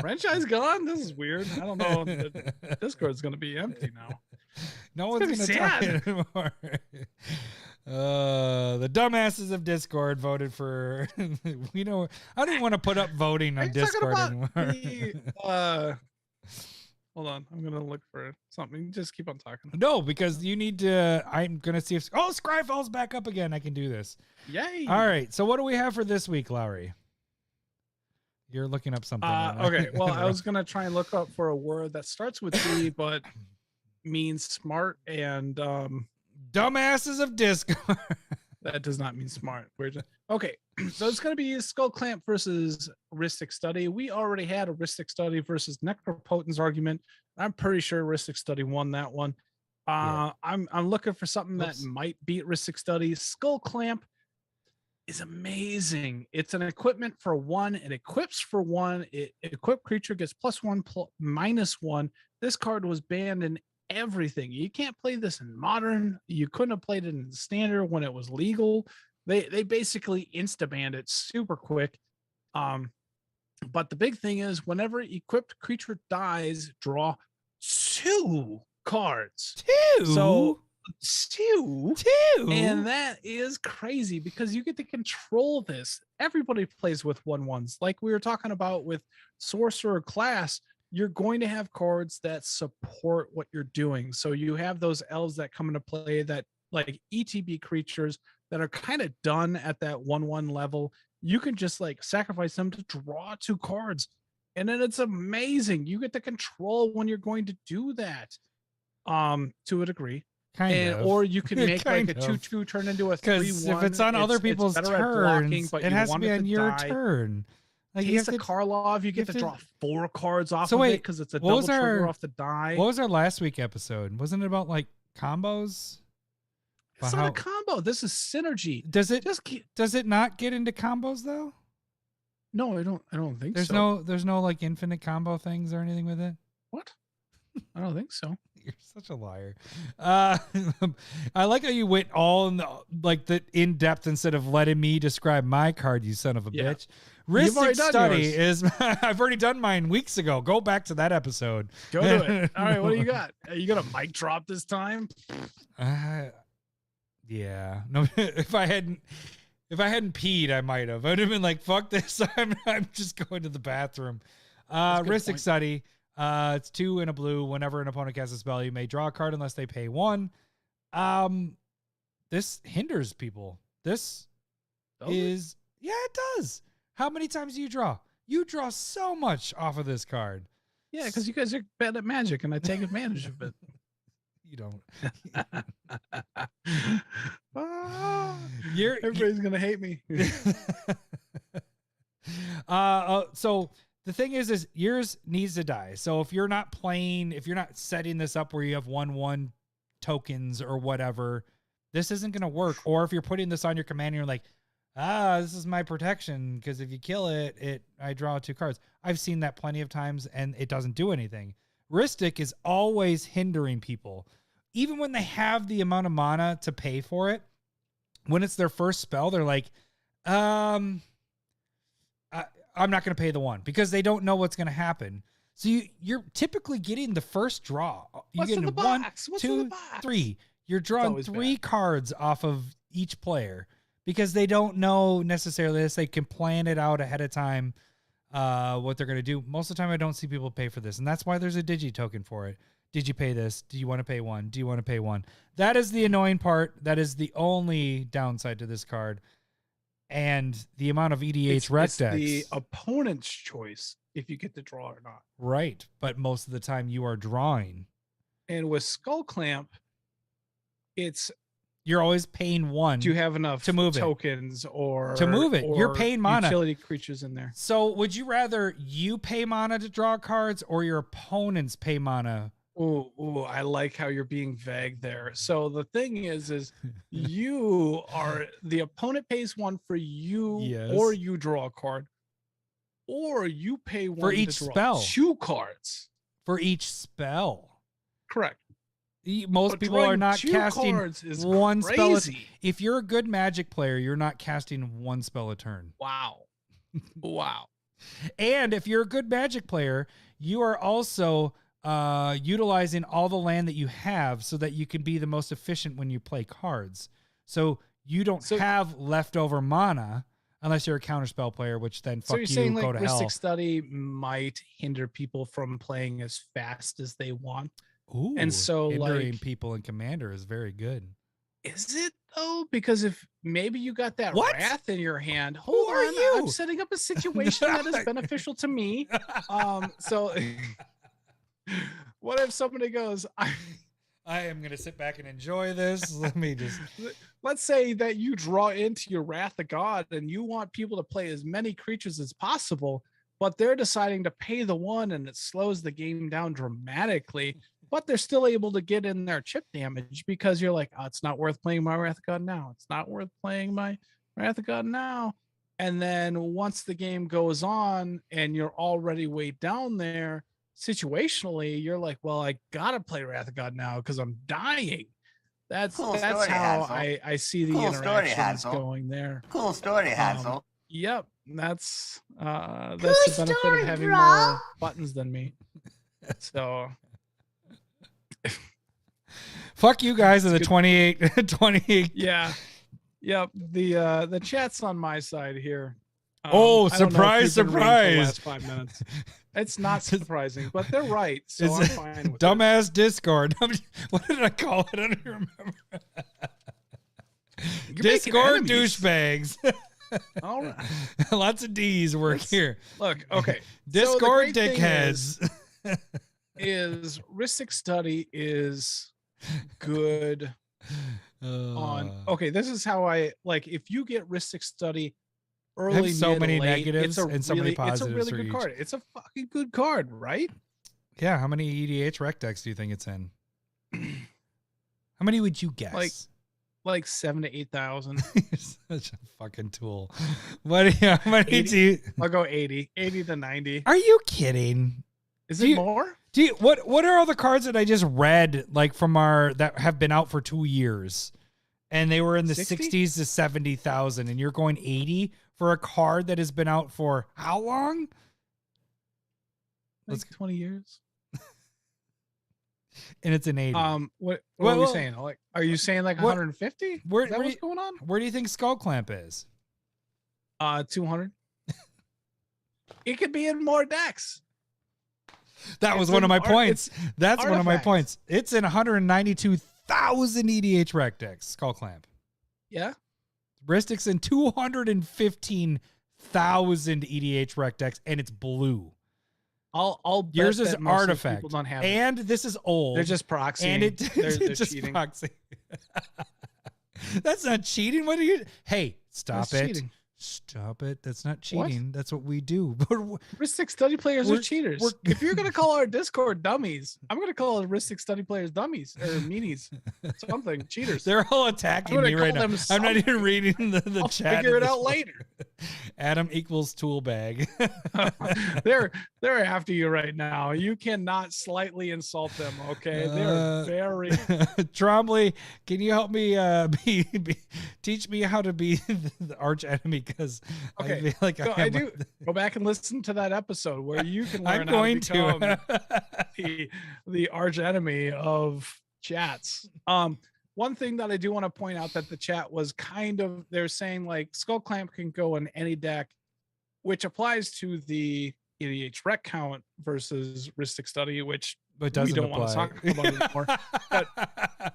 Franchise gone. This is weird. I don't know. Discord's gonna be empty now. No one's gonna talk anymore. The dumbasses of Discord voted for. I don't even want to put up voting on Discord anymore. Hold on, I'm gonna look for something. Just keep on talking. No, because you need to. I'm gonna see if Scryfall's back up again. I can do this. Yay! All right. So what do we have for this week, Lowery? You're looking up something. Okay. Well, I was gonna try and look up for a word that starts with D but means smart and dumbasses of Discord. That does not mean smart. Okay. So it's going to be Skullclamp versus Rhystic Study. We already had a Rhystic Study versus Necropotence argument. I'm pretty sure Rhystic Study won that one. I'm looking for something that might beat Rhystic Study. Skullclamp is amazing. It's an equipment for 1. It equips for 1. Equipped creature gets +1, -1. This card was banned in everything. You can't play this in modern. You couldn't have played it in standard when it was legal. They basically insta-banned it super quick. But the big thing is whenever equipped creature dies, draw 2 cards. 2? So 2? And that is crazy because you get to control this. Everybody plays with 1/1s. Like we were talking about with Sorcerer class, you're going to have cards that support what you're doing. So you have those elves that come into play that like ETB creatures that are kind of done at that 1/1 level. You can just like sacrifice them to draw 2 cards. And then it's amazing. You get to control when you're going to do that. To a degree. Or you can make like a 2/2 turn into a 3/1. Because if it's on other people's turns, it has to be on your turn. Like you have to Karlov, you get to draw 4 cards off of it because it's a double trigger off the die. What was our last week episode? Wasn't it about like combos? It's not a combo. This is synergy. Does it not get into combos though? No, I don't think there's so. There's no like infinite combo things or anything with it. What? I don't think so. You're such a liar. I like how you went all in the in depth instead of letting me describe my card, you son of a bitch. Rhystic Study is I've already done mine weeks ago. Go back to that episode. Go do it. All right, what do you got? Are you gonna mic drop this time? Yeah. No, if I hadn't peed, I might have. I'd have been like, fuck this. I'm just going to the bathroom. Rhystic Study. It's 2 and a blue. Whenever an opponent casts a spell, you may draw a card unless they pay 1. This hinders people. This is it does. How many times do you draw? You draw so much off of this card. Yeah, because you guys are bad at Magic, and I take advantage of it. You don't. Everybody's gonna hate me. So the thing is yours needs to die. So if you're not setting this up where you have 1/1 tokens or whatever, this isn't gonna work. Or if you're putting this on your commander, you're like, this is my protection because if you kill it, I draw 2 cards. I've seen that plenty of times and it doesn't do anything. Rhystic is always hindering people. Even when they have the amount of mana to pay for it, when it's their first spell, they're like, I'm not going to pay the 1 because they don't know what's going to happen. So you're typically getting the first draw. You're getting 1, 2, 3. You're drawing 3 cards off of each player because they don't know necessarily this. They can plan it out ahead of time, what they're going to do. Most of the time, I don't see people pay for this, and that's why there's a digi token for it. Did you pay this? Do you want to pay one? Do you want to pay one? That is the annoying part. That is the only downside to this card. And the amount of EDH rec it's decks. the opponent's choice if you get to draw or not. Right. But most of the time you are drawing. And with Skullclamp, it's you're always paying one. do you have enough to move tokens or to move it? You're or paying mana. utility creatures in there. So would you rather you pay mana to draw cards or your opponents pay mana? Ooh, I like how you're being vague there. So the thing is you are the opponent pays one for you, Yes. or you draw a card, or you pay one For each to draw spell. 2 cards. For each spell. Correct. Most But people are drawing not 2 casting cards is one spell. crazy. If you're a good Magic player, you're not casting one spell a turn. Wow. Wow. And if you're a good Magic player, you are also utilizing all the land that you have so that you can be the most efficient when you play cards. So you don't have leftover mana unless you're a counterspell player, which then So fuck you're you, saying go like to hell. Rhystic Study might hinder people from playing as fast as they want. Ooh, and so hindering like people in Commander is very good. is it though? Because if maybe you got that What? wrath in your hand, Who hold are on, you? I'm setting up a situation that is beneficial to me. So what if somebody goes, I am going to sit back and enjoy this. Let me just... let's say that you draw into your Wrath of God and you want people to play as many creatures as possible, but they're deciding to pay the one and it slows the game down dramatically, but they're still able to get in their chip damage because you're like, oh, it's not worth playing my Wrath of God now. It's not worth playing my Wrath of God now. And then once the game goes on and you're already way down there, situationally, you're like, well, I gotta play Wrath of God now because I'm dying. That's Cool how story, Hansel. I see the Cool story, interactions Hansel. going there. Cool story, Hansel. Yep, that's the Cool benefit story, of having bro. more buttons than me. So Fuck you guys in the 28. yeah, yep. The chat's on my side here. Oh, I don't know if surprise, you've been reading for the surprise. last 5 minutes. It's not surprising, but they're right. So I'm It's fine with it. dumbass Discord. What did I call it? I don't even remember. You're making Discord enemies. douchebags. All right. Lots of D's work here. Look, okay. Discord so the great thing dickheads. is Rhystic Study is good on okay, this is how I like if you get Rhystic Study early, have so mid, many late, negatives it's a and so many really, positives it's a really for good each. card. It's a fucking good card, right? Yeah, how many EDH rec decks do you think it's in? How many would you guess? Like 7,000 to 8,000. You're such a fucking tool. What? How many 80. do you? I'll go 80 to 90. Are you kidding? Is do it you- more? Do you, what are all the cards that I just read like from our that have been out for 2 years, and they were in the 60? 60s to 70,000, and you're going 80 for a card that has been out for how long? Like 20 years. And it's an 80. What Well, are we saying? Like, are you saying like what- 150? where- Is that where what's you- going on? Where do you think Skullclamp is? 200. It could be in more decks. That was It's one of an my art- points. That's one of my artifacts. points. It's in 192,000 EDH rec decks. Skullclamp. Yeah. Rhystic's in 215,000 EDH rec decks, and it's blue. I'll bet Yours is that most of those artifact, people don't have it. and this is old. They're just proxy. and it they're it's just cheating. proxy. That's not cheating. What are you? Hey, stop That's it! cheating. Stop it! That's not cheating. That's what we do. Rhystic Study players are We're- cheaters. we're- If you're gonna call our Discord dummies, I'm gonna call our Rhystic Study players dummies or meanies, something cheaters. They're all attacking I'm me gonna right call now. them I'm not even something. reading the I'll chat. figure at it this out point. later. Adam equals tool bag. They're after you right now. You cannot slightly insult them. Okay, they're very. Trombley, can you help me teach me how to be the arch enemy? Because Okay, I feel like So I I am do go back and listen to that episode where you can learn I'm how going to become to. the arch enemy of chats. one thing that I do want to point out that the chat was they're saying like Skullclamp can go in any deck, which applies to the EDH rec count versus Rhystic Study, which but doesn't we don't apply. want to talk about anymore. But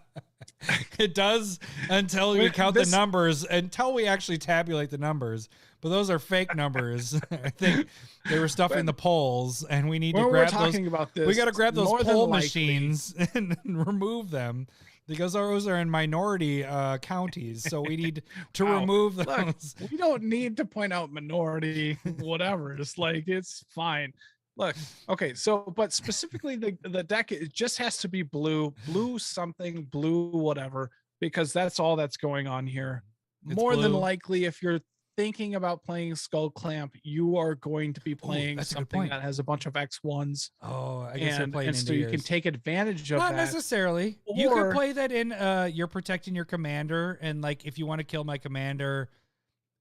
it does until we count the numbers, until we actually tabulate the numbers. But those are fake numbers. I think they were stuffing the polls, and we need to grab those. About this, we got to grab those poll likely, machines and remove them because those are in minority counties. So we need to remove those. Look, we don't need to point out minority, whatever. It's like, it's fine. Look, okay, so but specifically the deck, it just has to be blue something, blue whatever, because that's all that's going on here. It's More than blue. likely, if you're thinking about playing Skullclamp, you are going to be playing that's a good something point. that has a bunch of X1s. Oh, I guess they're playing and so you can take advantage of Not that. necessarily. You could Or- play that in you're protecting your commander, and like if you want to kill my commander,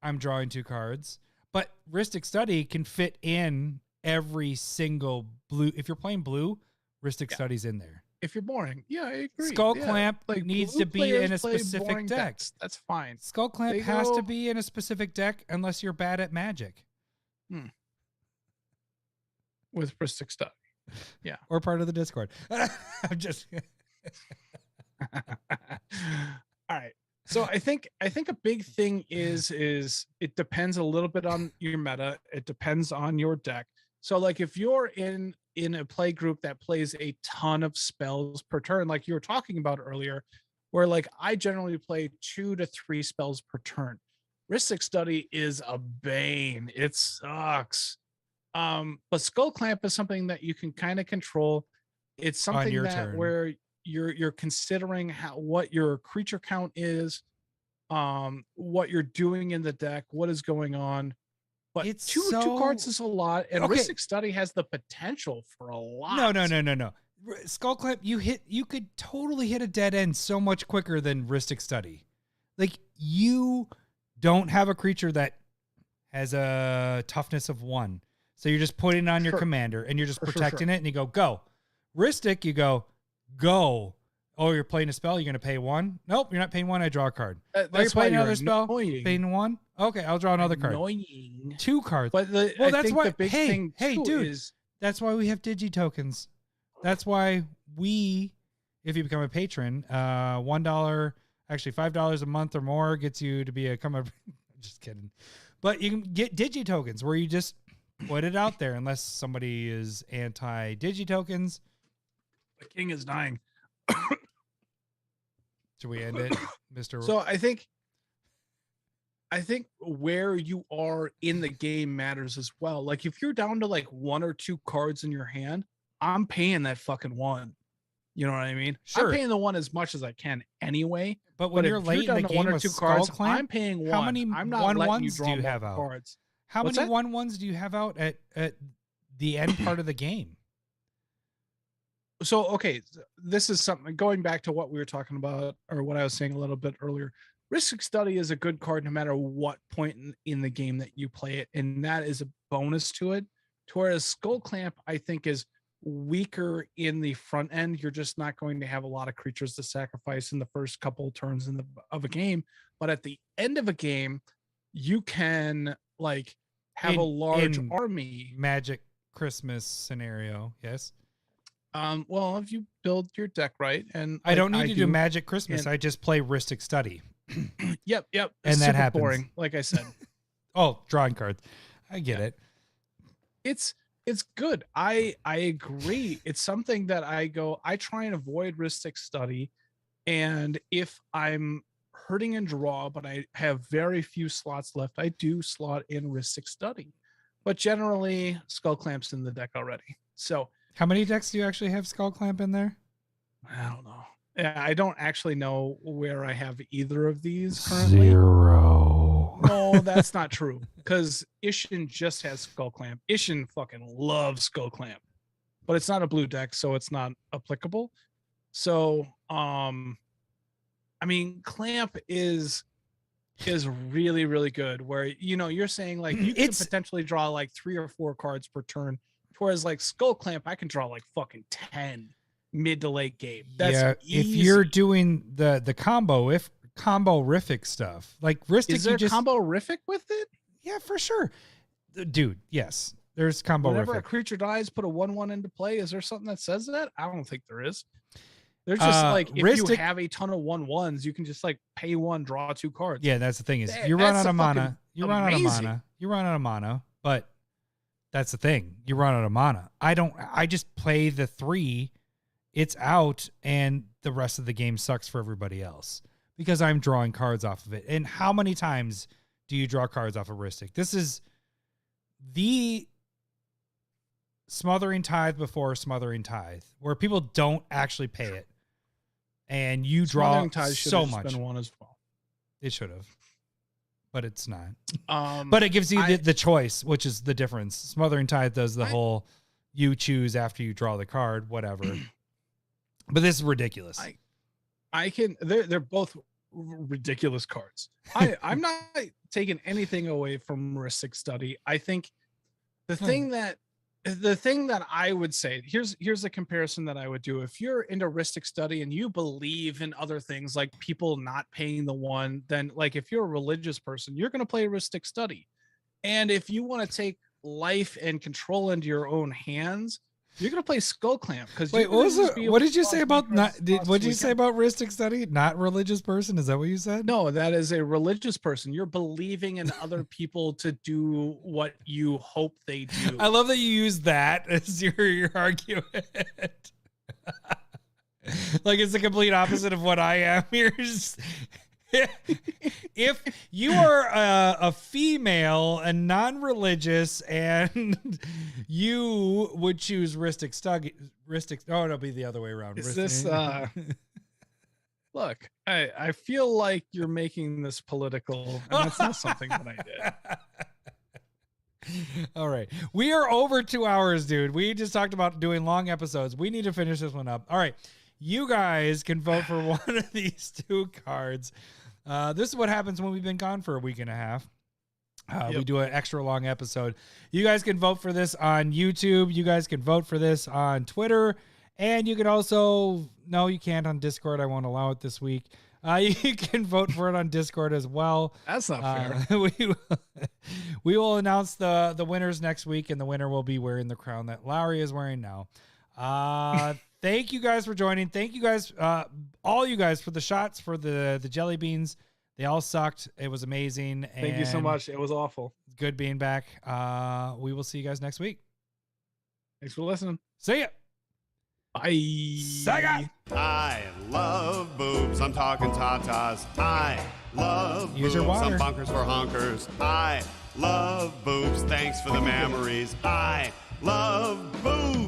I'm drawing 2 cards. But Rhystic Study can fit in every single blue. If you're playing blue, Rhystic Study's in there. If you're boring, yeah, I agree. Skullclamp Like, needs blue to be players in a play specific boring deck. decks. That's fine. Skullclamp They has to go- be in a specific deck unless you're bad at Magic With Rhystic Study. or part of the Discord. I'm just All right. So I think a big thing is it depends a little bit on your meta. It depends on your deck. So like if you're in a play group that plays a ton of spells per turn, like you were talking about earlier, where like I generally play 2 to 3 spells per turn. Rhystic Study is a bane. It sucks. But Skullclamp is something that you can kind of control. It's something your that turn. where you're considering what your creature count is, what you're doing in the deck, what is going on. But It's two so- cards is a lot, and Okay. Rhystic Study has the potential for a lot. No. Skullclamp, you could totally hit a dead end so much quicker than Rhystic Study. Like you don't have a creature that has a toughness of 1. So you're just putting it on your Sure. commander and you're just Sure. protecting it and you go. Rhystic, you go. Oh, you're playing a spell, you're gonna pay 1? Nope, you're not paying 1, I draw a card. That's You're why playing you're another spell, annoying. paying 1? Okay, I'll draw another card. Annoying. 2 cards. But Well, I that's think why- the big hey, thing hey, too dude. is That's why we have digi tokens. That's why if you become a patron, $1, actually $5 a month or more gets you to become a. Just kidding, but you can get digi tokens where you just put it out there. Unless somebody is anti digi tokens, the king is dying. should we end it, Mister? So I think where you are in the game matters as well. Like if you're down to like 1 or 2 cards in your hand, I'm paying that fucking 1. You know what I mean? Sure. I'm paying the 1 as much as I can anyway. but when But you're if late in down the to game 1 or with 2 cards, Skullclamp, I'm paying 1. how many I'm not 1/1s letting you do draw you more have out? cards. how What's many that? 1/1s do you have out at the end part of the game? So okay, this is something going back to what we were talking about, or what I was saying a little bit earlier. Rhystic Study is a good card no matter what point in the game that you play it, and that is a bonus to it. Whereas Skullclamp, I think, is weaker in the front end. You're just not going to have a lot of creatures to sacrifice in the first couple turns of a game, but at the end of a game, you can like have a large in army. Magic Christmas scenario, yes. Well, if you build your deck right, and I don't like need to do Magic Christmas. and- I just play Rhystic Study. Yep. And It's that super happens. boring, like I said. Oh, drawing cards. I get it. It's good. I agree. It's something that I try and avoid Rhystic Study, and if I'm hurting in draw, but I have very few slots left, I do slot in Rhystic Study. But generally, Skullclamp's in the deck already. So How many decks do you actually have Skullclamp in there? I don't know. Yeah, I don't actually know where I have either of these currently. 0. No, that's not true. Because Ishin just has Skullclamp. Ishin fucking loves Skullclamp, but it's not a blue deck, so it's not applicable. So, I mean, Clamp is really, really good. Where you're saying like you can It's- potentially draw like 3 or 4 cards per turn, whereas like Skullclamp, I can draw like fucking 10. mid to late game. That's yeah, if easy. you're doing the combo-rific stuff, like Rhystic, Is there you just combo-rific with it? yeah, for sure, dude. Yes, there's Whenever a combo-rific. creature dies, put a 1/1 into play. Is there something that says that? I don't think there is. There's just like if you Rhystic- have a ton of 1/1s, you can just like pay 1, draw 2 cards. Yeah, that's the thing is That- you run that's out of a mana. fucking You run out of amazing. mana. You run out of mana, but that's the thing. You run out of mana. I just play the 3. It's out, and the rest of the game sucks for everybody else because I'm drawing cards off of it. And how many times do you draw cards off of Rhystic? This is the Smothering Tithe before Smothering Tithe, where people don't actually pay it, and you draw Smothering Tithe should so have just much. been 1 as well. It should have, but it's not. But It gives you the choice, which is the difference. Smothering Tithe does the whole you choose after you draw the card, whatever. But this is ridiculous. I can. They're both ridiculous cards. I'm not taking anything away from Rhystic Study. I think the thing that I would say here's a comparison that I would do. If you're into Rhystic Study and you believe in other things like people not paying the 1, then like if you're a religious person, you're going to play Rhystic Study. And if you want to take life and control into your own hands, you're going to play Skullclamp. Because Wait, what did you say about what did you say about Rhystic Study? Not religious person? Is that what you said? No, that is a religious person. You're believing in other people to do what you hope they do. I love that you use that as your argument. Like it's the complete opposite of what I am. If you are a female and non-religious and you would choose Rhystic, it'll be the other way around. Is this look, I feel like you're making this political, and that's not something that I did. All right. We are over 2 hours, dude. We just talked about doing long episodes. We need to finish this one up. All right. You guys can vote for one of these 2 cards. This is what happens when we've been gone for a week and a half. We do an extra long episode. You guys can vote for this on YouTube. You guys can vote for this on Twitter. And you can also, no, you can't on Discord. I won't allow it this week. You can vote for it on Discord as well. That's not fair. We will announce the winners next week, and the winner will be wearing the crown that Lowery is wearing now. Thank you guys for joining. Thank you guys, all you guys, for the shots, for the jelly beans. They all sucked. It was amazing. Thank you so much. It was awful. Good being back. We will see you guys next week. Thanks for listening. See ya. Bye. Saga. I love boobs. I'm talking tatas. I love Use boobs. your water. I'm bunkers for honkers. I love boobs. Thanks for the memories. I love boobs.